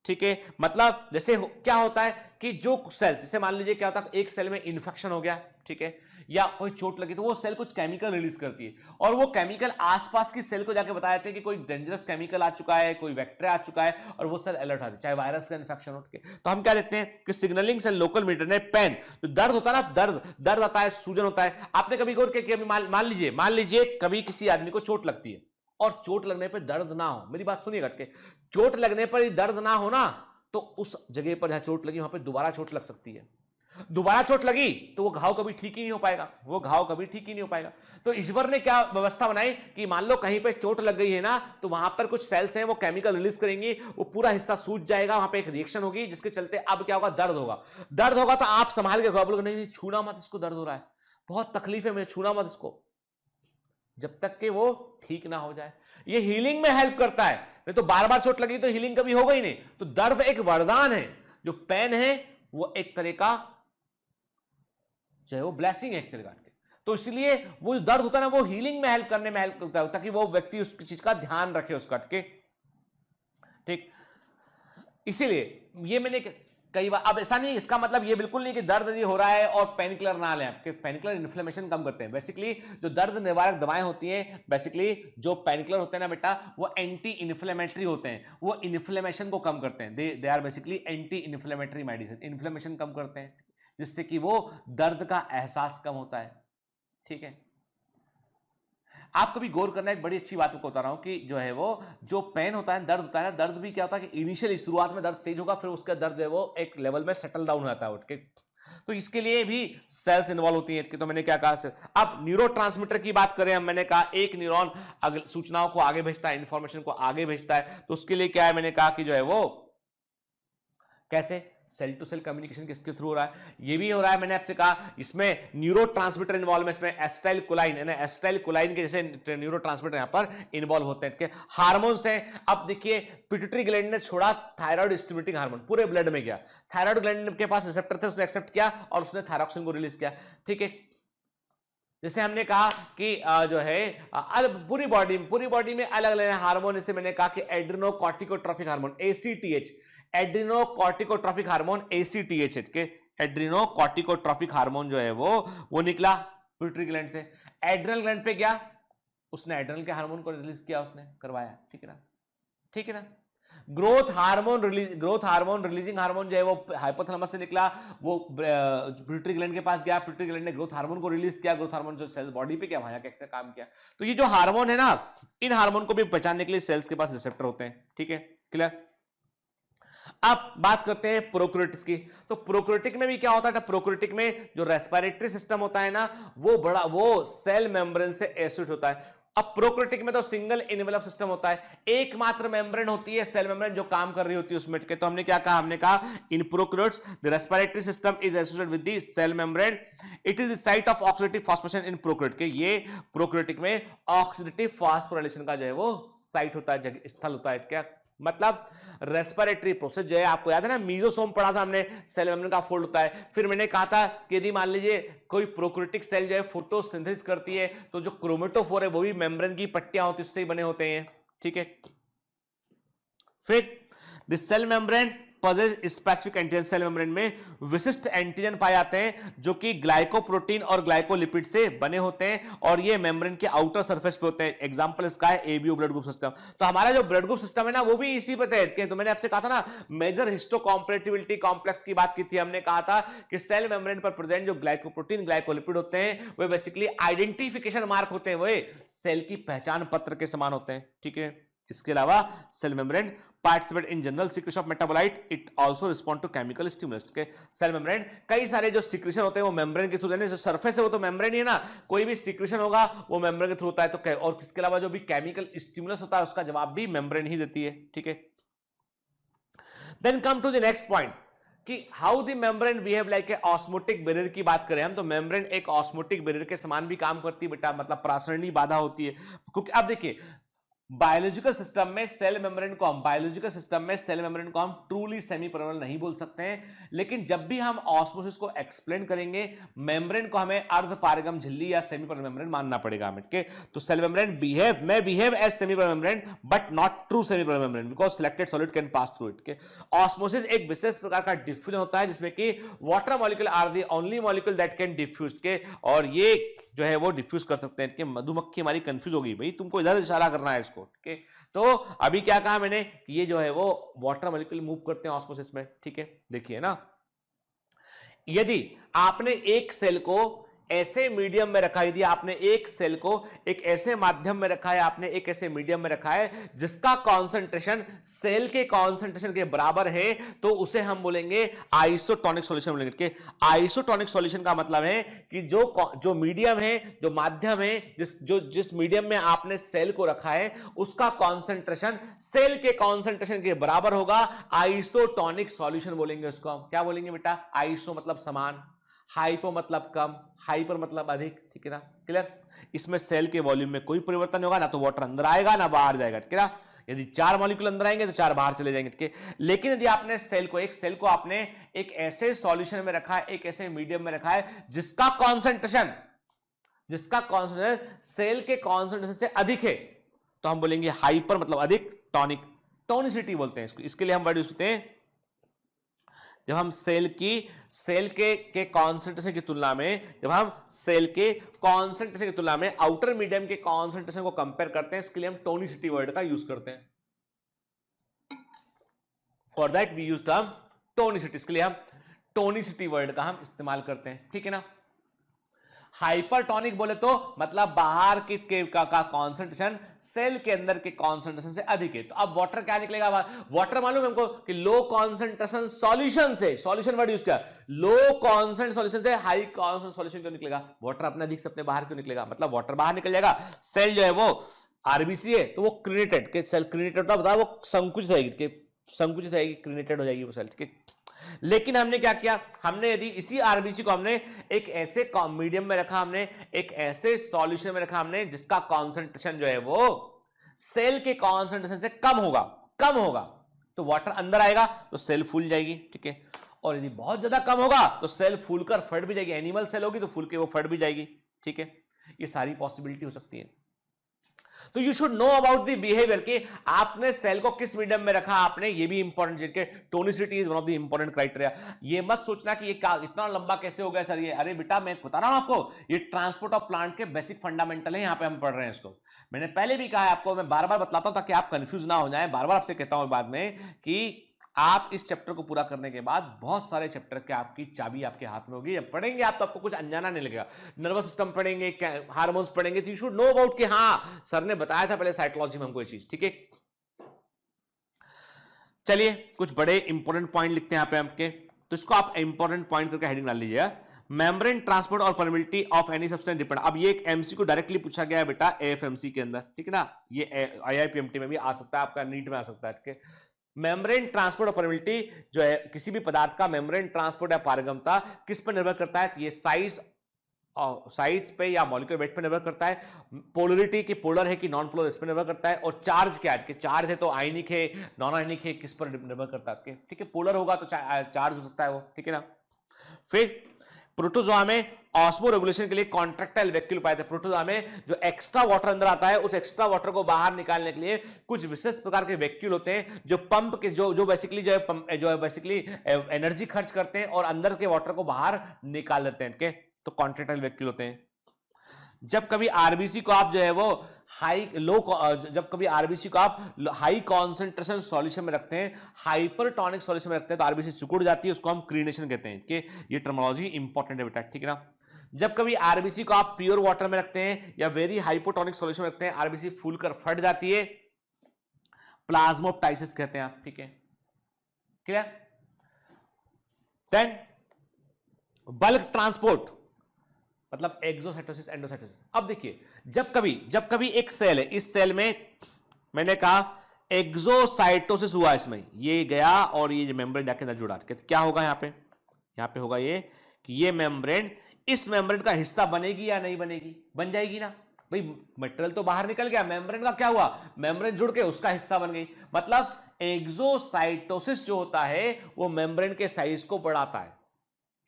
ठीक है, मतलब जैसे क्या होता है कि जो सेल्स, जैसे मान लीजिए क्या होता है एक सेल में इन्फेक्शन हो गया, ठीक है, या कोई चोट लगी, तो वो सेल कुछ केमिकल रिलीज करती है, और वो केमिकल आसपास की सेल को जाके बता देते हैं कि कोई डेंजरस केमिकल आ चुका है, कोई वेक्टर आ चुका है, और वो सेल अलर्ट आती है, चाहे वायरस का इन्फेक्शन हो। तो हम क्या देखते हैं कि सिग्नलिंग सेल लोकल मीडिएटर ने पेन, जो दर्द होता है ना, दर्द आता है, सूजन होता है, आपने कभी गौर किया, मान लीजिए कभी किसी आदमी को चोट लगती है, और चोट लगने पर दर्द ना हो, मेरी बात सुनिएगा, चोट लगने पर दर्द ना हो ना, तो उस जगह पर जहां चोट लगी वहां पर दोबारा चोट लग सकती है, दोबारा चोट लगी तो वो घाव कभी ठीक ही नहीं हो पाएगा, वो घाव कभी ठीक ही नहीं हो पाएगा। तो ईश्वर ने क्या व्यवस्था बनाई कि मान लो कहीं पे चोट लग गई है ना, तो वहां पर कुछ सेल्स हैं वो केमिकल रिलीज करेंगी, वो पूरा हिस्सा सूज जाएगा, वहां पे एक रिएक्शन होगी जिसके चलते अब क्या होगा, दर्द होगा, तो आप संभाल के बोलोगे नहीं छूना मत इसको, दर्द हो रहा है, बहुत तकलीफ है मुझे, छूना मत इसको, जब तक कि वो ठीक ना हो जाए। ये हीलिंग में हेल्प करता है, नहीं तो बार बार चोट लगी तो हीलिंग कभी होगा ही नहीं। तो दर्द एक वरदान है, जो पेन है वो एक तरह का चाहे वो ब्लेसिंग है एक तरह का, तो इसलिए वो जो दर्द होता है ना, वो हीलिंग में हेल्प करने में हेल्प करता है, ताकि वो व्यक्ति उस चीज का ध्यान रखे उसका, ठीक। इसीलिए ये मैंने कई बार, अब ऐसा नहीं, इसका मतलब ये बिल्कुल नहीं कि दर्द ये हो रहा है और पेन किलर ना लें, आपके पेन किलर इन्फ्लेमेशन कम करते हैं। बेसिकली जो दर्द निवारक दवाएं होती हैं, बेसिकली जो पेन किलर होते हैं ना बेटा, वो एंटी इन्फ्लेमेटरी होते हैं, वो इन्फ्लेमेशन को कम करते हैं, they are basically anti inflammatory medicine, inflammation कम करते हैं, जिससे कि वो दर्द का एहसास कम होता है, ठीक है। आप कभी गौर करना, एक बड़ी अच्छी बात को बता रहा हूं कि जो है वो जो पेन होता है, दर्द होता है ना, दर्द भी क्या होता है कि इनिशियली शुरुआत में दर्द तेज होगा, फिर उसका दर्द जो है वो एक लेवल में सेटल डाउन हो जाता है, उठ के। तो इसके लिए भी सेल्स इन्वॉल्व होती हैं। तो मैंने क्या कहा, अब न्यूरोट्रांसमीटर की बात करें हम, मैंने कहा एक न्यूरॉन सूचनाओं को आगे भेजता है, इंफॉर्मेशन को आगे भेजता है, तो उसके लिए क्या है, मैंने कहा कि जो है वो कैसे सेल टू सेल कम्युनिकेशन किसके थ्रू हो रहा है, ये भी हो रहा है। मैंने आपसे कहा इसमें न्यूरोट्रांसमीटर इन्वॉल्व है, इसमें एसिटाइल कोलाइन, यानी एसिटाइल कोलाइन के जैसे न्यूरोट्रांसमीटर यहां पर इन्वॉल्व होते हैं। हार्मोन्स हैं, अब देखिए पिट्यूटरी ग्लैंड ने छोड़ा थायराइड स्टिमुलेटिंग हार्मोन, पूरे ब्लड में गया, थायराइड ग्लैंड के पास रिसेप्टर थे, उसने एक्सेप्ट किया और उसने थायरॉक्सिन को रिलीज किया, ठीक है। जैसे हमने कहा कि जो है पूरी बॉडी में अलग अलग हार्मोन, जैसे मैंने कहा कि एड्रेनोकॉर्टिकोट्रोफिक हार्मोन एसीटीएच, एड्रेनोकॉर्टिकोट्रोफिक हार्मोन एसीटीएच के एड्रेनोकॉर्टिकोट्रोफिक हार्मोन जो है वो निकला पिट्यूटरी ग्लैंड से, एड्रेनल ग्लैंड पे गया, उसने एड्रेनल के हार्मोन को रिलीज किया, उसने करवाया, ठीक है ना, ठीक है ना। ग्रोथ हार्मोन रिलीजिंग हार्मोन जो है वो हाइपोथैलेमस से निकला, वो पिट्यूटरी ग्लैंड के पास गया, पिट्यूटरी ग्लैंड ने ग्रोथ हार्मोन को रिलीज किया, ग्रोथ हार्मोन जो सेल्स बॉडी पे क्या वहां क्या काम किया। तो ये जो हार्मोन है ना, इन हार्मोन को भी पहचानने के लिए सेल्स के पास रिसेप्टर होते हैं, ठीक है, क्लियर। अब बात करते हैं प्रोकैरियोटिक्स की। तो प्रोकैरियोटिक में भी क्या होता है, प्रोकैरियोटिक में जो रेस्पिरेटरी सिस्टम होता है ना, वो सेल मेम्ब्रेन से एसोसिएट होता है। अब प्रोकैरियोटिक में तो सिंगल इनवेलप सिस्टम होता है, एकमात्र मेम्ब्रेन होती है सेल मेम्ब्रेन जो काम कर रही होती है उसमें। तो हमने क्या कहा, हमने कहा in prokaryotes the respiratory system is associated with the cell membrane, it is the site of oxidative phosphorylation in prokaryote के। ये प्रोकैरियोटिक में ऑक्सीडेटिव फास्फोराइलेशन का जो है वो साइट होता है, जगह स्थल होता है। क्या मतलब, रेस्पिरेटरी प्रोसेस जो है, आपको याद है ना मीजोसोम पढ़ा था हमने, सेल मेम्ब्रेन का फोल्ड होता है। फिर मैंने कहा था कि यदि मान लीजिए कोई प्रोकैरियोटिक सेल जो है फोटोसिंथेसिस करती है, तो जो क्रोमेटोफोर है वो भी मेम्ब्रेन की पट्टियां होती है, उससे ही बने होते हैं, ठीक है। फिर the cell membrane possess specific antigen, cell membrane में विशिष्ट एंटीजन पाए जाते हैं जो कि ग्लाइकोप्रोटीन और ग्लाइकोलिपिड से बने होते हैं, और ये मेम्ब्रेन के आउटर सरफेस पे होते हैं। एग्जांपल इसका है एबीओ ब्लड ग्रुप सिस्टम। तो हमारा जो ब्लड ग्रुप सिस्टम है ना, वो भी इसी पे तहत के। तो मैंने आपसे कहा था ना, मेजर हिस्टोकॉम्पैटिबिलिटी कॉम्प्लेक्स की बात की थी, हमने कहा था कि सेल मेम्ब्रेन पर प्रेजेंट जो ग्लाइकोप्रोटीन ग्लाइकोलिपिड होते हैं वो बेसिकली आइडेंटिफिकेशन मार्क होते हैं, वो सेल की पहचान पत्र के समान होते हैं, ठीक है। इसके अलावा cell membrane participate in general secretion of metabolite, it also respond to chemical stimulus के। सेल मेम्ब्रेन कई सारे जो सिक्रेशन होते हैं वो मेम्ब्रेन के थ्रू, यानी जो सरफेस है वो तो मेम्ब्रेन ही है ना, कोई भी सिक्रेशन होगा वो मेम्ब्रेन के थ्रू होता है। तो और इसके अलावा जो भी केमिकल स्टिमुलस होता है उसका जवाब भी मेम्ब्रेन ही देती है, ठीक है। Then come to the next point कि how the membrane behave like a osmotic barrier की बात करें हम, तो मेम्ब्रेन एक ऑस्मोटिक बैरियर के समान भी काम करती है बेटा, मतलब प्रासरणी बाधा होती है। क्योंकि अब देखिए बायोलॉजिकल सिस्टम में सेल मेम्ब्रेन को हम ट्रूली सेमी परमेबल नहीं बोल सकते हैं, लेकिन जब भी हम ऑस्मोसिस को एक्सप्लेन करेंगे मेम्ब्रेन को हमें अर्ध पारगम झिल्ली या सेमी परमेबल मेम्ब्रेन मानना पड़ेगा हमें, के। तो cell membrane behave as semi permeable membrane but not true semi permeable membrane because selected solid can pass through it, के। ऑस्मोसिस एक विशेष प्रकार का डिफ्यूजन होता है जिसमें कि water molecule are the only molecule that can diffuse, के, और ये जो है वो डिफ्यूज कर सकते हैं, कि मधुमक्खी हमारी कंफ्यूज होगी, भाई तुमको इधर इशारा करना है इसको, ठीक है। तो अभी क्या कहा मैंने, ये जो है वो वाटर मॉलिक्यूल मूव करते हैं ऑस्मोसिस में, ठीक है। देखिए ना, यदि आपने एक सेल को ऐसे मीडियम में रखा, यदि आपने एक सेल को एक ऐसे माध्यम में रखा है, आपने एक ऐसे मीडियम में रखा है जिसका कॉन्सेंट्रेशन सेल के कॉन्सेंट्रेशन के बराबर है, तो उसे हम बोलेंगे आइसोटोनिक सॉल्यूशन बोलेंगे, कि आइसोटोनिक सॉल्यूशन का मतलब है कि जो मीडियम है, जो माध्यम है, जिस मीडियम में आपने सेल को रखा है उसका कॉन्सेंट्रेशन सेल के कॉन्सेंट्रेशन के बराबर होगा, आइसोटोनिक सॉल्यूशन बोलेंगे उसको हम। क्या बोलेंगे बेटा, आइसो मतलब समान, हाइपो मतलब कम, हाइपर मतलब अधिक, ठीक है ना, क्लियर। इसमें सेल के वॉल्यूम में कोई परिवर्तन होगा ना, तो वाटर अंदर आएगा ना बाहर जाएगा, ठीक है ना। यदि 4 मॉलिक्यूल अंदर आएंगे तो 4 बाहर चले जाएंगे, ठीक है। लेकिन यदि आपने एक सेल को आपने एक ऐसे सॉल्यूशन में रखा है, एक ऐसे मीडियम में रखा है जिसका कॉन्सेंट्रेशन सेल के कॉन्सेंट्रेशन से अधिक है, तो हम बोलेंगे हाइपर मतलब अधिक, टॉनिक, टोनिसिटी बोलते हैं इसको। इसके लिए हम वर्ड यूज करते हैं जब हम सेल के कॉन्सेंट्रेशन की तुलना में, जब हम सेल के कॉन्सेंट्रेशन की तुलना में आउटर मीडियम के कॉन्सेंट्रेशन को कंपेयर करते हैं, इसके लिए हम टोनिसिटी वर्ड का यूज करते हैं। For that we use term tonicity, इसके लिए हम टोनिसिटी वर्ड का हम इस्तेमाल करते हैं, ठीक है ना। हाइपरटोनिक बोले तो मतलब बाहर का कॉन्सेंट्रेशन सेल के अंदर के कॉन्सेंट्रेशन से अधिक है। तो अब वाटर क्या निकलेगा, वाटर मालूम है हमको कि लो कॉन्सेंट्रेशन सॉल्यूशन से, सॉल्यूशन वर्ड यूज किया, लो कॉन्सेंट्रेशन सॉल्यूशन से हाई कॉन्सेंट्रेशन सॉल्यूशन क्यों निकलेगा, वाटर अपने अधिक से अपने बाहर क्यों निकलेगा, मतलब वाटर बाहर निकल जाएगा। सेल जो है वो आरबीसी है तो वो क्रिनेटेड के सेल, क्रिनेटेड होता है वो संकुचित रहेगी, क्रिनेटेड हो जाएगी वो सेल, ठीक है। लेकिन हमने क्या किया, हमने यदि इसी आरबीसी को हमने एक ऐसे मीडियम में रखा, हमने एक ऐसे सॉल्यूशन में रखा हमने जिसका कॉन्सेंट्रेशन जो है वो सेल के कॉन्सेंट्रेशन से कम होगा, तो वाटर अंदर आएगा तो सेल फूल जाएगी, ठीक है। और यदि बहुत ज्यादा कम होगा तो सेल फूलकर फट भी जाएगी, एनिमल सेल होगी तो फूल के वो फट भी जाएगी, ठीक है। ये सारी पॉसिबिलिटी हो सकती है। तो you should know about the behaviour कि आपने सेल को किस मीडियम में रखा आपने, ये भी इंपॉर्टेंट चीज के tonicity is one of the important criteria. ये मत सोचना कि ये इतना लंबा कैसे हो गया सर ये, अरे बेटा मैं बता रहा हूं आपको, ये ट्रांसपोर्ट ऑफ प्लांट के बेसिक फंडामेंटल है, यहां पे हम पढ़ रहे हैं इसको। मैंने पहले भी कहा है आपको, मैं बार बार बतलाता हूं ताकि आप कंफ्यूज ना हो जाए, बार बार आपसे कहता हूं बाद में कि आप इस चैप्टर को पूरा करने के बाद बहुत सारे चैप्टर के आपकी चाबी आपके हाथ में होगी। जब पढ़ेंगे आप तो आपको कुछ अनजाना नहीं लगेगा। नर्वस सिस्टम पढ़ेंगे, हार्मोन्स पढ़ेंगे, तो यू शुड नो अबाउट कि हाँ सर ने बताया था पहले साइकोलॉजी में हमको ये चीज, ठीक है। चलिए कुछ बड़े इंपॉर्टेंट पॉइंट लिखते हैं यहां पे आपके, तो इसको आप इंपॉर्टेंट पॉइंट करके हेडिंग डाल लीजिएगा। मेम्ब्रेन ट्रांसपोर्ट और permeability of any substance depend. अब ये एक एमसीक्यू डायरेक्टली पूछा गया है बेटा एएफएमसी के अंदर, ठीक है ना, ये आईआईपीएमटी में भी आ सकता है, आपका नीट में आ सकता है, ठीक है। मेम्ब्रेन ट्रांसपोर्ट और परमिबिलिटी जो है किसी भी पदार्थ का मेम्ब्रेन ट्रांसपोर्ट या पारगम्यता किस पर निर्भर करता है, तो ये साइज पे या मॉलिक्यूलर वेट पे निर्भर करता है, पोलरिटी की पोलर है कि नॉन पोलर इस पर निर्भर करता है, और चार्ज क्या है, चार्ज है तो आयनिक है नॉन आयनिक है, किस पर निर्भर करता है, ठीक है। पोलर होगा तो चार्ज हो सकता है वो, ठीक है ना। फिर प्रोटोजोआ में ऑस्मो रेगुलेशन के लिए कॉन्ट्रैक्टाइल वैक्यूल पाए थे। प्रोटोजोआ में जो एक्स्ट्रा वाटर अंदर आता है उस एक्स्ट्रा वाटर को बाहर निकालने के लिए कुछ विशेष प्रकार के वैक्यूल होते हैं जो पंप के जो बेसिकली जो है बेसिकली एनर्जी खर्च करते हैं और अंदर के वाटर को बाहर निकाल देते हैं, ठीक है। तो कॉन्ट्रैक्टाइल वैक्यूल होते हैं। जब कभी आरबीसी को आप जो है वो जब कभी आरबीसी को आप हाई कॉन्सेंट्रेशन सॉल्यूशन में रखते हैं, हाइपरटोनिक सॉल्यूशन में रखते हैं, तो आरबीसी सिकुड़ जाती है, उसको हम क्रीनेशन कहते हैं, कि ये टर्मिनोलॉजी इंपॉर्टेंट है बेटा, ठीक है ना। जब कभी आरबीसी को आप प्योर वाटर में रखते हैं या वेरी हाइपोटोनिक सॉल्यूशन में रखते हैं, आरबीसी फूलकर फट जाती है, प्लाज्मोप्टाइसिस कहते हैं आप, ठीक है, क्लियर। देन बल्क ट्रांसपोर्ट मतलब एक्सोसाइटोसिस एंडोसाइटोसिस। अब देखिए जब कभी एक सेल है, इस सेल में मैंने कहा एक्सोसाइटोसिस हुआ, इसमें ये गया और ये मेम्ब्रेन जाके अंदर जुड़ा, क्या होगा यहां पे होगा ये कि ये मेम्ब्रेन इस मेम्ब्रेन का हिस्सा बनेगी या नहीं बनेगी, बन जाएगी ना भाई, मटेरियल तो बाहर निकल गया, मेम्ब्रेन का क्या हुआ, मेम्ब्रेन जुड़ के उसका हिस्सा बन गई। मतलब एक्सोसाइटोसिस जो होता है वो मेम्ब्रेन के साइज को बढ़ाता है,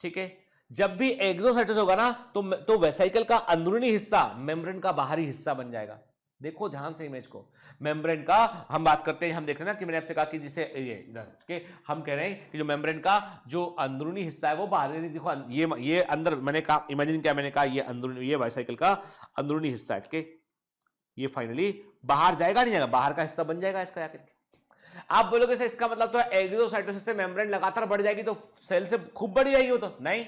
ठीक है। जब भी एक्सोसाइटोसिस होगा ना तो वेसिकल का अंदरूनी हिस्सा मेम्ब्रेन का बाहरी हिस्सा बन जाएगा। देखो ध्यान से इमेज को, मेम्ब्रेन का हम बात करते हैं, हम देख रहे हैं ना कि मैंने आपसे कहा कि जैसे ये इधर हम कह रहे हैं कि जो मेम्ब्रेन का जो अंदरूनी हिस्सा है वो बाहरी, देखो ये अंदर, मैंने कहा इमेजिन क्या, मैंने कहा ये अंदरूनी, ये वेसिकल का अंदरूनी हिस्सा है, ठीक है। ये फाइनली बाहर जाएगा, नहीं जाएगा, बाहर का हिस्सा बन जाएगा इसका जाकर। आप बोलोगे से इसका मतलब तो एक्सोसाइटोसिस से मेम्ब्रेन लगातार बढ़ जाएगी तो सेल से खूब बढ़ जाएगी, वो तो नहीं,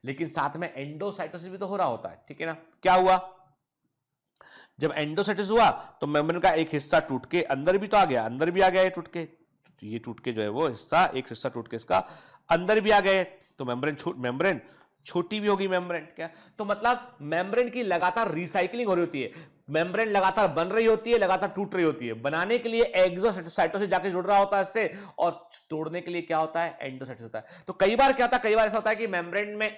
लेकिन साथ में एंडोसाइटोसिस भी तो हो रहा होता है, ठीक है ना। क्या हुआ, जब एंडोसाइटोसिस हुआ तो मेम्ब्रेन का एक हिस्सा टूट के अंदर भी तो आ गया, अंदर भी आ गया, ये टूट के जो है वो हिस्सा, एक हिस्सा टूट के इसका अंदर भी आ गए, तो मेम्ब्रेन छोटी भी होगी मेम्ब्रेन, क्या, तो मतलब मेम्ब्रेन की लगातार रिसाइकलिंग हो रही होती है, मेम्ब्रेन लगातार बन रही होती है, लगातार टूट रही होती है। बनाने के लिए एक्सोसाइटोसिस जाके जुड़ रहा होता है इससे, और तोड़ने के लिए क्या होता है, एंडोसाइटोसिस होता है। तो कई बार क्या होता है, कई बार ऐसा होता है कि मेम्ब्रेन में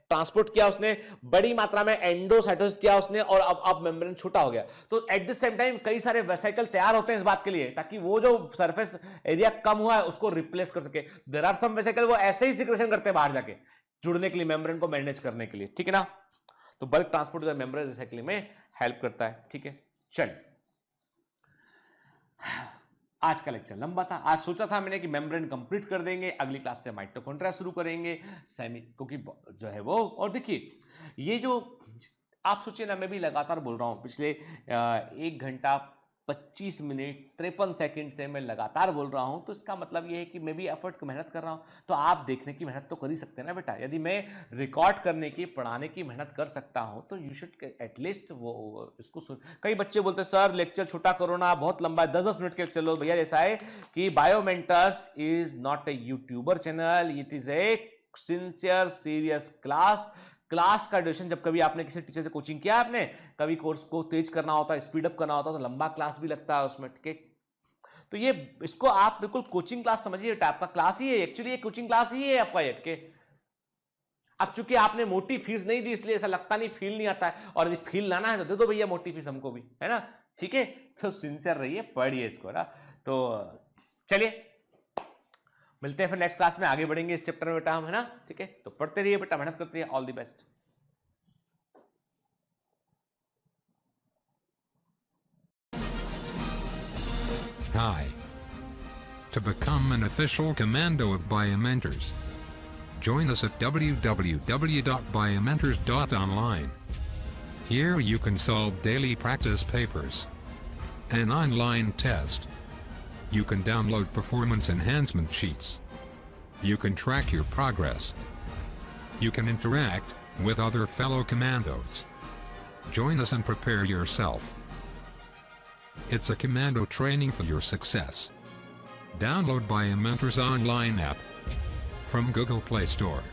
ट्रांसपोर्ट किया उसने, बड़ी मात्रा में एंडोसाइटोसिस किया उसने, और अब मेम्ब्रेन छोटा हो गया, तो एट द सेम टाइम कई सारे वेसिकल तैयार होते हैं इस बात के लिए ताकि वो जो सरफेस एरिया कम हुआ है उसको रिप्लेस कर सके। देयर आर सम वेसिकल वो ऐसे ही सिक्रेशन करते हैं बाहर जाके जुड़ने के लिए, मेम्ब्रेन को मैनेज करने के लिए, ठीक है ना। तो बल्क ट्रांसपोर्ट मेम्ब्रेन रिसाइकलिंग में हेल्प करता है, ठीक है। चल आज का लेक्चर लंबा था, आज सोचा था मैंने कि मेम्ब्रेन कंप्लीट कर देंगे, अगली क्लास से माइटोकॉन्ड्रिया शुरू करेंगे, क्योंकि जो है वो, और देखिए ये जो आप सोचिए ना, मैं भी लगातार बोल रहा हूं पिछले 1 घंटा 25 मिनट 53 सेकंड से मैं लगातार बोल रहा हूं, तो इसका मतलब ये है कि मैं भी एफर्ट मेहनत कर रहा हूं, तो आप देखने की मेहनत तो कर ही सकते हैं ना बेटा। यदि मैं रिकॉर्ड करने की, पढ़ाने की मेहनत कर सकता हूं तो यू शुड एटलीस्ट वो इसको कई बच्चे बोलते हैं सर लेक्चर छोटा करो ना, बहुत लंबा है, 10-10 मिनट के चलो। भैया ऐसा है कि Biomentors is not a YouTuber channel, it is a sincere serious class का ड्यूरेशन, जब कभी आपने किसी टीचर से कोचिंग किया, आपने कभी कोर्स को तेज करना होता है, स्पीड अप करना होता है, तो लंबा क्लास भी लगता है उसमें, ठीक है। तो ये इसको आप बिल्कुल कोचिंग क्लास समझिए, आपका क्लास ही है, एक्चुअली ये कोचिंग क्लास ही है आपका, ठीक है। अब चूंकि आपने मोटी फीस नहीं दी इसलिए ऐसा लगता नहीं, फील नहीं आता है, और यदि फील लाना है तो दे दो भैया मोटी फीस हमको भी, है ना, ठीक है। तो सिंसियर रहिए, पढ़िए इसको ना। तो चलिए मिलते हैं फिर नेक्स्ट क्लास में, आगे बढ़ेंगे इस चैप्टर में बेटा हम, है ना, ठीक है। तो पढ़ते रहिए बेटा, मेहनत करते रहिए, all the best. high. To become an official commando of Biomentors, join us at www.biomentors.online. Here you can solve daily practice papers, an online test. You can download performance enhancement sheets. You can track your progress. You can interact with other fellow commandos. Join us and prepare yourself. It's a commando training for your success. Download Biomentors online app from Google Play Store.